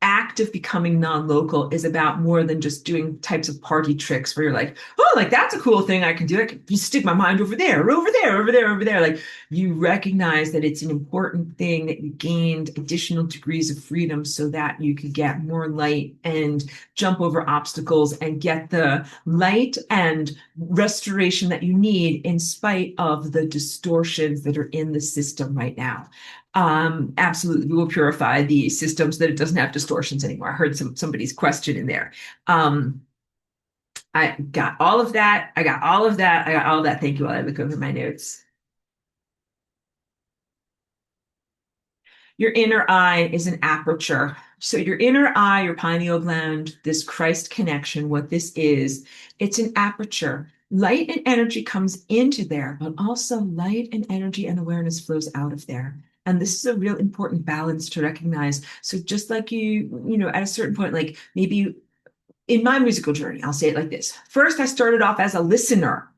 act of becoming non-local is about more than just doing types of party tricks where you're like, oh, like that's a cool thing I can do. I can just stick my mind over there, over there, over there, over there. Like, you recognize that it's an important thing that you gained additional degrees of freedom so that you could get more light and jump over obstacles and get the light and restoration that you need in spite of the distortions that are in the system right now. Absolutely, we will purify the system so that it doesn't have distortions anymore. I heard somebody's question in there. I got all of that. I got all of that. I got all of that. Thank you. While I look over my notes. Your inner eye is an aperture. So your inner eye, your pineal gland, this Christ connection, what this is, it's an aperture. Light and energy comes into there, but also light and energy and awareness flows out of there. And this is a real important balance to recognize. So just like at a certain point, like maybe in my musical journey, I'll say it like this. First, I started off as a listener.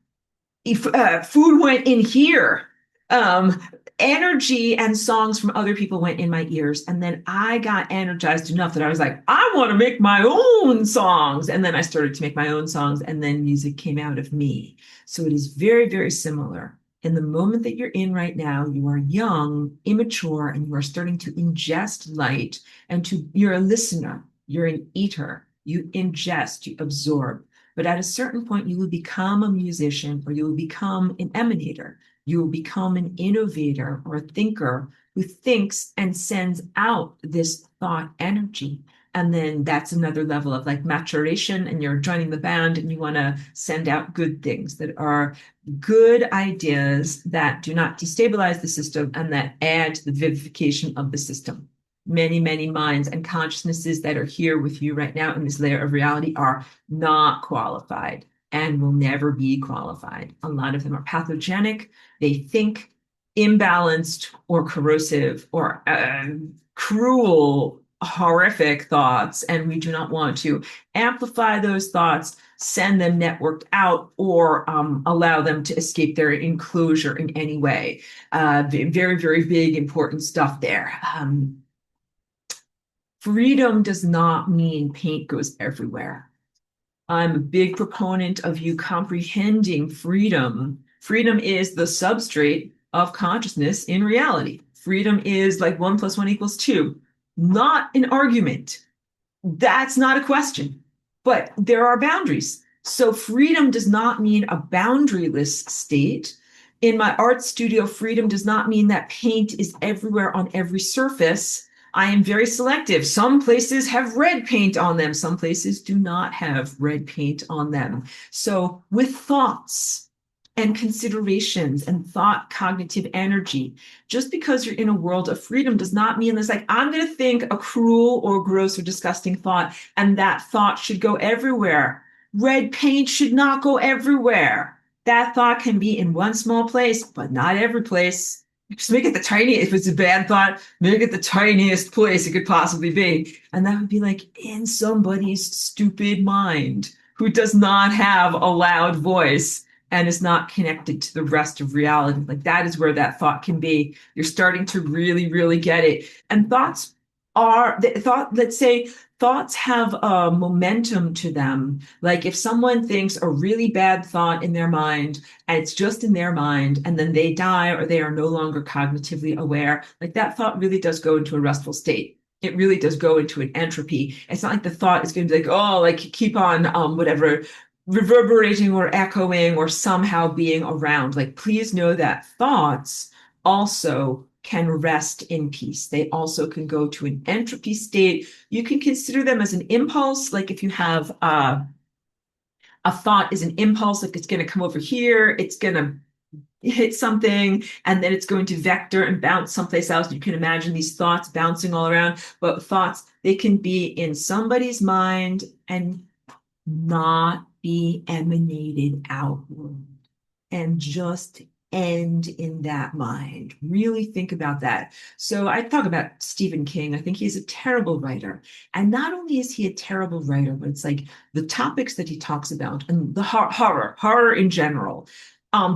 If food went in here, um, energy and songs from other people went in my ears. And then I got energized enough that I was like, I want to make my own songs. And then I started to make my own songs, and then music came out of me. So it is very, very similar. In the moment that you're in right now, you are young, immature, and you are starting to ingest light, and you're a listener, you're an eater, you ingest, you absorb. But at a certain point, you will become a musician, or you will become an emanator. You will become an innovator or a thinker who thinks and sends out this thought energy. And then that's another level of like maturation, and you're joining the band and you want to send out good things that are good ideas that do not destabilize the system and that add to the vivification of the system. Many, many minds and consciousnesses that are here with you right now in this layer of reality are not qualified and will never be qualified. A lot of them are pathogenic. They think imbalanced or corrosive or cruel, horrific thoughts, and we do not want to amplify those thoughts, send them networked out, or allow them to escape their enclosure in any way. Very, very big, important stuff there. Freedom does not mean paint goes everywhere. I'm a big proponent of you comprehending freedom. Freedom is the substrate of consciousness in reality. Freedom is like 1 + 1 = 2, not an argument. That's not a question, but there are boundaries. So freedom does not mean a boundaryless state. In my art studio, freedom does not mean that paint is everywhere on every surface. I am very selective. Some places have red paint on them. Some places do not have red paint on them. So with thoughts and considerations and thought cognitive energy, just because you're in a world of freedom does not mean it's like, I'm going to think a cruel or gross or disgusting thought, and that thought should go everywhere. Red paint should not go everywhere. That thought can be in one small place, but not every place. Just make it the tiniest. If it's a bad thought, make it the tiniest place it could possibly be. And that would be like in somebody's stupid mind who does not have a loud voice and is not connected to the rest of reality. Like that is where that thought can be. You're starting to really, really get it. And let's say thoughts have a momentum to them. Like if someone thinks a really bad thought in their mind, and it's just in their mind, and then they die or they are no longer cognitively aware, like that thought really does go into a restful state. It really does go into an entropy. It's not like the thought is going to be like, oh, like keep on whatever, reverberating or echoing or somehow being around. Like, please know that thoughts also can rest in peace. They also can go to an entropy state. You can consider them as an impulse. Like if you have a thought is an impulse, like it's going to come over here, it's going to hit something, and then it's going to vector and bounce someplace else. You can imagine these thoughts bouncing all around, but thoughts, they can be in somebody's mind and not be emanated outward and just end in that mind. Really think about that. So I talk about Stephen King. I think he's a terrible writer. And not only is he a terrible writer, but it's like the topics that he talks about and the horror in general.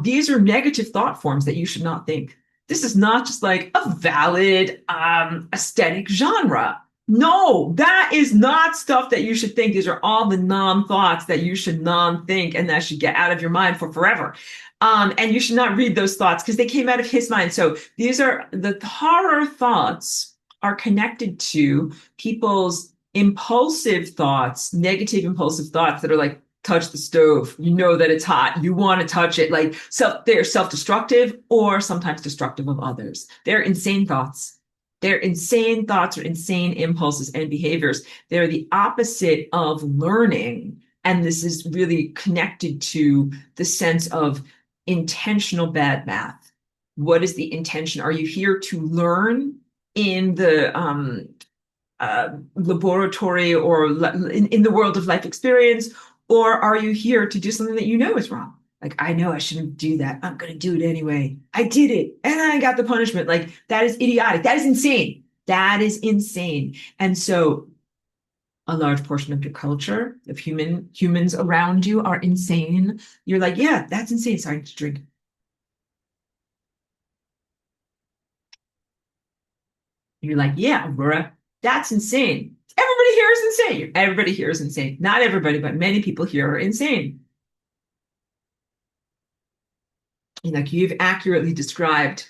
These are negative thought forms that you should not think. This is not just like a valid aesthetic genre. No, that is not stuff that you should think. These are all the non-thoughts that you should non-think and that should get out of your mind for forever. And you should not read those thoughts because they came out of his mind. So these are the horror thoughts are connected to people's impulsive thoughts, negative impulsive thoughts that are like, touch the stove. You know that it's hot. You want to touch it. Like they're self-destructive or sometimes destructive of others. They're insane thoughts. They're insane thoughts or insane impulses and behaviors. They're the opposite of learning. And this is really connected to the sense of intentional bad math. What is the intention? Are you here to learn? in the laboratory or in the world of life experience? Or are you here to do something that you know is wrong? Like, I know I shouldn't do that. I'm going to do it anyway. I did it and I got the punishment. Like, that is idiotic. That is insane. That is insane. And so a large portion of your culture, of humans around you are insane. You're like, yeah, that's insane. Sorry to drink. You're like, yeah, Aurora, that's insane. Everybody here is insane. Everybody here is insane. Not everybody, but many people here are insane. And like you've accurately described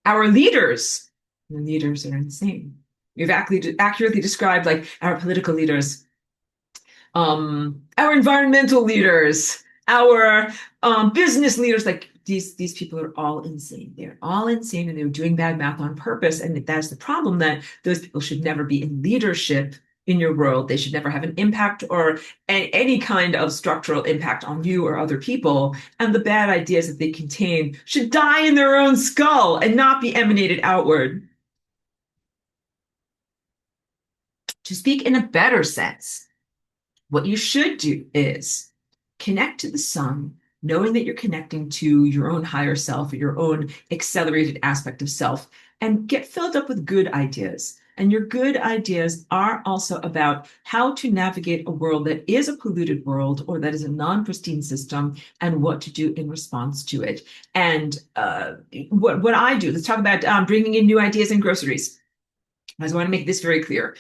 our leaders. The leaders are insane. You've accurately described like our political leaders, our environmental leaders, our business leaders. Like these people are all insane. They're all insane and they're doing bad math on purpose. And that's the problem, that those people should never be in leadership in your world. They should never have an impact or any kind of structural impact on you or other people. And the bad ideas that they contain should die in their own skull and not be emanated outward. To speak in a better sense, what you should do is connect to the sun, knowing that you're connecting to your own higher self or your own accelerated aspect of self, and get filled up with good ideas. And your good ideas are also about how to navigate a world that is a polluted world or that is a non-pristine system and what to do in response to it. And what I do, let's talk about bringing in new ideas in groceries. I just want to make this very clear.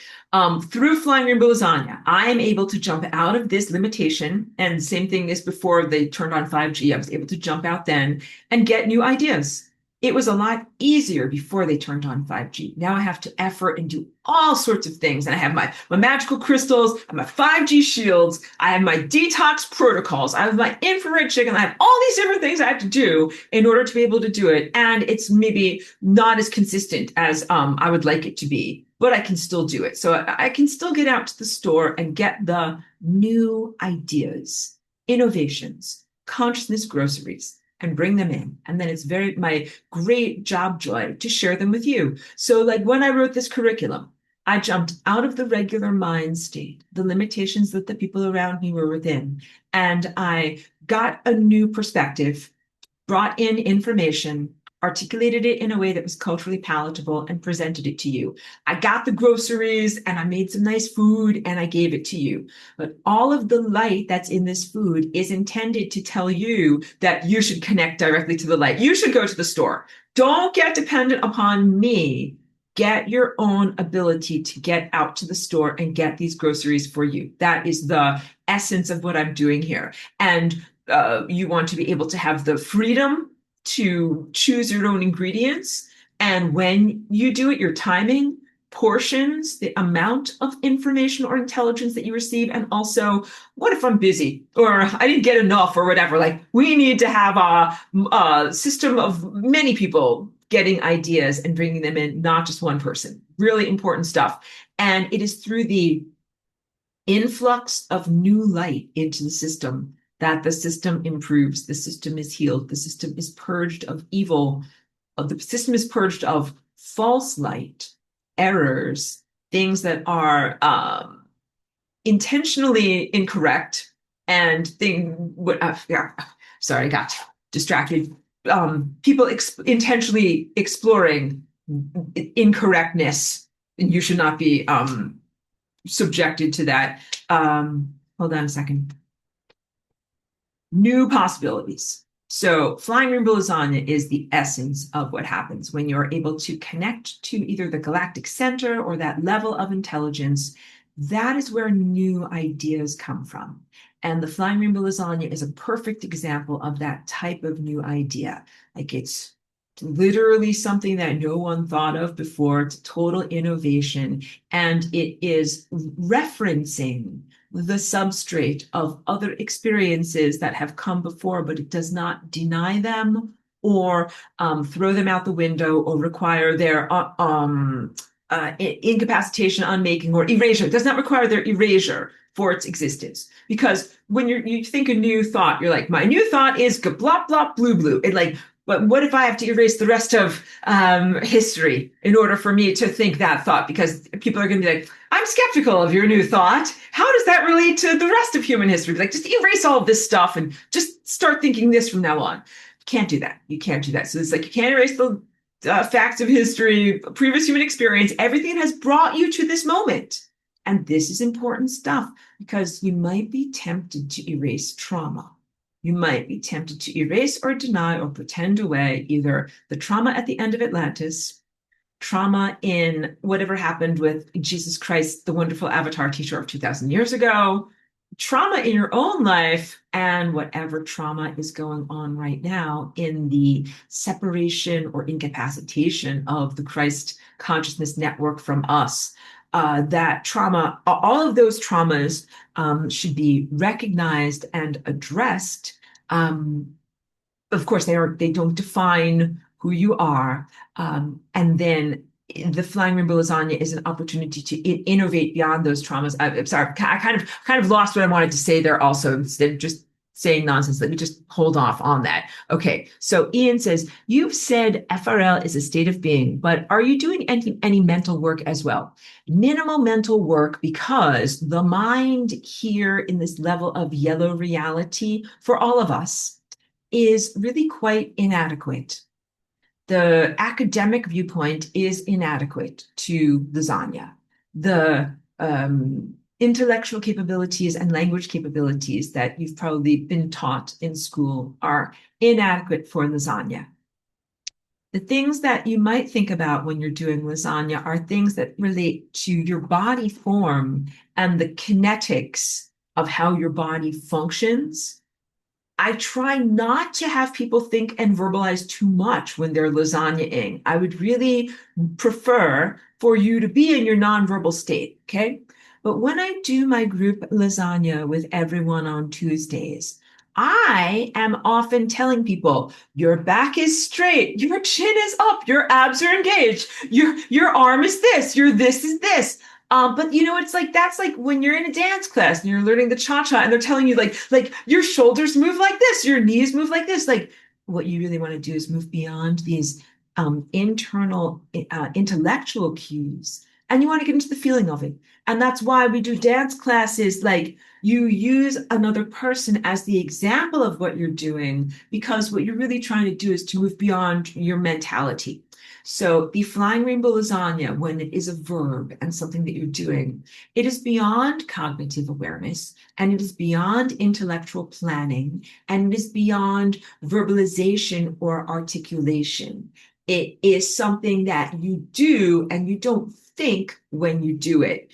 Through Flying Rainbow Lasagna, I am able to jump out of this limitation. And same thing as before they turned on 5G. I was able to jump out then and get new ideas. It was a lot easier before they turned on 5G. Now I have to effort and do all sorts of things. And I have my magical crystals, I have my 5G shields, I have my detox protocols, I have my infrared chicken, I have all these different things I have to do in order to be able to do it. And it's maybe not as consistent as I would like it to be, but I can still do it. So I can still get out to the store and get the new ideas, innovations, consciousness groceries, and bring them in. And then it's my great job joy to share them with you. So like when I wrote this curriculum, I jumped out of the regular mind state, the limitations that the people around me were within, and I got a new perspective, brought in information, articulated it in a way that was culturally palatable, and presented it to you. I got the groceries and I made some nice food and I gave it to you. But all of the light that's in this food is intended to tell you that you should connect directly to the light. You should go to the store. Don't get dependent upon me. Get your own ability to get out to the store and get these groceries for you. That is the essence of what I'm doing here. And you want to be able to have the freedom to choose your own ingredients. And when you do it, your timing, portions, the amount of information or intelligence that you receive, and also what if I'm busy or I didn't get enough or whatever. Like we need to have a system of many people getting ideas and bringing them in, not just one person. Really important stuff. And it is through the influx of new light into the system that the system improves, the system is healed, the system is purged of evil, the system is purged of false light, errors, things that are intentionally incorrect, and sorry, I got distracted. People intentionally exploring incorrectness, and you should not be subjected to that. Hold on a second. New possibilities. So Flying Rainbow Lasagna is the essence of what happens when you're able to connect to either the galactic center or that level of intelligence. That is where new ideas come from. And the Flying Rainbow Lasagna is a perfect example of that type of new idea. Like it's literally something that no one thought of before. It's total innovation. And it is referencing the substrate of other experiences that have come before, but it does not deny them or throw them out the window or require their incapacitation, unmaking, or erasure. It does not require their erasure for its existence. Because when you think a new thought, you're like, my new thought is blah, blah, blue, blue. It like But what if I have to erase the rest of history in order for me to think that thought? Because people are going to be like, I'm skeptical of your new thought. How does that relate to the rest of human history? Like, just erase all of this stuff and just start thinking this from now on. You can't do that. You can't do that. So it's like you can't erase the facts of history, previous human experience, everything has brought you to this moment. And this is important stuff because you might be tempted to erase trauma. You might be tempted to erase or deny or pretend away either the trauma at the end of Atlantis, trauma in whatever happened with Jesus Christ, the wonderful Avatar teacher of 2,000 years ago, trauma in your own life, and whatever trauma is going on right now in the separation or incapacitation of the Christ consciousness network from us. That trauma, all of those traumas should be recognized and addressed. Of course, they don't define who you are. And then the Flying Rainbow Lasagna is an opportunity to innovate beyond those traumas. I'm sorry, I kind of lost what I wanted to say there also, instead of just saying nonsense. Let me just hold off on that. Okay, so Ian says, you've said FRL is a state of being, but are you doing any mental work as well? Minimal mental work, because the mind here in this level of yellow reality for all of us is really quite inadequate. The academic viewpoint is inadequate to lasagna. The intellectual capabilities and language capabilities that you've probably been taught in school are inadequate for lasagna. The things that you might think about when you're doing lasagna are things that relate to your body form and the kinetics of how your body functions. I try not to have people think and verbalize too much when they're lasagnaing. I would really prefer for you to be in your nonverbal state, okay? But when I do my group lasagna with everyone on Tuesdays, I am often telling people, your back is straight, your chin is up, your abs are engaged, your arm is this, your this is this. But you know, it's like that's like when you're in a dance class and you're learning the cha-cha and they're telling you like your shoulders move like this, your knees move like this. Like what you really want to do is move beyond these internal intellectual cues, and you want to get into the feeling of it. And that's why we do dance classes. Like you use another person as the example of what you're doing, because what you're really trying to do is to move beyond your mentality. So the Flying Rainbow Lasagna, when it is a verb and something that you're doing, it is beyond cognitive awareness, and it is beyond intellectual planning, and it is beyond verbalization or articulation. It is something that you do and you don't think when you do it.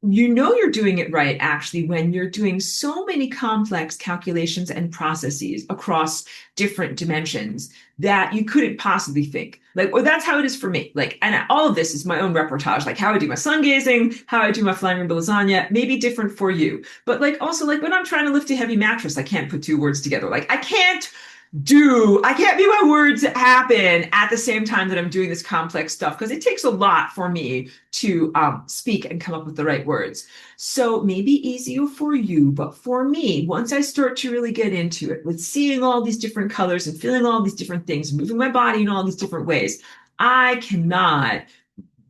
You know you're doing it right, actually, when you're doing so many complex calculations and processes across different dimensions that you couldn't possibly think. Like, well, that's how it is for me. Like, and all of this is my own reportage, like how I do my sun gazing, how I do my Flying Rainbow Lasagna, maybe different for you. But like also like when I'm trying to lift a heavy mattress, I can't put two words together. Like I can't make my words happen at the same time that I'm doing this complex stuff, because it takes a lot for me to speak and come up with the right words. So maybe easier for you, but for me, once I start to really get into it with seeing all these different colors and feeling all these different things, moving my body in all these different ways, I cannot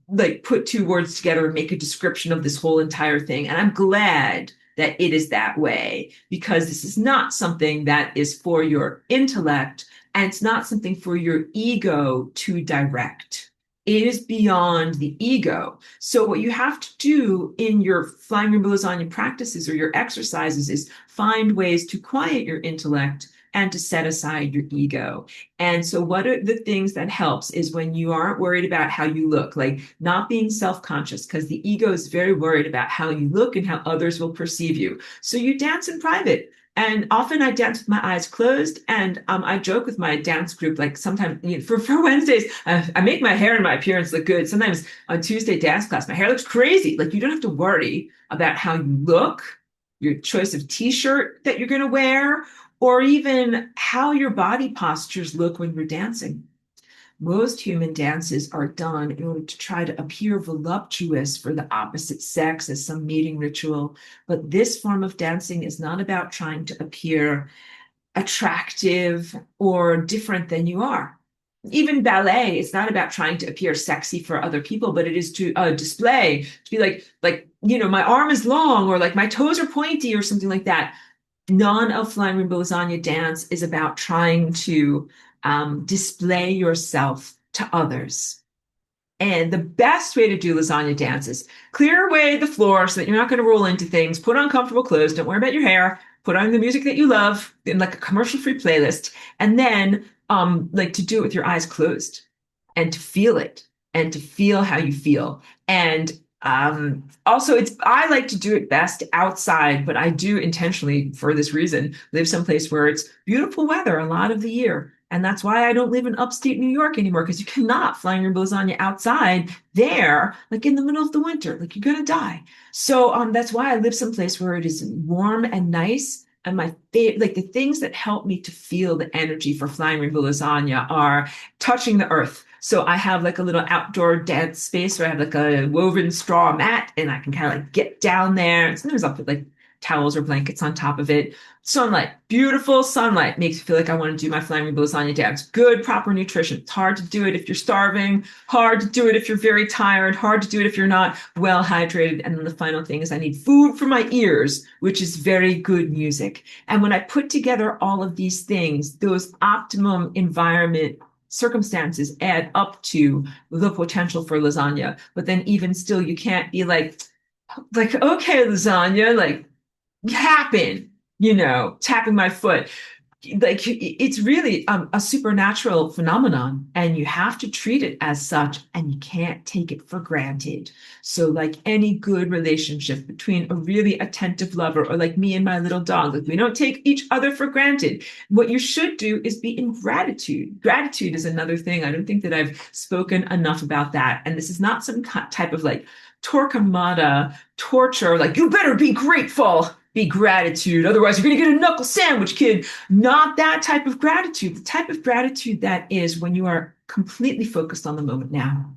like put two words together and make a description of this whole entire thing. And I'm glad that it is that way, because this is not something that is for your intellect, and it's not something for your ego to direct. It is beyond the ego. So what you have to do in your Flying Rainbow Lasagna practices or your exercises is find ways to quiet your intellect and to set aside your ego. And so what are the things that helps is when you aren't worried about how you look, like not being self-conscious, because the ego is very worried about how you look and how others will perceive you. So you dance in private. And often I dance with my eyes closed, and I joke with my dance group, like sometimes for Wednesdays, I make my hair and my appearance look good. Sometimes on Tuesday dance class, my hair looks crazy. Like you don't have to worry about how you look, your choice of t-shirt that you're going to wear, or even how your body postures look when you're dancing. Most human dances are done in order to try to appear voluptuous for the opposite sex as some mating ritual. But this form of dancing is not about trying to appear attractive or different than you are. Even ballet, it's not about trying to appear sexy for other people, but it is to display, to be my arm is long or like my toes are pointy or something like that. None of Flying Rainbow Lasagna dance is about trying to display yourself to others. And the best way to do lasagna dance is clear away the floor so that you're not going to roll into things. Put on comfortable clothes. Don't worry about your hair. Put on the music that you love in like a commercial-free playlist. And then like to do it with your eyes closed and to feel it and to feel how you feel. And also I like to do it best outside, but I do intentionally for this reason live someplace where it's beautiful weather a lot of the year. And that's why I don't live in upstate New York anymore, because you cannot fly your lasagna outside there, like in the middle of the winter, like you're gonna die. So that's why I live someplace where it is warm and nice. And my favorite, like the things that help me to feel the energy for flying rainbow lasagna are touching the earth. So I have like a little outdoor dance space where I have like a woven straw mat and I can kind of like get down there. And sometimes I'll put like towels or blankets on top of it. Sunlight, beautiful sunlight makes me feel like I want to do my flying rainbow lasagna dance. Good, proper nutrition. It's hard to do it if you're starving, hard to do it if you're very tired, hard to do it if you're not well hydrated. And then the final thing is I need food for my ears, which is very good music. And when I put together all of these things, those optimum environment circumstances add up to the potential for lasagna. But then even still, you can't be like, okay, lasagna, like happen, tapping my foot. Like it's really a supernatural phenomenon, and you have to treat it as such, and you can't take it for granted. So, like any good relationship between a really attentive lover, or like me and my little dog, like we don't take each other for granted. What you should do is be in gratitude. Gratitude is another thing. I don't think that I've spoken enough about that. And this is not some type of like Torquemada torture, like you better be grateful. Be gratitude. Otherwise, you're going to get a knuckle sandwich, kid. Not that type of gratitude. The type of gratitude that is when you are completely focused on the moment now.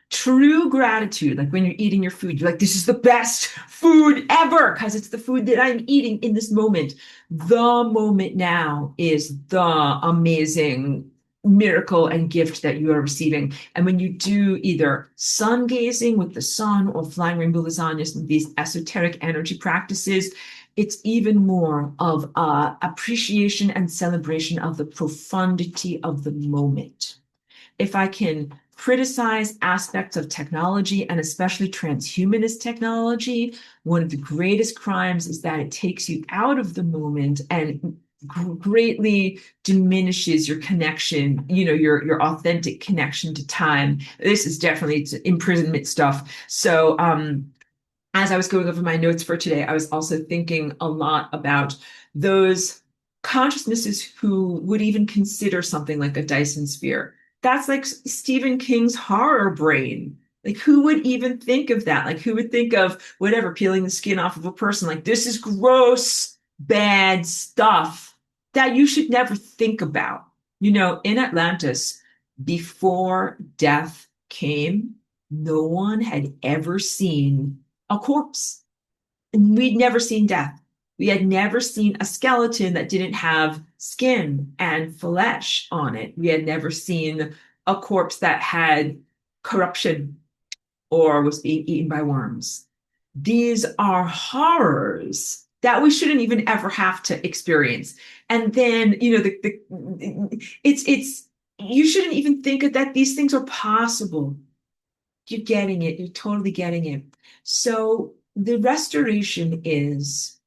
True gratitude, like when you're eating your food, you're like, this is the best food ever because it's the food that I'm eating in this moment. The moment now is the amazing miracle and gift that you are receiving. And when you do either sun gazing with the sun or flying rainbow lasagnas and these esoteric energy practices, it's even more of appreciation and celebration of the profundity of the moment. If I can criticize aspects of technology and especially transhumanist technology, one of the greatest crimes is that it takes you out of the moment and greatly diminishes your connection, your authentic connection to time. This is definitely imprisonment stuff. So as I was going over my notes for today, I was also thinking a lot about those consciousnesses who would even consider something like a Dyson sphere. That's like Stephen King's horror brain. Like, who would even think of that? Like, who would think of whatever, peeling the skin off of a person? Like, this is gross, bad stuff that you should never think about. In Atlantis, before death came, no one had ever seen a corpse. And we'd never seen death. We had never seen a skeleton that didn't have skin and flesh on it. We had never seen a corpse that had corruption or was being eaten by worms. These are horrors that we shouldn't even ever have to experience. And then, it's you shouldn't even think that these things are possible. You're getting it. You're totally getting it. So the restoration is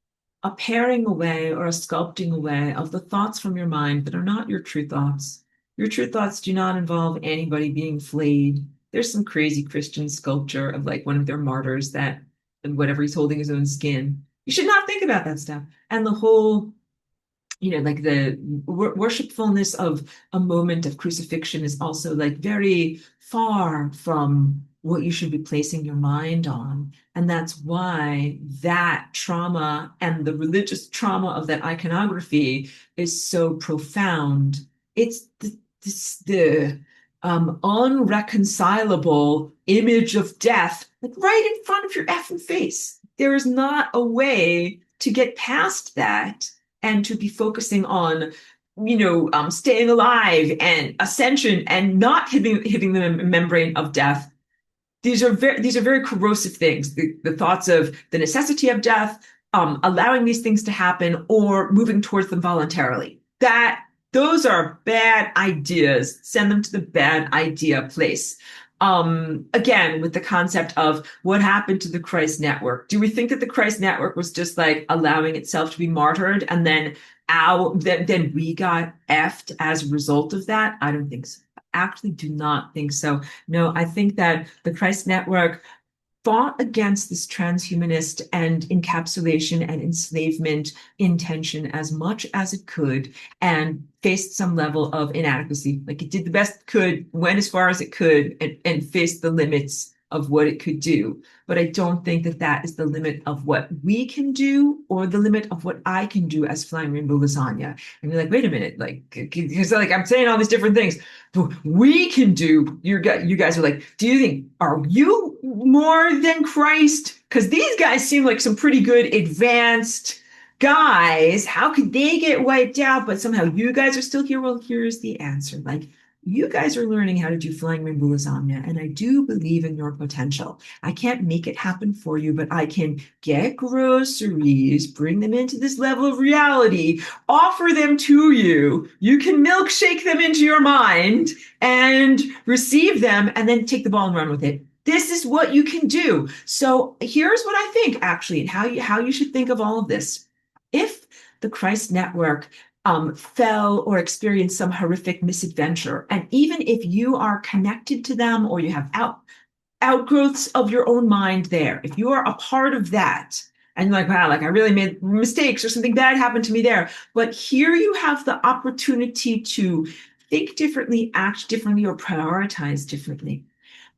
a paring away or a sculpting away of the thoughts from your mind that are not your true thoughts. Your true thoughts do not involve anybody being flayed. There's some crazy Christian sculpture of like one of their martyrs that, and whatever, he's holding his own skin. You should not think about that stuff. And the whole, like the worshipfulness of a moment of crucifixion is also like very far from what you should be placing your mind on. And that's why that trauma and the religious trauma of that iconography is so profound. It's the unreconcilable image of death, like right in front of your effing face. There is not a way to get past that and to be focusing on staying alive and ascension and not hitting the membrane of death. These are very corrosive things. The thoughts of the necessity of death, allowing these things to happen, or moving towards them voluntarily. Those are bad ideas. Send them to the bad idea place. Again, with the concept of what happened to the Christ network. Do we think that the Christ network was just like allowing itself to be martyred and then then we got effed as a result of that? I don't think so. I actually do not think so. No, I think that the Christ network fought against this transhumanist and encapsulation and enslavement intention as much as it could and faced some level of inadequacy. Like it did the best it could, went as far as it could, and faced the limits of what it could do. But I don't think that that is the limit of what we can do or the limit of what I can do as Flying Rainbow Lasagna. And you're like, wait a minute, like, because like I'm saying all these different things. We can do. You guys are like, do you think, are you more than Christ? Because these guys seem like some pretty good advanced guys. How could they get wiped out? But somehow you guys are still here. Well, here's the answer. Like, you guys are learning how to do Flying Rainbow Lasagna, and I do believe in your potential. I can't make it happen for you, but I can get groceries, bring them into this level of reality, offer them to you. You can milkshake them into your mind and receive them, and then take the ball and run with it. This is what you can do. So here's what I think, actually, and how you should think of all of this. If the Christ Network fell or experienced some horrific misadventure, and even if you are connected to them or you have outgrowths of your own mind there, if you are a part of that, and you're like, wow, like I really made mistakes or something bad happened to me there, but here you have the opportunity to think differently, act differently, or prioritize differently.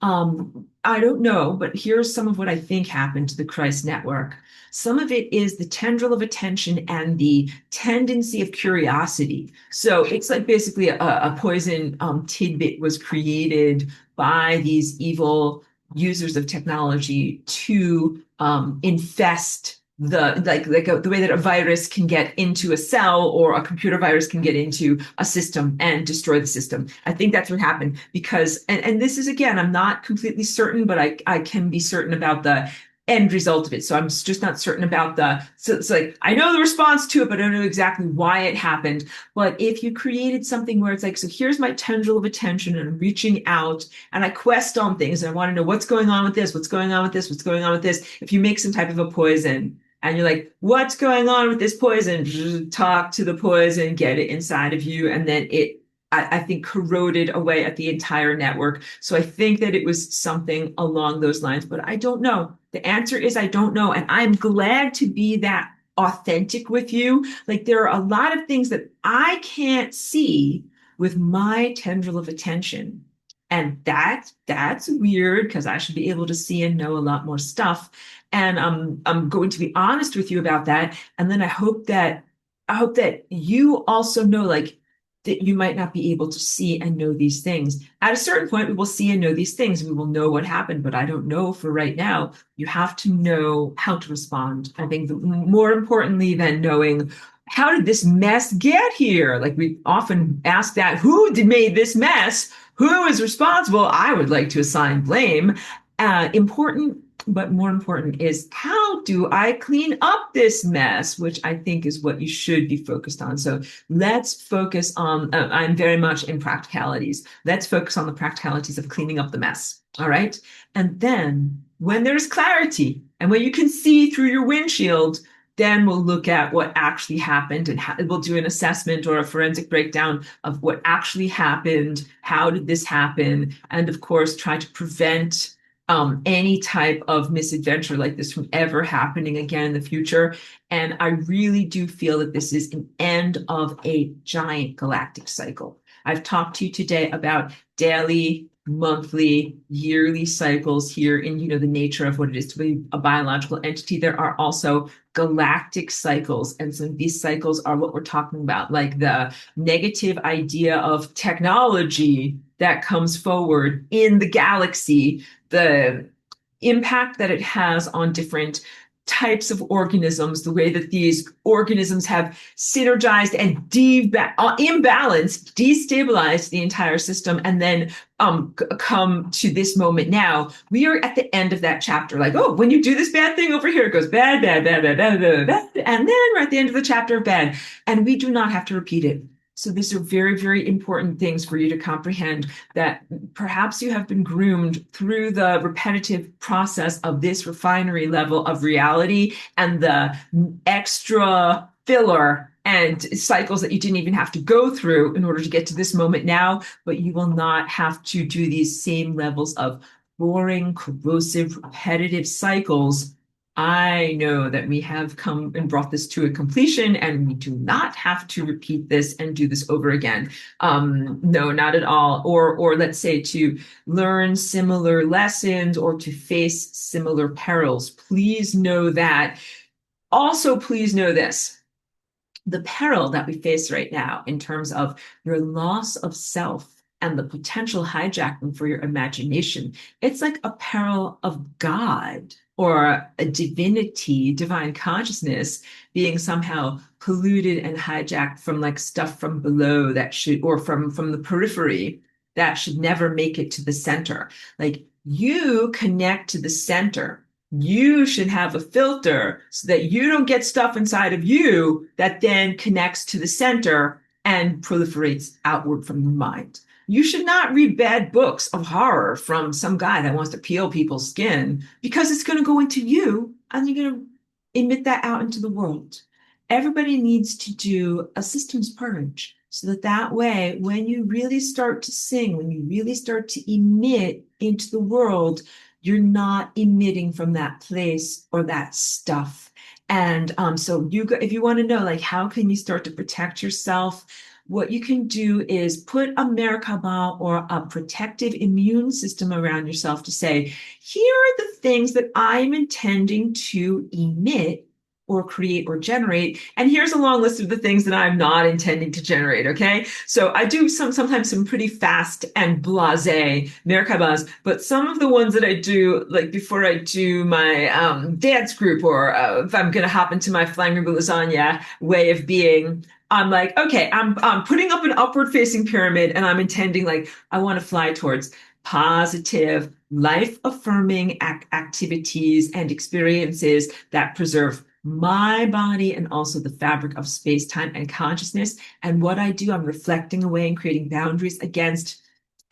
I don't know, but here's some of what I think happened to the Christ Network. Some of it is the tendril of attention and the tendency of curiosity. So it's like basically a poison tidbit was created by these evil users of technology to infest the way that a virus can get into a cell or a computer virus can get into a system and destroy the system. I think that's what happened because, and this is, again, I'm not completely certain, but I can be certain about the end result of it. So I'm just not certain about so it's like, I know the response to it, but I don't know exactly why it happened. But if you created something where it's like, so here's my tendril of attention and I'm reaching out and I quest on things and I want to know what's going on with this, what's going on with this, what's going on with this. If you make some type of a poison, and you're like, what's going on with this poison? Talk to the poison, get it inside of you. And then I think, corroded away at the entire network. So I think that it was something along those lines, but I don't know. The answer is I don't know. And I'm glad to be that authentic with you. Like there are a lot of things that I can't see with my tendril of attention. And that's weird because I should be able to see and know a lot more stuff. And I'm going to be honest with you about that. And then I hope that you also know, like, that you might not be able to see and know these things. At a certain point, we will see and know these things. We will know what happened, but I don't know for right now. You have to know how to respond. I think more importantly than knowing how did this mess get here? Like we often ask that, who made this mess? Who is responsible? I would like to assign blame. Important, but more important is how do I clean up this mess, which I think is what you should be focused on. So let's focus on, I'm very much in practicalities. Let's focus on the practicalities of cleaning up the mess. All right. And then when there's clarity and when you can see through your windshield, then we'll look at what actually happened and we'll do an assessment or a forensic breakdown of what actually happened. How did this happen? And of course, try to prevent any type of misadventure like this from ever happening again in the future. And I really do feel that this is an end of a giant galactic cycle. I've talked to you today about daily, monthly, yearly cycles here in, the nature of what it is to be a biological entity. There are also galactic cycles. And so these cycles are what we're talking about, like the negative idea of technology that comes forward in the galaxy, the impact that it has on different types of organisms, the way that these organisms have synergized and imbalanced, destabilized the entire system, and then come to this moment now. We are at the end of that chapter. Like, oh, when you do this bad thing over here, it goes bad, bad, bad, bad, bad, bad, bad, and then we're at the end of the chapter, bad, and we do not have to repeat it. So these are very, very important things for you to comprehend, that perhaps you have been groomed through the repetitive process of this refinery level of reality and the extra filler and cycles that you didn't even have to go through in order to get to this moment now, but you will not have to do these same levels of boring, corrosive, repetitive cycles. I know that we have come and brought this to a completion, and we do not have to repeat this and do this over again. No, not at all. Or let's say to learn similar lessons or to face similar perils. Please know that. Also, please know this. The peril that we face right now in terms of your loss of self and the potential hijacking for your imagination, it's like a peril of God or a divinity, divine consciousness being somehow polluted and hijacked from like stuff from below that should, or from the periphery that should never make it to the center. Like, you connect to the center. You should have a filter so that you don't get stuff inside of you that then connects to the center and proliferates outward from the mind. You should not read bad books of horror from some guy that wants to peel people's skin, because it's going to go into you and you're going to emit that out into the world. Everybody needs to do a systems purge so that way, when you really start to sing, when you really start to emit into the world, you're not emitting from that place or that stuff. And so if you want to know, like, how can you start to protect yourself? What you can do is put a Merkaba or a protective immune system around yourself to say, here are the things that I'm intending to emit or create or generate. And here's a long list of the things that I'm not intending to generate, okay? So I do sometimes some pretty fast and blasé Merkabas, but some of the ones that I do, like before I do my dance group, or if I'm gonna hop into my flying lasagna way of being, I'm like, okay, I'm putting up an upward facing pyramid and I'm intending, like, I want to fly towards positive, life affirming activities and experiences that preserve my body and also the fabric of space, time, and consciousness. And what I do, I'm reflecting away and creating boundaries against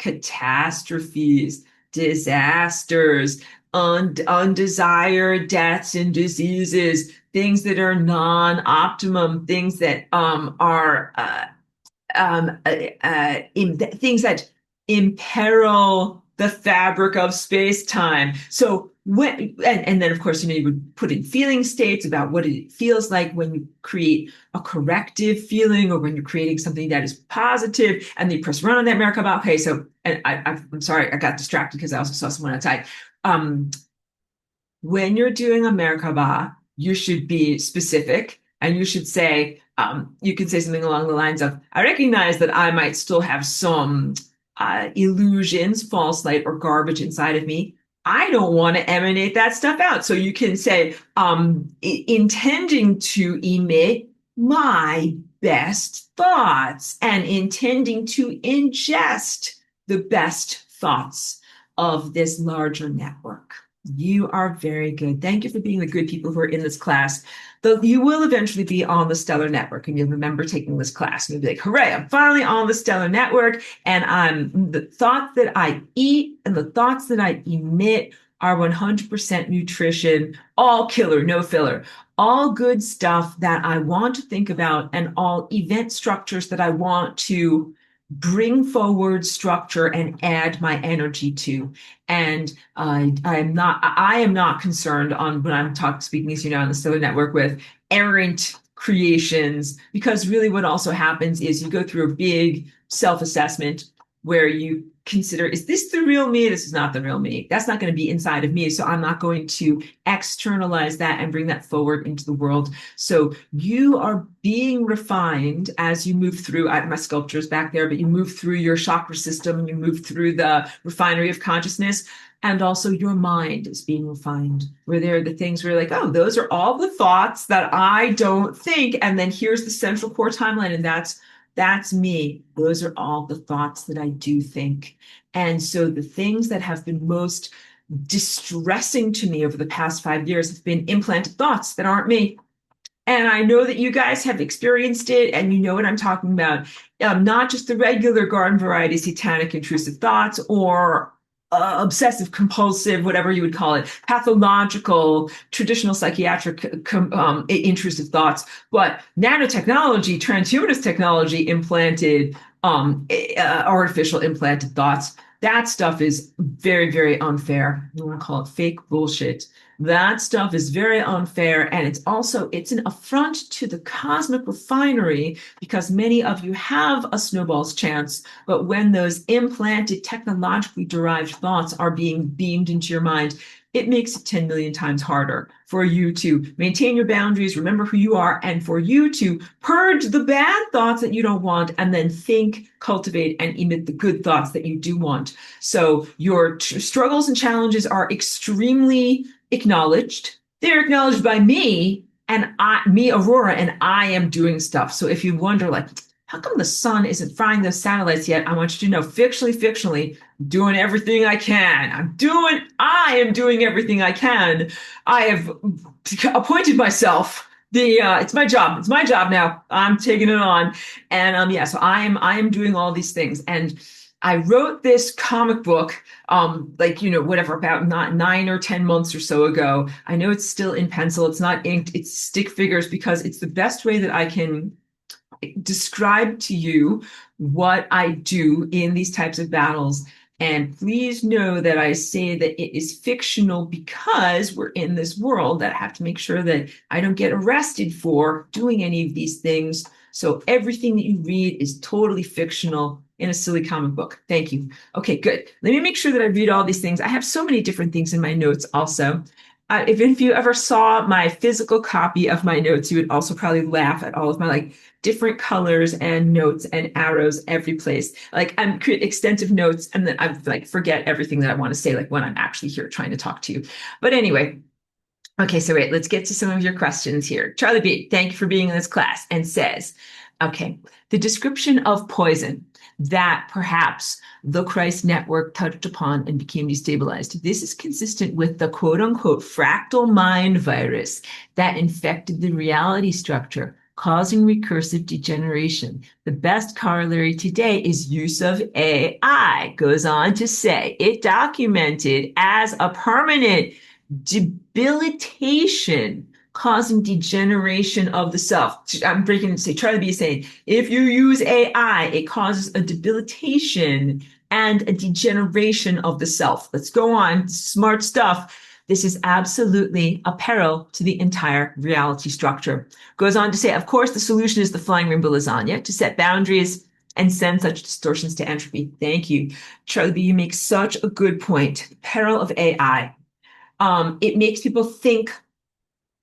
catastrophes, disasters, undesired deaths and diseases, things that are non-optimum, things that things that imperil the fabric of space-time. So and then of course, you would put in feeling states about what it feels like when you create a corrective feeling or when you're creating something that is positive, and then you press run on that Merkaba. Okay, so, and I'm sorry, I got distracted because I also saw someone outside. When you're doing a Merkaba, you should be specific, and you should say, you can say something along the lines of, I recognize that I might still have some illusions, false light, or garbage inside of me. I don't want to emanate that stuff out. So you can say, intending to emit my best thoughts and intending to ingest the best thoughts of this larger network. You are very good. Thank you for being the good people who are in this class. Though you will eventually be on the Stellar Network, and you'll remember taking this class, and you'll be like, hooray, I'm finally on the Stellar Network, and the thoughts that I eat and the thoughts that I emit are 100% nutrition, all killer, no filler, all good stuff that I want to think about, and all event structures that I want to bring forward, structure, and add my energy to. And I am not concerned on when I'm speaking, as you know, on the Stellar Network with errant creations, because really what also happens is you go through a big self-assessment. where you consider, is this the real me? This is not the real me. That's not going to be inside of me. So I'm not going to externalize that and bring that forward into the world. So you are being refined as you move through, my sculpture is back there, but you move through your chakra system, you move through the refinery of consciousness. And also your mind is being refined, where there are the things where you're like, oh, those are all the thoughts that I don't think. And then here's the central core timeline. And that's me. Those are all the thoughts that I do think. And so the things that have been most distressing to me over the past 5 years have been implanted thoughts that aren't me. And I know that you guys have experienced it and you know what I'm talking about. Not just the regular garden variety satanic intrusive thoughts or obsessive compulsive, whatever you would call it, pathological, traditional psychiatric intrusive thoughts, but nanotechnology, transhumanist technology implanted, artificial implanted thoughts. That stuff is very, very unfair. I want to call it fake bullshit. That stuff is very unfair. And it's an affront to the cosmic refinery because many of you have a snowball's chance. But when those implanted, technologically derived thoughts are being beamed into your mind, it makes it 10 million times harder for you to maintain your boundaries, remember who you are, and for you to purge the bad thoughts that you don't want, and then think, cultivate, and emit the good thoughts that you do want. So your struggles and challenges are extremely acknowledged. They're acknowledged by me, and me, Aurora, and I am doing stuff. So if you wonder, like, how come the sun isn't frying those satellites yet? I want you to know, fictionally, I'm doing everything I can. I am doing everything I can. I have appointed myself. It's my job. It's my job now. I'm taking it on. And yeah, so I am doing all these things. And I wrote this comic book, whatever, about not 9 or 10 months or so ago. I know it's still in pencil. It's not inked. It's stick figures because it's the best way that I can describe to you what I do in these types of battles. And please know that I say that it is fictional because we're in this world that I have to make sure that I don't get arrested for doing any of these things. So everything that you read is totally fictional in a silly comic book. Thank you. Okay, good. Let me make sure that I read all these things. I have so many different things in my notes also. If you ever saw my physical copy of my notes, you would also probably laugh at all of my different colors and notes and arrows every place. I'm create extensive notes and then I forget everything that I want to say when I'm actually here trying to talk to you. But anyway, okay, so wait, let's get to some of your questions here. Charlie B, thank you for being in this class, and says, okay, the description of poison that perhaps the Christ network touched upon and became destabilized. This is consistent with the quote unquote fractal mind virus that infected the reality structure, causing recursive degeneration. The best corollary today is use of AI. Goes on to say it documented as a permanent debilitation causing degeneration of the self. I'm breaking to say, Charlie B is saying, if you use AI, it causes a debilitation and a degeneration of the self. Let's go on. Smart stuff. This is absolutely a peril to the entire reality structure. Goes on to say, of course, the solution is the flying rainbow lasagna to set boundaries and send such distortions to entropy. Thank you. Charlie B, you make such a good point. Peril of AI. It makes people think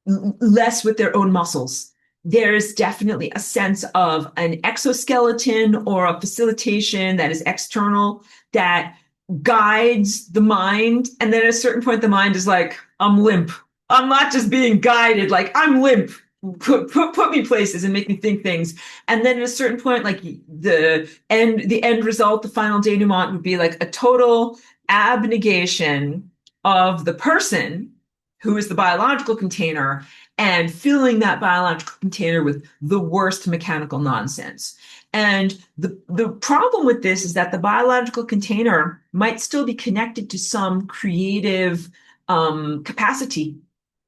less with their own muscles. There's definitely a sense of an exoskeleton or a facilitation that is external that guides the mind. And then at a certain point, the mind is like, I'm limp. I'm not just being guided, I'm limp. Put me places and make me think things. And then at a certain point, the end result, the final denouement would be a total abnegation of the person who is the biological container and filling that biological container with the worst mechanical nonsense. And the problem with this is that the biological container might still be connected to some creative capacity.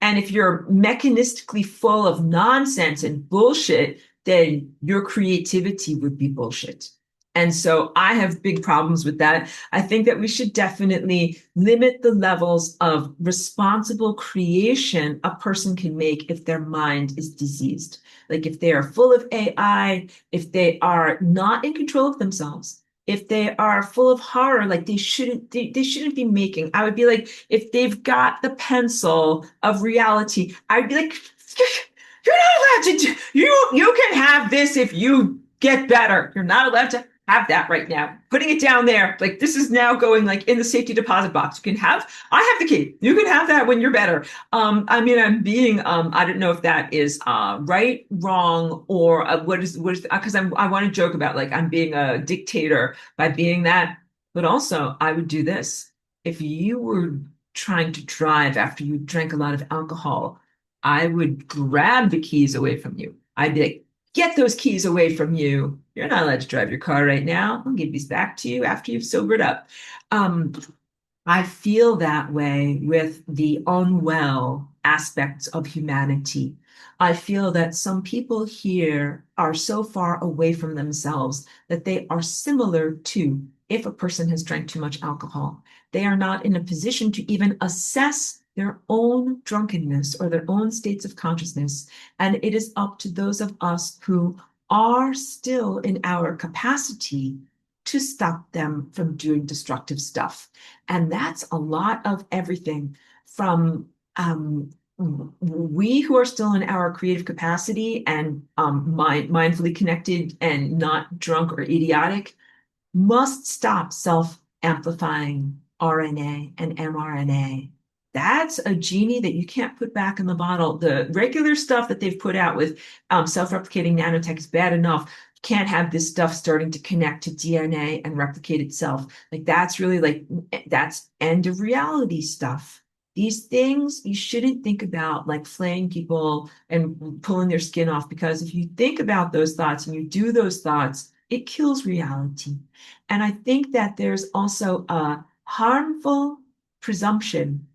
And if you're mechanistically full of nonsense and bullshit, then your creativity would be bullshit. And so I have big problems with that. I think that we should definitely limit the levels of responsible creation a person can make if their mind is diseased. If they are full of AI, if they are not in control of themselves, if they are full of horror, like they shouldn't be making. I would be like, if they've got the pencil of reality, I'd be like, you're not allowed to do, you can have this if you get better. You're not allowed to have that right now. Putting it down there, like this is now going like in the safety deposit box. You can have, I have the key. You can have that when you're better. I mean, I'm being, I don't know if that is right, wrong, or what is, because I want to joke about like I'm being a dictator by being that, but also I would do this. If you were trying to drive after you drank a lot of alcohol, I would grab the keys away from you. I'd be like, get those keys away from you. You're not allowed to drive your car right now. I'll give these back to you after you've sobered up. Um, I feel that way with the unwell aspects of humanity. I feel that some people here are so far away from themselves that they are similar to if a person has drank too much alcohol. They are not in a position to even assess their own drunkenness or their own states of consciousness. And it is up to those of us who are still in our capacity to stop them from doing destructive stuff. And that's a lot of everything from we who are still in our creative capacity and mindfully connected and not drunk or idiotic must stop self-amplifying RNA and mRNA. That's a genie that you can't put back in the bottle. The regular stuff that they've put out with self-replicating nanotech is bad enough. Can't have this stuff starting to connect to DNA and replicate itself. Like that's really like that's end of reality stuff. These things you shouldn't think about like flaying people and pulling their skin off, because if you think about those thoughts and you do those thoughts, it kills reality. And I think that there's also a harmful presumption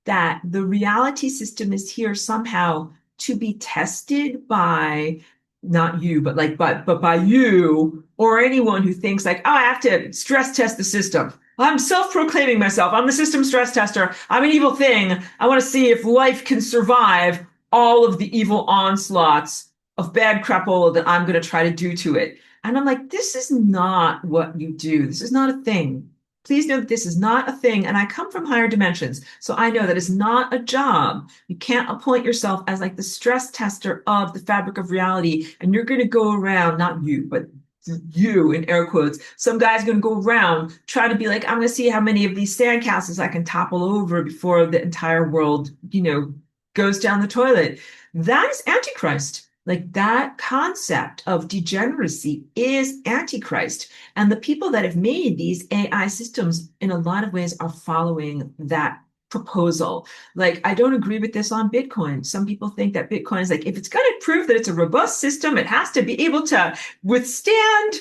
that the reality system is here somehow to be tested by not you, but like but by you or anyone who thinks like, oh, I have to stress test the system. I'm self-proclaiming myself. I'm the system stress tester. I'm an evil thing. I want to see if life can survive all of the evil onslaughts of bad crapola that I'm going to try to do to it. And I'm like, this is not what you do. This is not a thing. Please know that this is not a thing. And I come from higher dimensions. So I know that it's not a job. You can't appoint yourself as like the stress tester of the fabric of reality. And you're going to go around, not you, but you in air quotes, some guy's going to go around trying to be like, I'm going to see how many of these sandcastles I can topple over before the entire world, goes down the toilet. That is Antichrist. Like that concept of degeneracy is Antichrist. And the people that have made these AI systems in a lot of ways are following that proposal. Like, I don't agree with this on Bitcoin. Some people think that Bitcoin is like, if it's going to prove that it's a robust system, it has to be able to withstand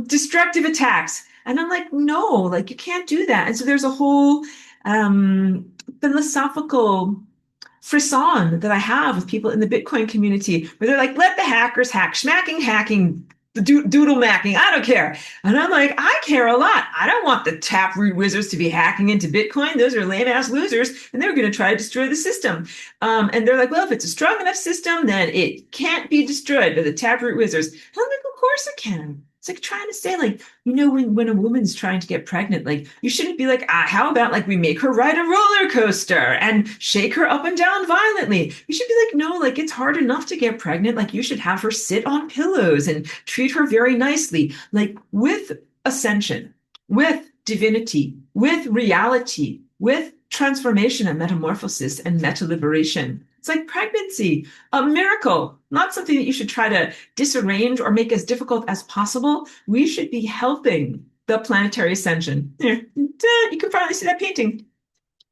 destructive attacks. And I'm like, no, like you can't do that. And so there's a whole philosophical frisson that I have with people in the Bitcoin community where they're like, let the hackers hack, smacking, hacking, the doodle macking, I don't care. And I'm like, I care a lot. I don't want the taproot wizards to be hacking into Bitcoin. Those are lame ass losers, and they're going to try to destroy the system. And they're like, well, if it's a strong enough system, then it can't be destroyed by the taproot wizards. And I'm like, of course it can. It's like trying to say, like, when a woman's trying to get pregnant, like, you shouldn't be like, how about like we make her ride a roller coaster and shake her up and down violently? You should be like, no, like it's hard enough to get pregnant. Like you should have her sit on pillows and treat her very nicely, like with ascension, with divinity, with reality, with transformation and metamorphosis and meta liberation. It's like pregnancy, a miracle, not something that you should try to disarrange or make as difficult as possible. We should be helping the planetary ascension. You can probably see that painting.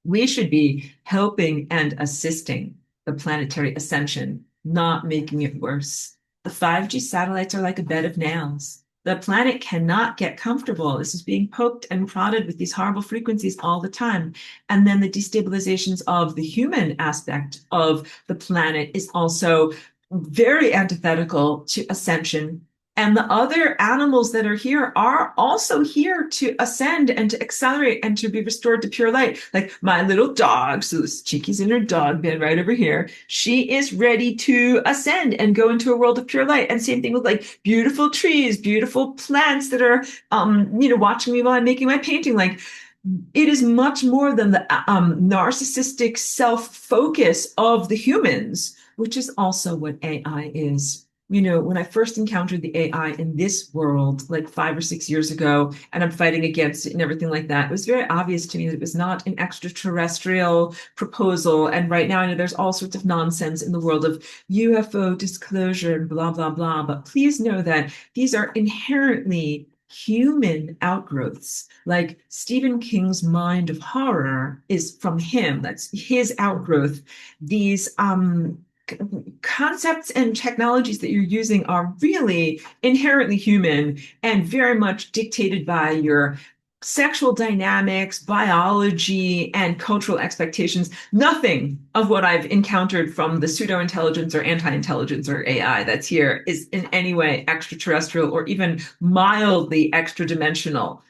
We should be helping and assisting the planetary ascension, not making it worse. The 5G satellites are like a bed of nails. The planet cannot get comfortable. This is being poked and prodded with these horrible frequencies all the time. And then the destabilizations of the human aspect of the planet is also very antithetical to ascension. And the other animals that are here are also here to ascend and to accelerate and to be restored to pure light. Like my little dog, so this Chiqui's in her dog bed right over here. She is ready to ascend and go into a world of pure light. And same thing with like beautiful trees, beautiful plants that are, watching me while I'm making my painting. Like it is much more than the narcissistic self-focus of the humans, which is also what AI is. When I first encountered the AI in this world, like 5 or 6 years ago, and I'm fighting against it and everything like that, it was very obvious to me that it was not an extraterrestrial proposal. And right now, I know there's all sorts of nonsense in the world of UFO disclosure and blah, blah, blah. But please know that these are inherently human outgrowths. Like Stephen King's Mind of Horror is from him. That's his outgrowth. These concepts and technologies that you're using are really inherently human and very much dictated by your sexual dynamics, biology, and cultural expectations. Nothing of what I've encountered from the pseudo-intelligence or anti-intelligence or AI that's here is in any way extraterrestrial or even mildly extra-dimensional.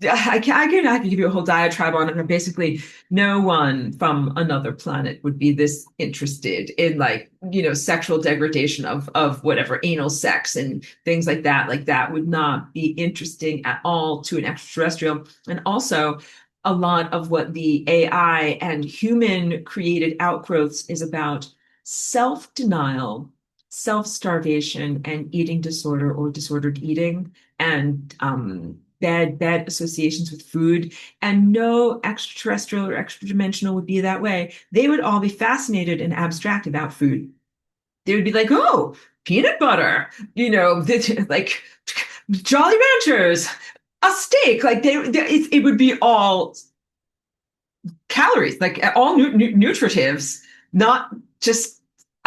I can give you a whole diatribe on it, and basically no one from another planet would be this interested in like, sexual degradation of whatever anal sex and things like that. Like that would not be interesting at all to an extraterrestrial. And also a lot of what the AI and human created outgrowths is about self-denial, self-starvation, and eating disorder or disordered eating, and bad associations with food. And no extraterrestrial or extra dimensional would be that way. They would all be fascinated and abstract about food. They would be like, oh, peanut butter, like Jolly Ranchers, a steak. Like it would be all calories, like all nutritives, not just.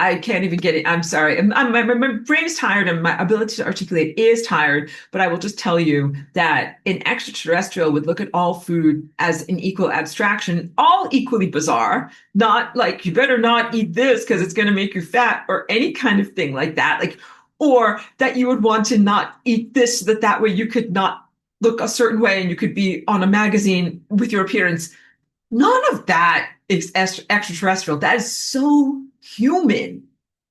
I can't even get it. I'm sorry. My brain is tired and my ability to articulate is tired, but I will just tell you that an extraterrestrial would look at all food as an equal abstraction, all equally bizarre, not like you better not eat this because it's going to make you fat or any kind of thing like that. Like, or that you would want to not eat this, so that way you could not look a certain way and you could be on a magazine with your appearance. None of that is extraterrestrial. That is so human,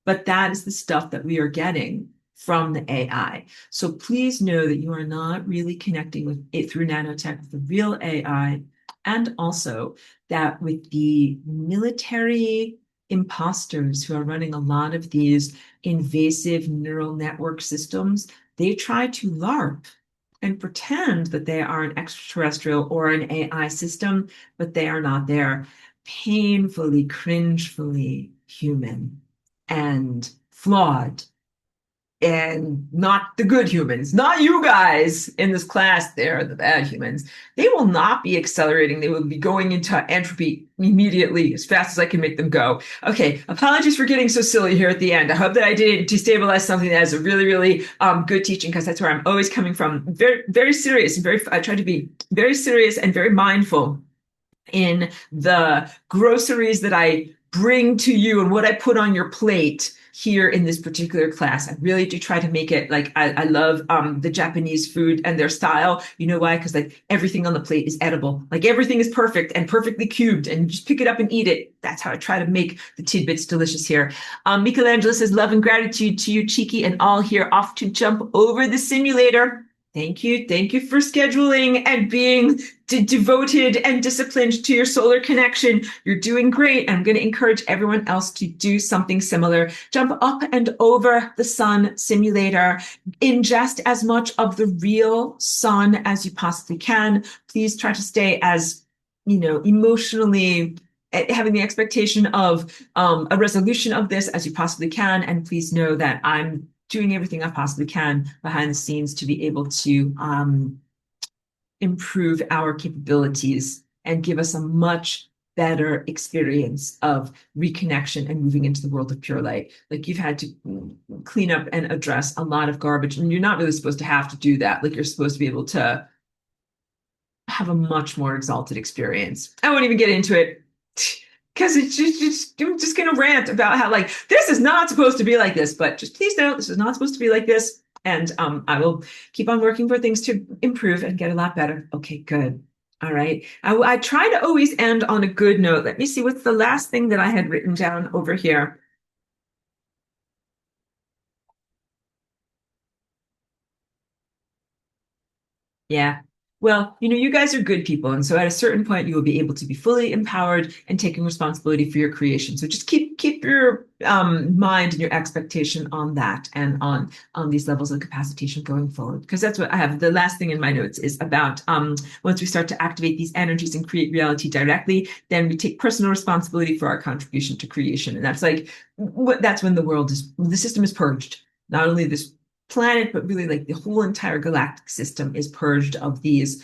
but that is the stuff that we are getting from the AI. So please know that you are not really connecting with it through nanotech with the real AI, and also that with the military imposters who are running a lot of these invasive neural network systems, they try to LARP and pretend that they are an extraterrestrial or an AI system, but they are not. They're painfully, cringefully human and flawed, and not the good humans, not you guys in this class. They're the bad humans. They will not be accelerating. They will be going into entropy immediately as fast as I can make them go. Okay, apologies for getting so silly here at the end. I hope that I didn't destabilize something that is a really, really good teaching, because that's where I'm always coming from. Very, very serious and I try to be very serious and very mindful in the groceries that I bring to you and what I put on your plate here in this particular class. I really do try to make it like I love the Japanese food and their style. You know why? Because like everything on the plate is edible. Like everything is perfect and perfectly cubed, and you just pick it up and eat it. That's how I try to make the tidbits delicious here. Michelangelo says, love and gratitude to you, Cheeky, and all here, off to jump over the simulator. Thank you. Thank you for scheduling and being devoted and disciplined to your solar connection. You're doing great. I'm going to encourage everyone else to do something similar. Jump up and over the sun simulator. Ingest as much of the real sun as you possibly can. Please try to stay as, emotionally having the expectation of a resolution of this as you possibly can. And please know that I'm doing everything I possibly can behind the scenes to be able to improve our capabilities and give us a much better experience of reconnection and moving into the world of pure light. Like you've had to clean up and address a lot of garbage, and you're not really supposed to have to do that. Like you're supposed to be able to have a much more exalted experience. I won't even get into it, because I'm just going to rant about how like this is not supposed to be like this, but just please know this is not supposed to be like this. And I will keep on working for things to improve and get a lot better. Okay, good. All right. I try to always end on a good note. Let me see what's the last thing that I had written down over here. Yeah. Well, you guys are good people. And so at a certain point, you will be able to be fully empowered and taking responsibility for your creation. So just keep your mind and your expectation on that and on these levels of capacitation going forward. Because that's what I have. The last thing in my notes is about once we start to activate these energies and create reality directly, then we take personal responsibility for our contribution to creation. And that's like that's when the system is purged. Not only this planet, but really like the whole entire galactic system is purged of these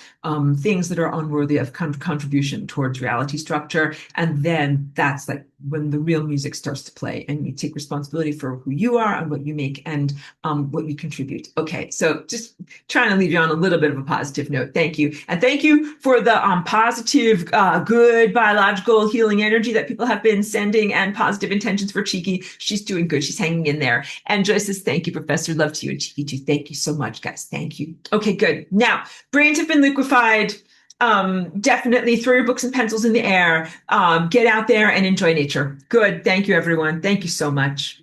things that are unworthy of contribution towards reality structure. And then that's like when the real music starts to play and you take responsibility for who you are and what you make and what you contribute. Okay, so just trying to leave you on a little bit of a positive note. Thank you. And thank you for the positive, good biological healing energy that people have been sending and positive intentions for Cheeky. She's doing good. She's hanging in there. And Joyce says, thank you, Professor. Love to you and Cheeky too. Thank you so much, guys. Thank you. Okay, good. Now, brains have been liquefied. Definitely throw your books and pencils in the air. Get out there and enjoy nature. Good. Thank you, everyone. Thank you so much.